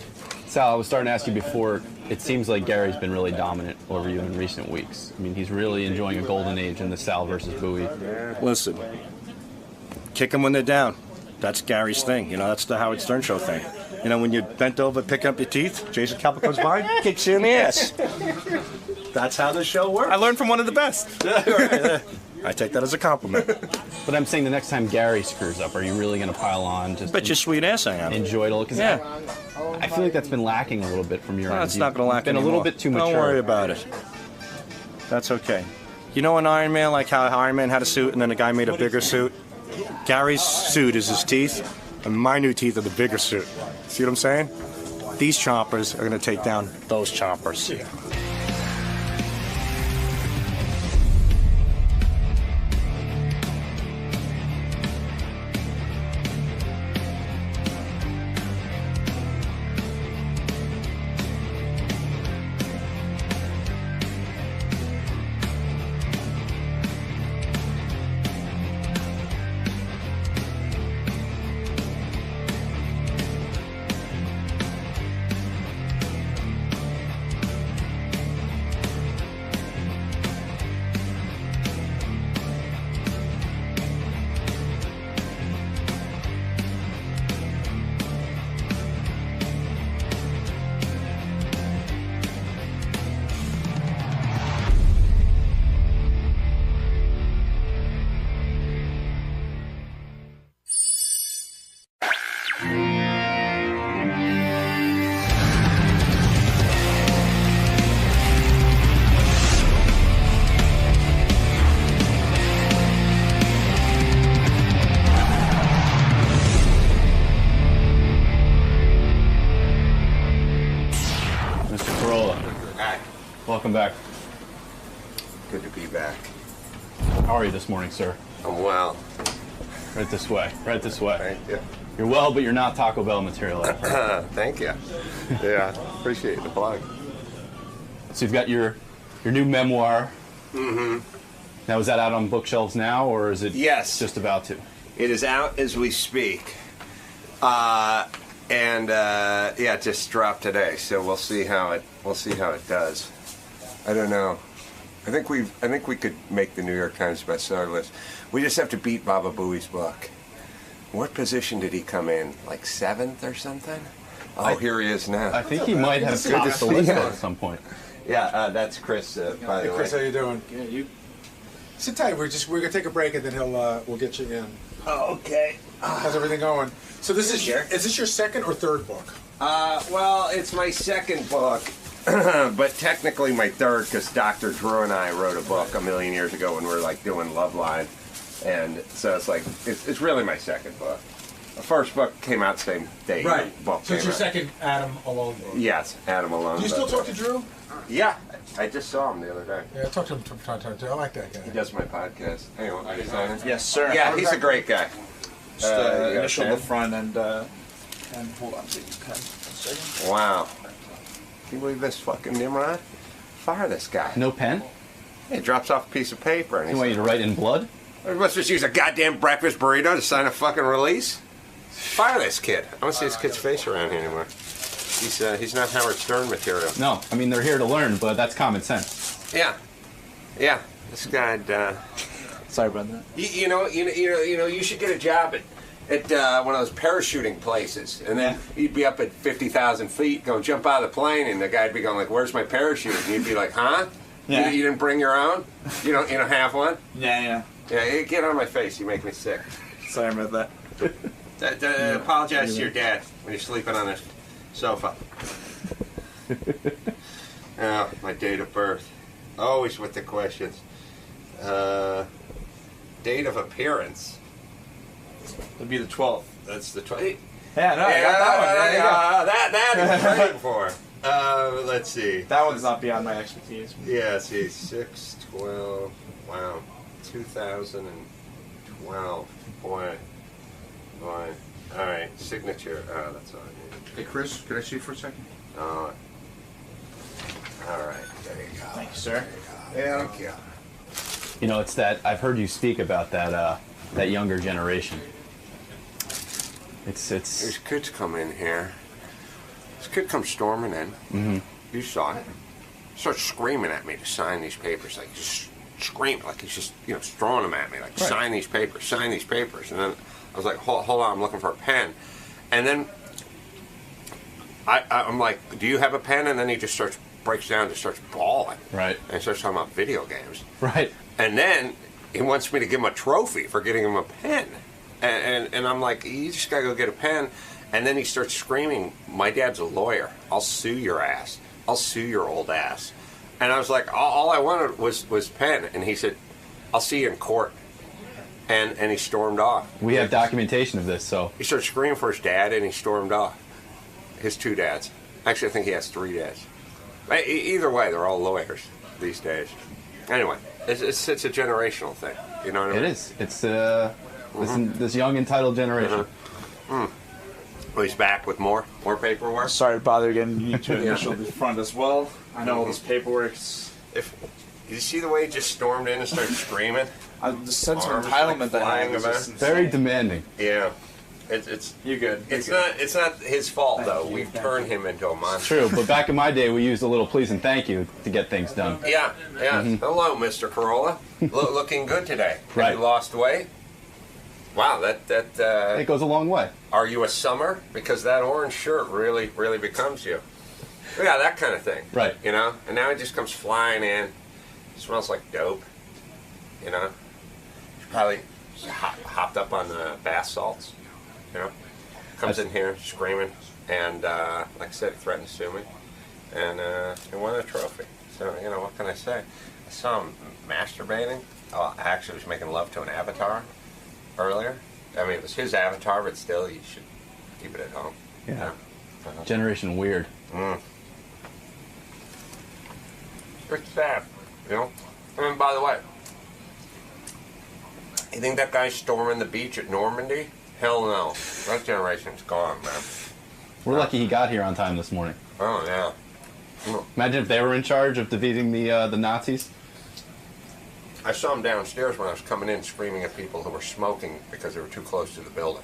Speaker 11: Sal, I was starting to ask you before, it seems like Gary's been really dominant over you in recent weeks. I mean, he's really enjoying a golden age in the Sal versus Bowie.
Speaker 18: Listen, kick them when they're down. That's Gary's thing. You know, that's the Howard Stern Show thing. You know, when you bent over, pick up your teeth, Jason Kappa comes by, kicks you in the ass. That's how the show works.
Speaker 3: I learned from one of the best.
Speaker 18: I take that as a compliment.
Speaker 11: But I'm saying the next time Gary screws up, are you really going to pile on? Just
Speaker 18: bet your sweet ass I am.
Speaker 11: Enjoy it a little. Because I feel like that's been lacking a little bit from your end.
Speaker 18: It's not going to lack
Speaker 11: been
Speaker 18: anymore.
Speaker 11: a little bit too mature.
Speaker 18: Don't worry about it. That's okay. You know in Iron Man, like how Iron Man had a suit and then the guy made a bigger suit? Gary's suit is his teeth, and my new teeth are the bigger suit. See what I'm saying? These chompers are going to take down those chompers.
Speaker 11: Welcome back.
Speaker 20: Good to be back.
Speaker 11: How are you this morning, sir?
Speaker 20: I'm well.
Speaker 11: Right this way. Right this way.
Speaker 20: Thank you.
Speaker 11: You're well, but you're not Taco Bell material.
Speaker 20: Thank you. Yeah, appreciate the plug.
Speaker 11: So you've got your new memoir.
Speaker 20: Mm-hmm.
Speaker 11: Now, is that out on bookshelves now, or is it
Speaker 20: just
Speaker 11: about to?
Speaker 20: It is out as we speak. It just dropped today, so we'll see how it does. I don't know. I think we could make the New York Times bestseller list. We just have to beat Baba Booey's book. What position did he come in? Like 7th or something? Oh, here he is now.
Speaker 11: I think he might have topped the list at some point.
Speaker 20: Yeah, that's Chris. By the way.
Speaker 10: Chris, how you doing? Yeah, you. Sit tight. We're gonna take a break and then we'll get you in.
Speaker 20: Oh, okay.
Speaker 10: How's everything going? So is this your second or third book?
Speaker 20: Well, it's my second book, but technically my third because Dr. Drew and I wrote a book a million years ago when we were like doing Love Line. And so it's like, it's really my second book. The first book came out the same day.
Speaker 10: Right.
Speaker 20: The book
Speaker 10: So it's
Speaker 20: came
Speaker 10: your
Speaker 20: out.
Speaker 10: second Adam Alone book.
Speaker 20: Yes, Adam Alone.
Speaker 10: Do you still talk to Drew?
Speaker 20: Yeah, I just saw him the other day.
Speaker 10: Yeah, I talked to him from time to time too. I like that guy.
Speaker 20: He does my podcast. Anyway, are you signing?
Speaker 21: Yes, sir.
Speaker 20: Yeah, he's a great guy.
Speaker 21: Just
Speaker 20: You got a
Speaker 21: initial
Speaker 20: pen?
Speaker 21: the front and hold on, take your pen. 1 second.
Speaker 20: Wow. Can you believe this fucking Nimrod? Fire this guy.
Speaker 6: No pen?
Speaker 20: He drops off a piece of paper. And
Speaker 6: You want you to write in blood?
Speaker 20: We must just use a goddamn breakfast burrito to sign a fucking release? Fire this kid. I don't see this kid's face around here anymore. He's not Howard Stern material.
Speaker 6: No, I mean they're here to learn, but that's common sense.
Speaker 20: Yeah. Yeah. This guy.
Speaker 21: Sorry about that.
Speaker 20: You know, you should get a job at one of those parachuting places, and then you'd be up at 50,000 feet, go jump out of the plane, and the guy'd be going like, "Where's my parachute?" And you'd be like, "Huh?
Speaker 21: Yeah.
Speaker 20: You didn't bring your own? You don't have one?"
Speaker 21: Yeah.
Speaker 20: Yeah, get on my face. You make me sick.
Speaker 21: Sorry about that.
Speaker 20: Apologize to your dad when you're sleeping on his sofa. Oh, my date of birth. Always with the questions. Date of appearance.
Speaker 21: It'd be the 12th.
Speaker 20: That's the 12th.
Speaker 21: Yeah, no, I got that one. There you go.
Speaker 20: That is waiting for. Let's see.
Speaker 21: That one's not beyond my expertise.
Speaker 20: Yeah, see, 6/12. Wow, 2012. Boy. All right, signature. Oh, that's all I need.
Speaker 21: Hey, Chris, could I see you for a second?
Speaker 20: All right, there you go.
Speaker 21: Thank you, sir.
Speaker 20: Yeah, thank you.
Speaker 6: You know, it's that I've heard you speak about that younger generation. It's
Speaker 20: These kids come in here. This kid comes storming in.
Speaker 6: Mm-hmm.
Speaker 20: You saw it. Starts screaming at me to sign these papers, like just screaming, like he's just throwing them at me, like sign these papers, and then I was like, hold on, I'm looking for a pen, and then I'm like, do you have a pen? And then he just breaks down, just starts bawling,
Speaker 6: right,
Speaker 20: and he starts talking about video games,
Speaker 6: right,
Speaker 20: and then he wants me to give him a trophy for getting him a pen, and I'm like, you just gotta go get a pen. And then he starts screaming, my dad's a lawyer. I'll sue your ass. I'll sue your old ass. And I was like, all I wanted was pen. And he said, I'll see you in court. And he stormed off.
Speaker 6: We have documentation of this, so.
Speaker 20: He started screaming for his dad, and he stormed off. His 2 dads. Actually, I think he has 3 dads. Either way, they're all lawyers these days. Anyway, it's a generational thing. You know what I mean?
Speaker 6: It is. It's this young, entitled generation.
Speaker 20: Well, he's back with more paperwork.
Speaker 21: Sorry to bother again. You need to initial the front as well. I know all this paperwork.
Speaker 20: Did you see the way he just stormed in and started screaming?
Speaker 21: The sense of entitlement that I have is
Speaker 6: very demanding.
Speaker 20: Yeah, it's
Speaker 21: you're good.
Speaker 20: It's not his fault though. We've turned him into a monster.
Speaker 6: True, but back in my day, we used a little please and thank you to get things done.
Speaker 20: Yeah.
Speaker 6: Mhm.
Speaker 20: Hello, Mr. Corolla. Looking good today.
Speaker 6: Right.
Speaker 20: Have you lost weight? Wow, that
Speaker 6: it goes a long way.
Speaker 20: Are you a summer? Because that orange shirt really becomes you. Yeah, that kind of thing.
Speaker 6: Right.
Speaker 20: You know? And now he just comes flying in. Smells like dope. You know? He's probably hopped up on the bath salts. You know? Comes in here screaming. And, like I said, he threatened to sue me. And he won a trophy. So, what can I say? I saw him masturbating. Oh, I actually was making love to an avatar earlier. I mean, it was his avatar, but still, you should keep it at home.
Speaker 6: Yeah. Generation weird.
Speaker 20: It's sad, And by the way, you think that guy's storming the beach at Normandy? Hell no. That generation's gone, man.
Speaker 6: We're lucky he got here on time this morning.
Speaker 20: Oh, yeah.
Speaker 6: Imagine if they were in charge of defeating the Nazis.
Speaker 20: I saw him downstairs when I was coming in screaming at people who were smoking because they were too close to the building.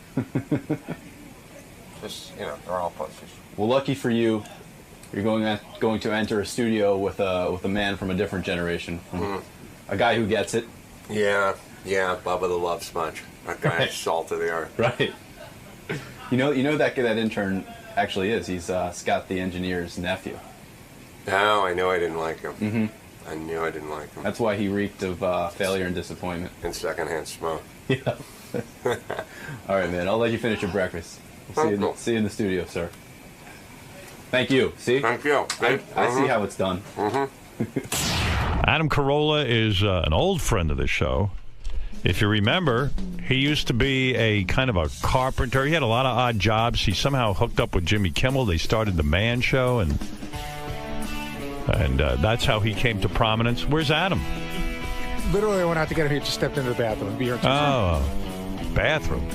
Speaker 20: Just, they're all pussies.
Speaker 6: Well, lucky for you, you're going to enter a studio with a man from a different generation, a guy who gets it.
Speaker 20: Yeah, Bubba the Love Sponge. That guy's salt of the earth.
Speaker 6: Right. You know that intern actually is. He's Scott the engineer's nephew.
Speaker 20: No, I knew I didn't like him.
Speaker 6: Mm-hmm.
Speaker 20: I knew I didn't like him.
Speaker 6: That's why he reeked of failure and disappointment.
Speaker 20: And secondhand smoke.
Speaker 6: Yeah. All right, man. I'll let you finish your breakfast. We'll see you in the studio, sir. Thank you. See?
Speaker 20: Thank you.
Speaker 6: I see how it's done.
Speaker 1: Adam Carolla is an old friend of the show. If you remember, he used to be a kind of a carpenter. He had a lot of odd jobs. He somehow hooked up with Jimmy Kimmel. They started the Man Show, and that's how he came to prominence. Where's Adam?
Speaker 10: Literally, I went out to get him. He just stepped into the bathroom. Be here in 2 seconds.
Speaker 1: Bathroom.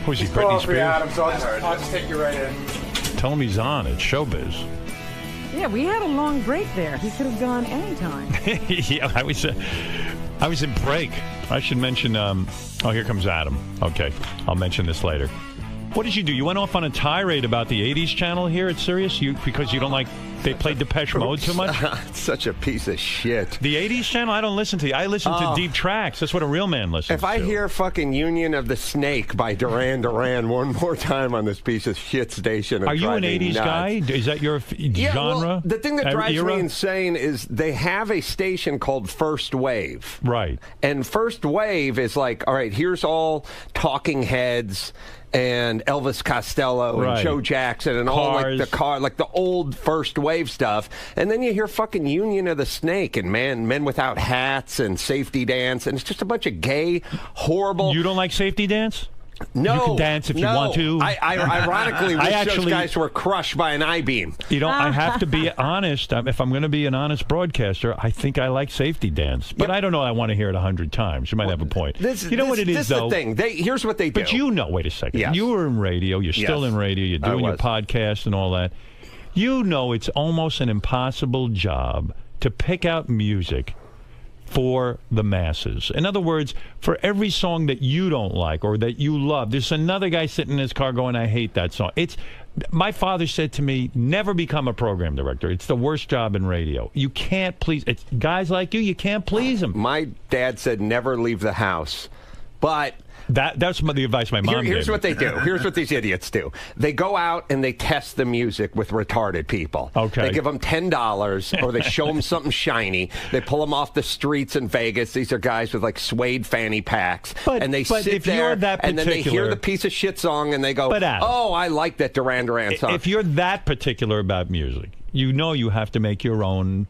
Speaker 1: Who's he,
Speaker 10: Just
Speaker 1: Britney
Speaker 10: call
Speaker 1: Spears?
Speaker 10: for Adam, so I'll just take you right in.
Speaker 1: Tell him he's on. It's showbiz.
Speaker 5: Yeah, we had a long break there. He could have gone anytime.
Speaker 1: Yeah, I was in break. I should mention. Here comes Adam. Okay, I'll mention this later. What did you do? You went off on a tirade about the 80s channel here at Sirius because you don't like they played Depeche Mode too much?
Speaker 9: It's such a piece of shit.
Speaker 1: The 80s channel? I don't listen to. I listen to deep tracks. That's what a real man listens
Speaker 9: to. If I hear fucking Union of the Snake by Duran Duran one more time on this piece of shit station,
Speaker 1: are you an 80s guy? Is that your genre?
Speaker 9: Well, the thing that drives me insane is they have a station called First Wave.
Speaker 1: Right.
Speaker 9: And First Wave is like, all right, here's all Talking Heads and Elvis Costello and Joe Jackson and all like the old first wave stuff, and then you hear fucking Union of the Snake and Men Without Hats and Safety Dance, and it's just a bunch of gay, horrible.
Speaker 1: You don't like Safety Dance?
Speaker 9: No,
Speaker 1: you can dance if you want to.
Speaker 9: I ironically wish those guys were crushed by an I-beam.
Speaker 1: You know, I have to be honest. If I'm going to be an honest broadcaster, I think I like Safety Dance. But I don't know. I want to hear it 100 times. You might have a point. You know what it is, though?
Speaker 9: This is the thing. Here's what they do.
Speaker 1: But you know, wait a second.
Speaker 9: Yes.
Speaker 1: You were in radio. You're still in radio. You're doing your podcast and all that. You know it's almost an impossible job to pick out music for the masses. In other words, for every song that you don't like or that you love, there's another guy sitting in his car going, I hate that song. My father said to me, never become a program director. It's the worst job in radio. You can't please. It's guys like you can't please them.
Speaker 9: My dad said never leave the house. But
Speaker 1: that's the advice my mom gave.
Speaker 9: Here's what they do. Here's what these idiots do. They go out and they test the music with retarded people.
Speaker 1: Okay.
Speaker 9: They give them $10 or they show them something shiny. They pull them off the streets in Vegas. These are guys with like suede fanny packs. And they sit there and then they hear the piece of shit song and they go, oh, I like that Duran Duran song.
Speaker 1: If you're that particular about music, you know you have to make your own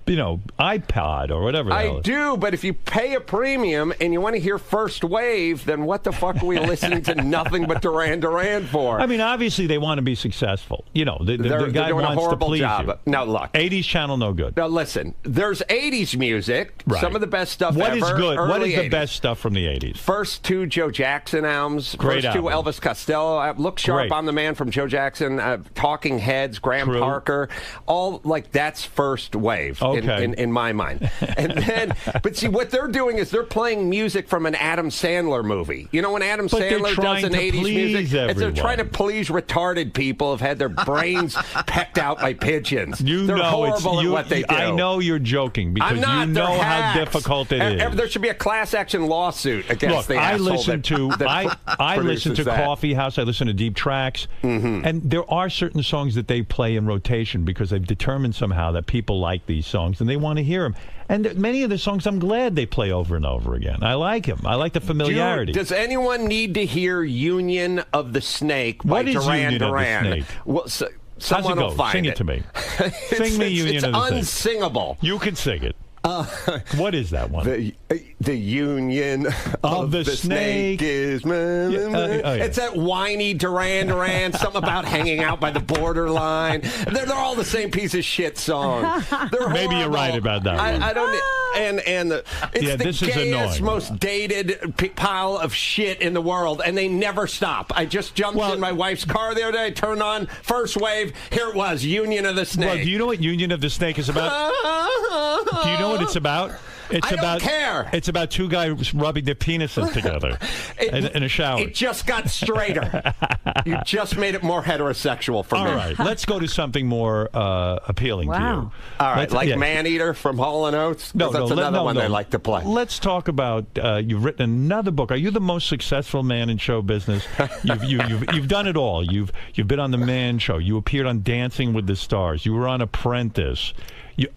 Speaker 1: iPod or whatever.
Speaker 9: I do, but if you pay a premium and you want to hear First Wave, then what the fuck are we listening to nothing but Duran Duran for?
Speaker 1: I mean, obviously they want to be successful. You know, the guy
Speaker 9: doing
Speaker 1: wants
Speaker 9: a horrible
Speaker 1: to please
Speaker 9: job.
Speaker 1: you.
Speaker 9: Now look,
Speaker 1: 80s channel no good.
Speaker 9: Now listen, there's 80s music.
Speaker 1: Right.
Speaker 9: Some of the best stuff
Speaker 1: What
Speaker 9: ever.
Speaker 1: is good?
Speaker 9: Early
Speaker 1: What is the
Speaker 9: 80s.
Speaker 1: best stuff from the 80s?
Speaker 9: First 2 Joe Jackson albums.
Speaker 1: Great
Speaker 9: First 2
Speaker 1: album.
Speaker 9: Elvis Costello. Look Sharp,
Speaker 1: Great.
Speaker 9: I'm the Man from Joe Jackson. Talking Heads, Graham Parker. All like that's First Wave in my mind. And then, but see, what they're doing is they're playing music from an Adam Sandler movie. You know, when Adam Sandler does an 80s music, they're trying to please retarded people who've had their brains pecked out by pigeons. They're horrible at what they do.
Speaker 1: I know you're joking because
Speaker 9: I'm not,
Speaker 1: you know how difficult it is.
Speaker 9: There should be a class action lawsuit against the
Speaker 1: I
Speaker 9: asshole
Speaker 1: listen to I listen to Coffee House. I listen to Deep Tracks, and there are certain songs that they play in rotation because they've determined somehow that people like these songs and they want to hear them. And many of the songs, I'm glad they play over and over again. I like them. I like the familiarity.
Speaker 9: Does anyone need to hear "Union of the Snake" by
Speaker 1: What is
Speaker 9: Duran
Speaker 1: Union
Speaker 9: Duran?
Speaker 1: of the Snake?
Speaker 9: Well, someone will find
Speaker 1: Sing it to me. Sing me Union of the Snake.
Speaker 9: It's unsingable.
Speaker 1: You can sing it. What is that one?
Speaker 9: The Union of the Snake is... It's that whiny Duran Duran, something about hanging out by the borderline. They're all the same piece of shit song. They're
Speaker 1: Maybe you're right about that one.
Speaker 9: I don't... It's the gayest, most dated pile of shit in the world, and they never stop. I just jumped in my wife's car the other day, turned on First Wave, here it was, Union of the Snake.
Speaker 1: Well, do you know what Union of the Snake is about? Do you know what it's about?
Speaker 9: I don't care.
Speaker 1: It's about 2 guys rubbing their penises together in a shower.
Speaker 9: It just got straighter. You just made it more heterosexual for me.
Speaker 1: All right, let's go to something more appealing to you.
Speaker 9: All right, Man-Eater from Hall & Oates?
Speaker 1: No,
Speaker 9: that's another one they like to play.
Speaker 1: Let's talk about, you've written another book. Are you the most successful man in show business? You've done it all. You've been on The Man Show. You appeared on Dancing with the Stars. You were on Apprentice.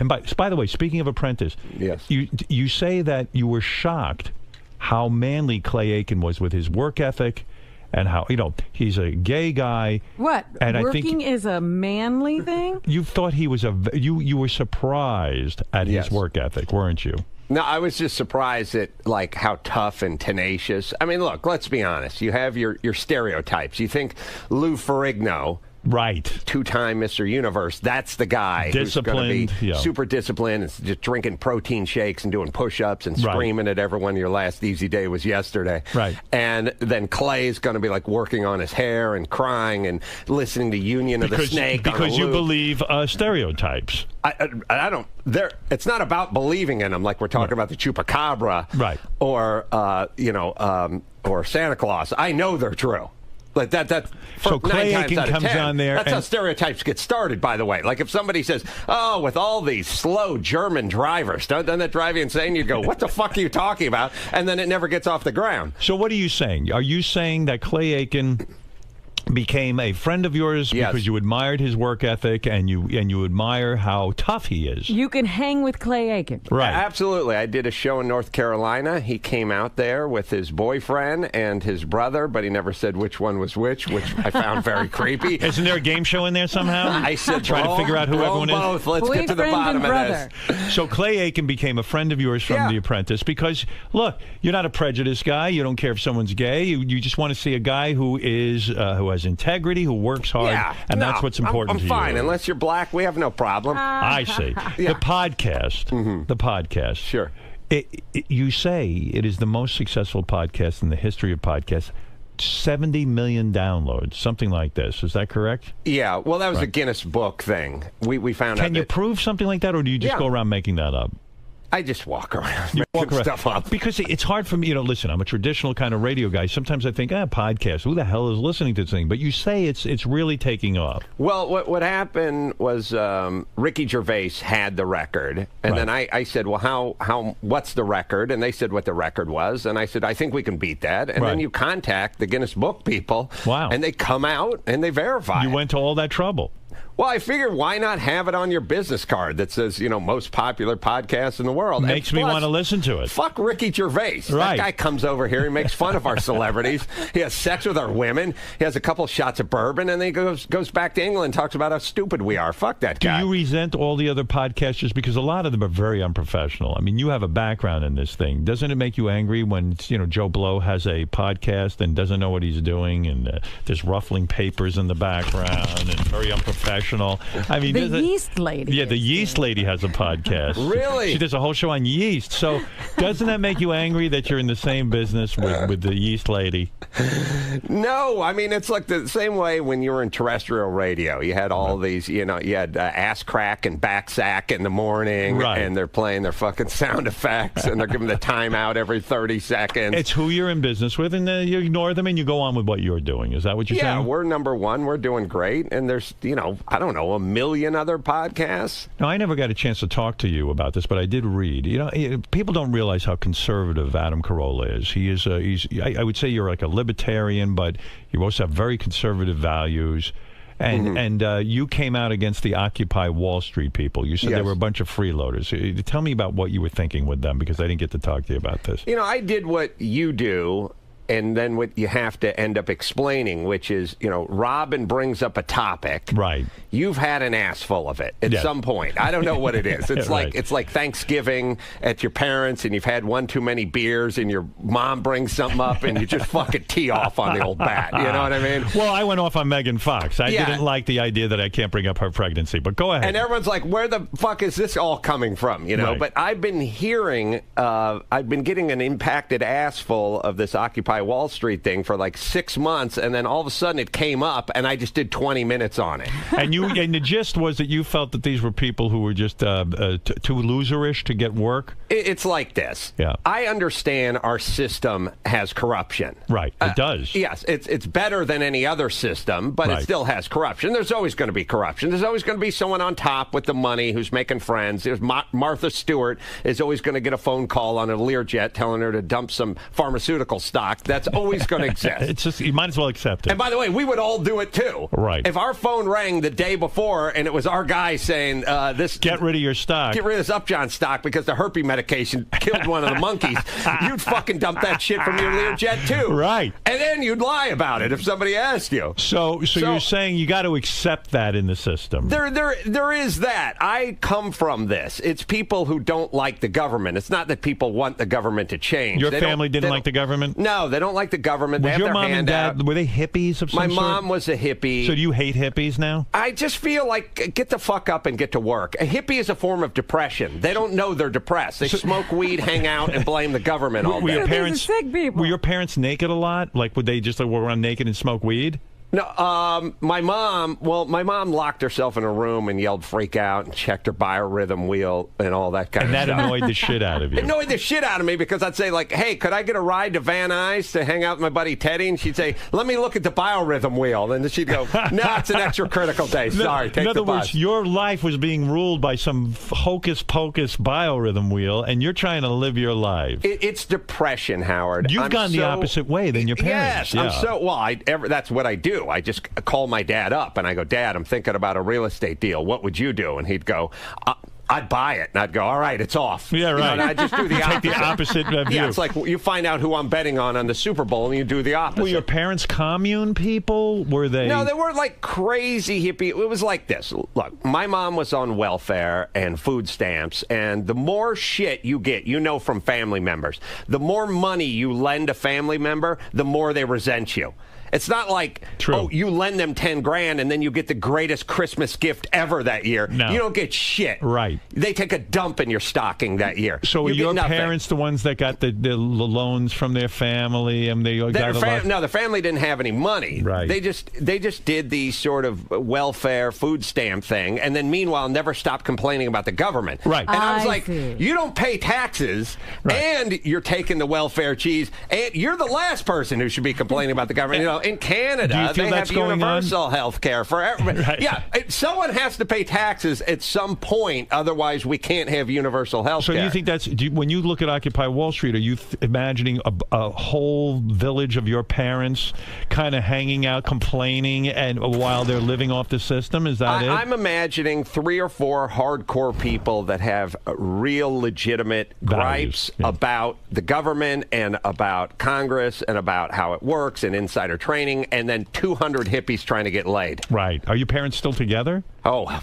Speaker 1: And by the way, speaking of Apprentice,
Speaker 9: yes,
Speaker 1: you say that you were shocked how manly Clay Aiken was with his work ethic and how, he's a gay guy.
Speaker 5: What?
Speaker 1: And
Speaker 5: Working
Speaker 1: I think
Speaker 5: is a manly thing?
Speaker 1: You thought he was you were surprised at his work ethic, weren't you?
Speaker 9: No, I was just surprised at like how tough and tenacious. I mean, look, let's be honest. You have your stereotypes. You think Lou Ferrigno,
Speaker 1: right,
Speaker 9: two-time Mr. Universe, that's the guy who's going to be super disciplined and just drinking protein shakes and doing push-ups and screaming at everyone your last easy day was yesterday.
Speaker 1: Right.
Speaker 9: And then Clay's going to be like working on his hair and crying and listening to Union of the Snake.
Speaker 1: Because you believe stereotypes.
Speaker 9: I don't. It's not about believing in them, like we're talking about the chupacabra,
Speaker 1: right?
Speaker 9: Or or Santa Claus. I know they're true. Like that.
Speaker 1: So Clay Aiken comes on there.
Speaker 9: That's how stereotypes get started, by the way. Like if somebody says, "Oh, with all these slow German drivers, doesn't that drive you insane?" You go, "What the fuck are you talking about?" And then it never gets off the ground.
Speaker 1: So what are you saying? Are you saying that Clay Aiken became a friend of yours because you admired his work ethic and you admire how tough he is?
Speaker 5: You can hang with Clay Aiken.
Speaker 1: Right.
Speaker 9: Absolutely. I did a show in North Carolina. He came out there with his boyfriend and his brother, but he never said which one was which I found very creepy.
Speaker 1: Isn't there a game show in there somehow?
Speaker 9: I said,
Speaker 1: try to figure out who everyone
Speaker 9: both.
Speaker 1: is.
Speaker 9: Let's get to the bottom of this.
Speaker 1: So Clay Aiken became a friend of yours from The Apprentice because, look, you're not a prejudiced guy. You don't care if someone's gay. You just want to see a guy who is who has integrity, who works hard, and that's what's important to you.
Speaker 9: I'm fine. Unless you're black, we have no problem.
Speaker 1: I see. The podcast. The podcast.
Speaker 9: Sure.
Speaker 1: You say it is the most successful podcast in the history of podcasts. 70 million downloads, something like this. Is that correct?
Speaker 9: Yeah. Well, that was a Guinness Book thing. We found out.
Speaker 1: Can you prove something like that, or do you just go around making that up?
Speaker 9: I just walk around making stuff up.
Speaker 1: Because it's hard for me, listen, I'm a traditional kind of radio guy. Sometimes I think, podcast, who the hell is listening to this thing? But you say it's really taking off.
Speaker 9: Well, what happened was Ricky Gervais had the record. And then I said, well, what's the record? And they said what the record was. And I said, I think we can beat that. And then you contact the Guinness Book people.
Speaker 1: Wow.
Speaker 9: And they come out and they verify
Speaker 1: You went to all that trouble.
Speaker 9: Well, I figured why not have it on your business card that says, most popular podcast in the world.
Speaker 1: Makes me want to listen to it.
Speaker 9: Fuck Ricky Gervais.
Speaker 1: Right.
Speaker 9: That guy comes over here, he makes fun of our celebrities. He has sex with our women. He has a couple shots of bourbon, and then he goes back to England and talks about how stupid we are. Fuck that guy.
Speaker 1: Do you resent all the other podcasters? Because a lot of them are very unprofessional. I mean, you have a background in this thing. Doesn't it make you angry when, Joe Blow has a podcast and doesn't know what he's doing, and there's ruffling papers in the background and very unprofessional? I mean,
Speaker 5: the yeast lady.
Speaker 1: Yeah, the yeast lady has a podcast.
Speaker 9: Really?
Speaker 1: She does a whole show on yeast. So doesn't that make you angry that you're in the same business with the yeast lady?
Speaker 9: No, I mean, it's like the same way when you were in terrestrial radio. You had all these, you had ass crack and back sack in the morning, and they're playing their fucking sound effects, and they're giving the timeout every 30 seconds.
Speaker 1: It's who you're in business with, and you ignore them and you go on with what you're doing. Is that what you're saying?
Speaker 9: Yeah, we're number one. We're doing great, and there's, I don't know, a million other podcasts.
Speaker 1: Now, I never got a chance to talk to you about this, but I did read. People don't realize how conservative Adam Carolla is. He is. I would say you're like a libertarian, but you also have very conservative values. And you came out against the Occupy Wall Street people. You said they were a bunch of freeloaders. Tell me about what you were thinking with them, because I didn't get to talk to you about this.
Speaker 9: I did what you do. And then what you have to end up explaining, which is, Robin brings up a topic.
Speaker 1: Right.
Speaker 9: You've had an ass full of it at some point. I don't know what it is. It's it's like Thanksgiving at your parents, and you've had one too many beers, and your mom brings something up, and you just fucking tee off on the old bat. You know what I mean?
Speaker 1: Well, I went off on Megan Fox. I didn't like the idea that I can't bring up her pregnancy, but go ahead.
Speaker 9: And everyone's like, where the fuck is this all coming from?
Speaker 1: Right.
Speaker 9: But I've been hearing, I've been getting an impacted ass full of this Occupy Wall Street thing for like 6 months, and then all of a sudden it came up, and I just did 20 minutes on it.
Speaker 1: And the gist was that you felt that these were people who were just too loserish to get work?
Speaker 9: It's like this.
Speaker 1: Yeah.
Speaker 9: I understand our system has corruption.
Speaker 1: Right. It does.
Speaker 9: Yes. It's better than any other system, but it still has corruption. There's always going to be corruption. There's always going to be someone on top with the money who's making friends. There's Martha Stewart is always going to get a phone call on a Learjet telling her to dump some pharmaceutical stock That's always going to exist.
Speaker 1: It's just, you might as well accept it.
Speaker 9: And by the way, we would all do it too.
Speaker 1: Right.
Speaker 9: If our phone rang the day before and it was our guy saying,
Speaker 1: get rid of your stock.
Speaker 9: Get rid of this Upjohn stock because the herpes medication killed one of the monkeys. You'd fucking dump that shit from your Learjet too.
Speaker 1: Right.
Speaker 9: And then you'd lie about it if somebody asked you.
Speaker 1: So you're saying you got to accept that in the system.
Speaker 9: There is that. I come from this. It's people who don't like the government. It's not that people want the government to change.
Speaker 1: Your family didn't like the government?
Speaker 9: No, they don't like the government.
Speaker 1: Was
Speaker 9: they have
Speaker 1: your
Speaker 9: their
Speaker 1: mom and dad, were they hippies of some
Speaker 9: My
Speaker 1: sort?
Speaker 9: mom was a hippie.
Speaker 1: So do you hate hippies now?
Speaker 9: I just feel like, get the fuck up and get to work. A hippie is a form of depression. They don't know they're depressed. They smoke weed, hang out, and blame the government all day.
Speaker 1: Were your parents naked a lot? Like, would they just like walk around naked and smoke weed?
Speaker 9: No, my mom locked herself in a room and yelled freak out and checked her biorhythm wheel and all that kind of stuff.
Speaker 1: And that annoyed the shit out of you.
Speaker 9: It annoyed the shit out of me because I'd say, like, hey, could I get a ride to Van Nuys to hang out with my buddy Teddy? And she'd say, let me look at the biorhythm wheel. And then she'd go, no, it's an extra critical day. Sorry, take the bus.
Speaker 1: In other words, your life was being ruled by some hocus-pocus biorhythm wheel, and you're trying to live your life.
Speaker 9: It's depression, Howard.
Speaker 1: You've gone the opposite way than your parents.
Speaker 9: Yes, that's what I do. I just call my dad up and I go, Dad, I'm thinking about a real estate deal. What would you do? And he'd go, I'd buy it. And I'd go, all right, it's off.
Speaker 1: Yeah, right.
Speaker 9: You know, and I'd just do the opposite.
Speaker 1: Take the opposite view.
Speaker 9: Yeah, it's like you find out who I'm betting on the Super Bowl and you do the opposite.
Speaker 1: Were your parents commune people? Were they?
Speaker 9: No, they weren't like crazy hippie. It was like this. Look, my mom was on welfare and food stamps, and the more shit you get, from family members, the more money you lend a family member, the more they resent you. It's not like, oh, you lend them 10 grand and then you get the greatest Christmas gift ever that year.
Speaker 1: No.
Speaker 9: You don't get shit.
Speaker 1: Right.
Speaker 9: They take a dump in your stocking that year.
Speaker 1: So were your parents the ones that got the loans from their family? And they got
Speaker 9: no, the family didn't have any money.
Speaker 1: Right.
Speaker 9: They just did the sort of welfare food stamp thing, and then meanwhile never stopped complaining about the government.
Speaker 1: Right.
Speaker 9: And I was like, you don't pay taxes, and you're taking the welfare cheese, and you're the last person who should be complaining about the government. In Canada, they have universal health care for everybody.
Speaker 1: Right.
Speaker 9: Yeah, someone has to pay taxes at some point, otherwise we can't have universal health care.
Speaker 1: So do you think when you look at Occupy Wall Street, are you imagining a whole village of your parents kind of hanging out, complaining, and while they're living off the system? Is that it?
Speaker 9: I'm imagining 3 or 4 hardcore people that have real legitimate gripes about the government and about Congress and about how it works and insider training, and then 200 hippies trying to get laid.
Speaker 1: Right. Are your parents still together?
Speaker 9: Oh,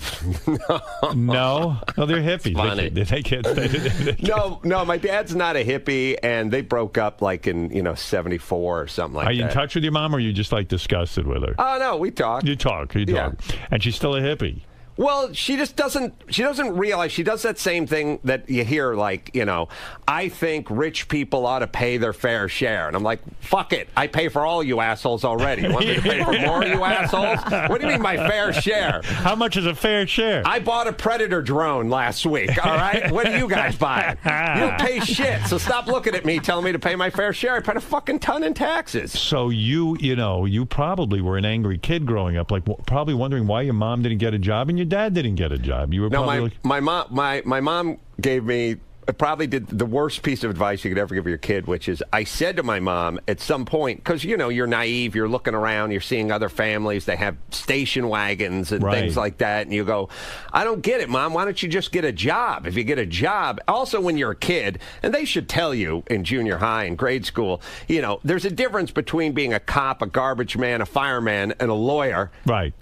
Speaker 1: no. No, they're hippies.
Speaker 9: Funny.
Speaker 1: They can't stay.
Speaker 9: No, my dad's not a hippie, and they broke up like in 74 or something like that.
Speaker 1: Are you in touch with your mom, or are you just like disgusted with her?
Speaker 9: Oh, no, we talk.
Speaker 1: You talk.
Speaker 9: Yeah.
Speaker 1: And she's still a hippie.
Speaker 9: Well, she just doesn't realize, she does that same thing that you hear, like, I think rich people ought to pay their fair share. And I'm like, fuck it. I pay for all you assholes already. You want me to pay for more, you assholes? What do you mean my fair share?
Speaker 1: How much is a fair share?
Speaker 9: I bought a Predator drone last week, all right? What are you guys buying? You don't pay shit, so stop looking at me telling me to pay my fair share. I paid a fucking ton in taxes.
Speaker 1: So you probably were an angry kid growing up, like probably wondering why your mom didn't get a job and your dad didn't get a job. You were
Speaker 9: my mom gave me probably did the worst piece of advice you could ever give your kid, which is I said to my mom at some point, because you're naive, you're looking around, you're seeing other families, they have station wagons and things like that, and you go, I don't get it, Mom, why don't you just get a job? If you get a job, also when you're a kid, and they should tell you in junior high and grade school, there's a difference between being a cop, a garbage man, a fireman, and a lawyer.
Speaker 1: Right.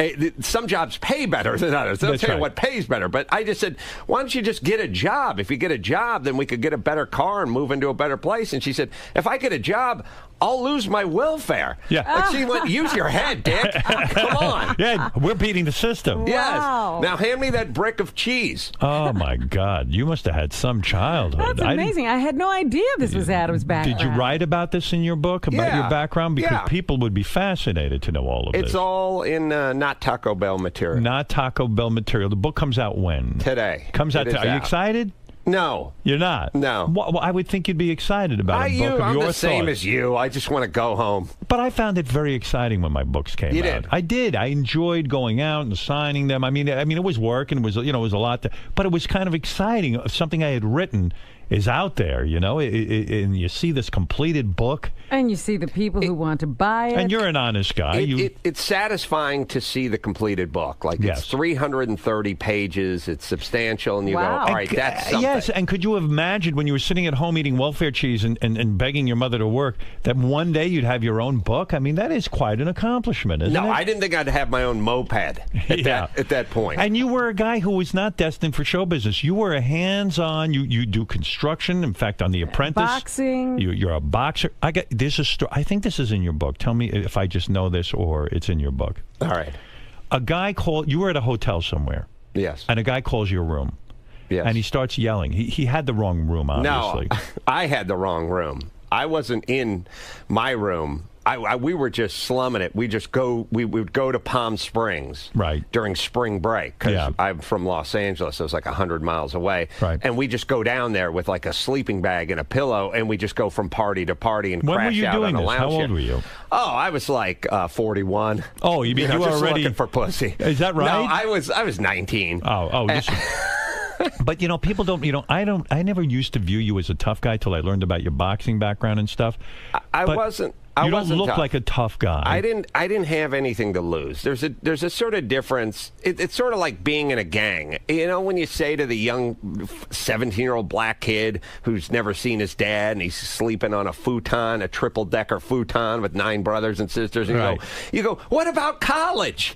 Speaker 9: Some jobs pay better than others. They'll tell you what pays better, but I just said, why don't you just get a job? If you get a job, then we could get a better car and move into a better place. And she said, if I get a job, I'll lose my welfare.
Speaker 1: Yeah.
Speaker 9: And she went, use your head, Dick. Come on.
Speaker 1: Yeah, we're beating the system.
Speaker 9: Yes. Now hand me that brick of cheese.
Speaker 1: Oh, my God. You must have had some childhood.
Speaker 5: That's amazing. I had no idea this was Adam's background.
Speaker 1: Did you write about this in your book, about your background? Because people would be fascinated to know all of this.
Speaker 9: It's all in not Taco Bell material.
Speaker 1: Not Taco Bell material. The book comes out when?
Speaker 9: Today.
Speaker 1: Comes out today. Are you excited?
Speaker 9: No.
Speaker 1: You're not?
Speaker 9: No.
Speaker 1: Well, I would think you'd be excited about a book of
Speaker 9: I'm
Speaker 1: your
Speaker 9: the same as you. I just want to go home.
Speaker 1: But I found it very exciting when my books came out.
Speaker 9: You did?
Speaker 1: I did. I enjoyed going out and signing them. I mean, it was work and it was a lot, but it was kind of exciting. Something I had written is out there, you know, and you see this completed book.
Speaker 5: And you see the people who want to buy it.
Speaker 1: And you're an honest guy.
Speaker 9: It's satisfying to see the completed book. Like, it's 330 pages. It's substantial. And you go, all right, that's something.
Speaker 1: Yes, and could you have imagined when you were sitting at home eating welfare cheese and begging your mother to work that one day you'd have your own book? I mean, that is quite an accomplishment, isn't it?
Speaker 9: No, I didn't think I'd have my own moped at that point.
Speaker 1: And you were a guy who was not destined for show business. You were a hands-on. You do construction. In fact, on The Apprentice,
Speaker 5: boxing.
Speaker 1: You're a boxer. There's a story. I think this is in your book. Tell me if I just know this or it's in your book.
Speaker 9: All right.
Speaker 1: A guy called. You were at a hotel somewhere.
Speaker 9: Yes.
Speaker 1: And a guy calls your room.
Speaker 9: Yes.
Speaker 1: And he starts yelling. He had the wrong room, obviously.
Speaker 9: No, I had the wrong room. I wasn't in my room. We were just slumming it. We would go to Palm Springs during spring break because I'm from Los Angeles. So it was like 100 miles away. Right. And we just go down there with like a sleeping bag and a pillow, and we just go from party to party and crash out on the lounge.
Speaker 1: How old were you?
Speaker 9: Oh, I was like 41.
Speaker 1: Oh, you mean you were
Speaker 9: just
Speaker 1: already
Speaker 9: looking for pussy?
Speaker 1: Is that right?
Speaker 9: No, I was 19.
Speaker 1: But, you know, people don't, you know, I never used to view you as a tough guy till I learned about your boxing background and stuff.
Speaker 9: I wasn't.
Speaker 1: You don't look like a tough guy.
Speaker 9: I didn't have anything to lose. There's a sort of difference. It's sort of like being in a gang. You know, when you say to the young 17-year-old black kid who's never seen his dad and he's sleeping on a futon, a triple-decker futon with 9 brothers and sisters, and you go, what about college?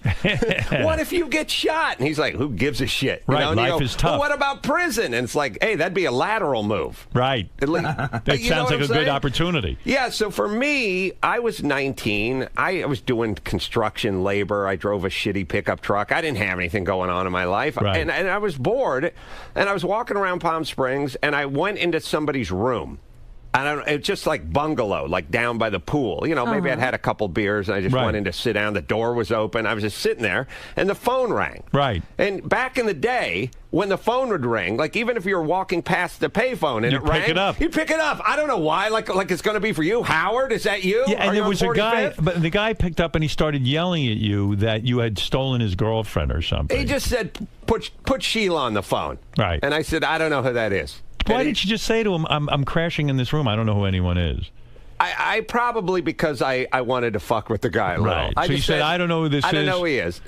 Speaker 9: What if you get shot? And he's like, who gives a shit? You know? And
Speaker 1: life
Speaker 9: you go,
Speaker 1: is tough.
Speaker 9: Well, what about prison? And it's like, hey, that'd be a lateral move.
Speaker 1: Right. That sounds like a good opportunity.
Speaker 9: Yeah, so for me, I was 19. I was doing construction labor. I drove a shitty pickup truck. I didn't have anything going on in my life.
Speaker 1: Right.
Speaker 9: And I was bored. And I was walking around Palm Springs, and I went into somebody's room. And it's just like bungalow, like down by the pool. You know, maybe I'd had a couple beers, and I just went in to sit down. The door was open. I was just sitting there, and the phone rang.
Speaker 1: Right.
Speaker 9: And back in the day, when the phone would ring, like even if you were walking past the payphone and it rang,
Speaker 1: pick it up.
Speaker 9: You'd pick it up. I don't know why. Like it's going to be for you. Howard, is that you?
Speaker 1: Yeah, and there was a guy,
Speaker 9: 45th?
Speaker 1: but the guy picked up and he started yelling at you that you had stolen his girlfriend or something.
Speaker 9: He just said, put Sheila on the phone.
Speaker 1: Right.
Speaker 9: And I said, I don't know who that is.
Speaker 1: Why didn't you just say to him, I'm crashing in this room. I don't know who anyone is.
Speaker 9: I probably because I wanted to fuck with the guy a little.
Speaker 1: Right.
Speaker 9: I
Speaker 1: So you said, I don't know who this is.
Speaker 9: I don't know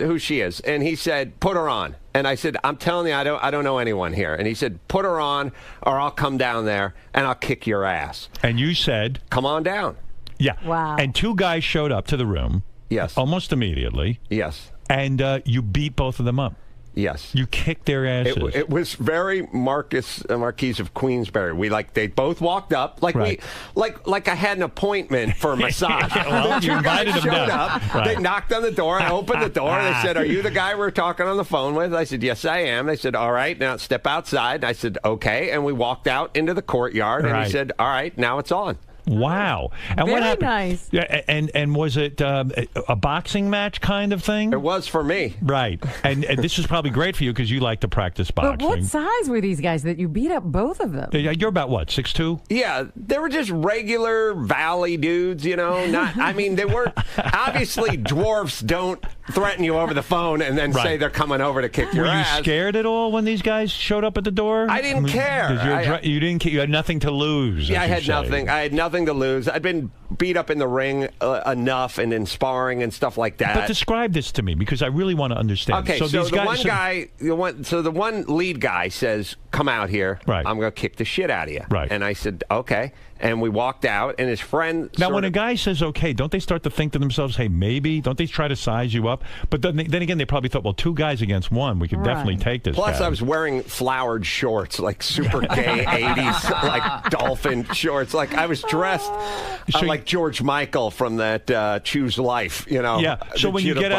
Speaker 9: who she is. And he said, put her on. And I said, I'm telling you, I don't know anyone here. And he said, put her on or I'll come down there and I'll kick your ass.
Speaker 1: And you said,
Speaker 9: come on down.
Speaker 1: Yeah.
Speaker 5: Wow.
Speaker 1: And 2 guys showed up to the room.
Speaker 9: Yes.
Speaker 1: Almost immediately.
Speaker 9: Yes.
Speaker 1: And you beat both of them up.
Speaker 9: Yes.
Speaker 1: You kicked their asses.
Speaker 9: It was very Marquise of Queensberry. They both walked up like I had an appointment for a massage.
Speaker 1: Well, you invited them
Speaker 9: showed
Speaker 1: down.
Speaker 9: up.
Speaker 1: Right.
Speaker 9: They knocked on the door. I opened the door. They said, "Are you the guy we're talking on the phone with?" I said, "Yes, I am." They said, "All right, now step outside." I said, "Okay," and we walked out into the courtyard. And he said, "All right, now it's on."
Speaker 1: Wow. And
Speaker 5: Very
Speaker 1: what happened?
Speaker 5: nice.
Speaker 1: Yeah, and was it a boxing match kind of thing?
Speaker 9: It was for me.
Speaker 1: Right. And this is probably great for you because you like to practice boxing.
Speaker 5: But what size were these guys that you beat up both of them?
Speaker 1: You're about what, 6'2"?
Speaker 9: Yeah, they were just regular valley dudes, you know. I mean, they weren't. Obviously, dwarfs don't threaten you over the phone and then say they're coming over to kick your ass.
Speaker 1: Were you scared at all when these guys showed up at the door?
Speaker 9: I didn't care.
Speaker 1: You didn't. You had nothing to lose.
Speaker 9: Yeah, I had nothing. I had nothing to lose. I'd been beat up in the ring enough and in sparring and stuff like that.
Speaker 1: But describe this to me because I really want to understand.
Speaker 9: Okay, so
Speaker 1: these
Speaker 9: the
Speaker 1: guys,
Speaker 9: the one lead guy says, "Come out here.
Speaker 1: Right.
Speaker 9: I'm going to kick the shit out of you."
Speaker 1: Right.
Speaker 9: And I said, "Okay." And we walked out, and his friend.
Speaker 1: Now, when a guy says "okay," don't they start to think to themselves, "Hey, maybe"? Don't they try to size you up? But then again, they probably thought, "Well, 2 guys against 1, we could definitely take this."
Speaker 9: Plus,
Speaker 1: guy.
Speaker 9: I was wearing flowered shorts, like super gay '80s, like dolphin shorts. Like I was dressed like George Michael from that Choose Life, you know.
Speaker 1: Yeah. So when you get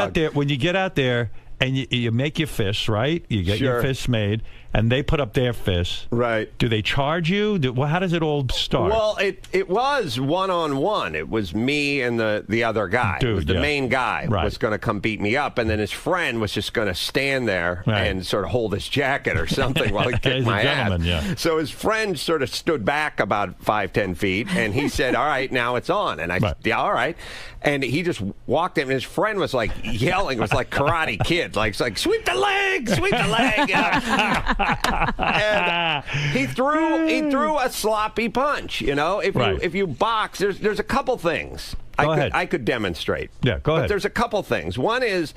Speaker 1: out there, and you make your fists, right? You get your fists made, and they put up their fists.
Speaker 9: Right.
Speaker 1: Do they charge you? How does it all start?
Speaker 9: Well, it was one-on-one. It was me and the other guy.
Speaker 1: Dude,
Speaker 9: it was the main guy
Speaker 1: Right.
Speaker 9: was going to come beat me up, and then his friend was just going to stand there and sort of hold his jacket or something while he kicked
Speaker 1: He's
Speaker 9: my
Speaker 1: a gentleman,
Speaker 9: ass.
Speaker 1: yeah.
Speaker 9: So his friend sort of stood back about 5-10 feet, and he said, "All right, now it's on." And I said, "Yeah, all right." And he just walked in, and his friend was like yelling. It was like Karate Kid. Like, it's like, "Sweep the leg, sweep the leg." And he threw a sloppy punch. You know, if you box, there's a couple things I could demonstrate.
Speaker 1: Yeah, go ahead.
Speaker 9: But there's a couple things. One is,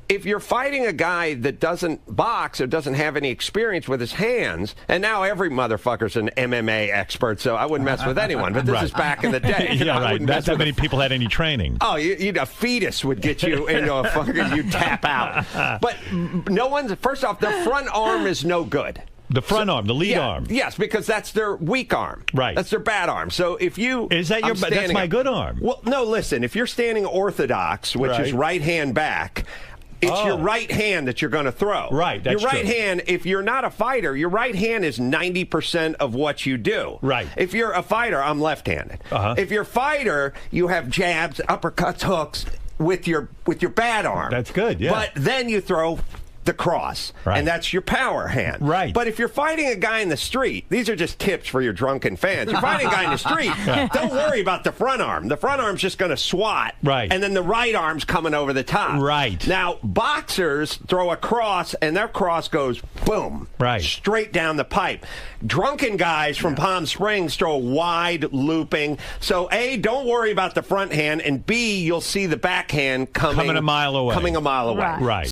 Speaker 9: if you're fighting a guy that doesn't box or doesn't have any experience with his hands, and now every motherfucker's an MMA expert, so I wouldn't mess with anyone, but this is back in the day.
Speaker 1: Yeah, right. Not that many people had any training.
Speaker 9: Oh, a fetus would get you into a fucking, you tap out. But no one's, first off, their front arm is no good.
Speaker 1: The front arm, the lead arm.
Speaker 9: Yes, because that's their weak arm.
Speaker 1: Right.
Speaker 9: That's their bad arm. So if you...
Speaker 1: Is that your... That's my good arm.
Speaker 9: Well, no, listen. If you're standing orthodox, which is right hand back... It's your right hand that you're going to throw.
Speaker 1: Right, that's
Speaker 9: your right
Speaker 1: true.
Speaker 9: hand, if you're not a fighter, your right hand is 90% of what you do.
Speaker 1: Right.
Speaker 9: If you're a fighter, I'm left-handed. If you're a fighter, you have jabs, uppercuts, hooks with your bad arm.
Speaker 1: That's good, yeah.
Speaker 9: But then you throw the cross, and that's your power hand.
Speaker 1: Right.
Speaker 9: But if you're fighting a guy in the street, these are just tips for your drunken fans. You're fighting a guy in the street, don't worry about the front arm. The front arm's just going to swat, and then the right arm's coming over the top.
Speaker 1: Right.
Speaker 9: Now, boxers throw a cross, and their cross goes boom, straight down the pipe. Drunken guys from Palm Springs throw wide looping. So, A, don't worry about the front hand, and B, you'll see the backhand coming
Speaker 1: a mile away.
Speaker 9: Coming a mile away.
Speaker 1: Right.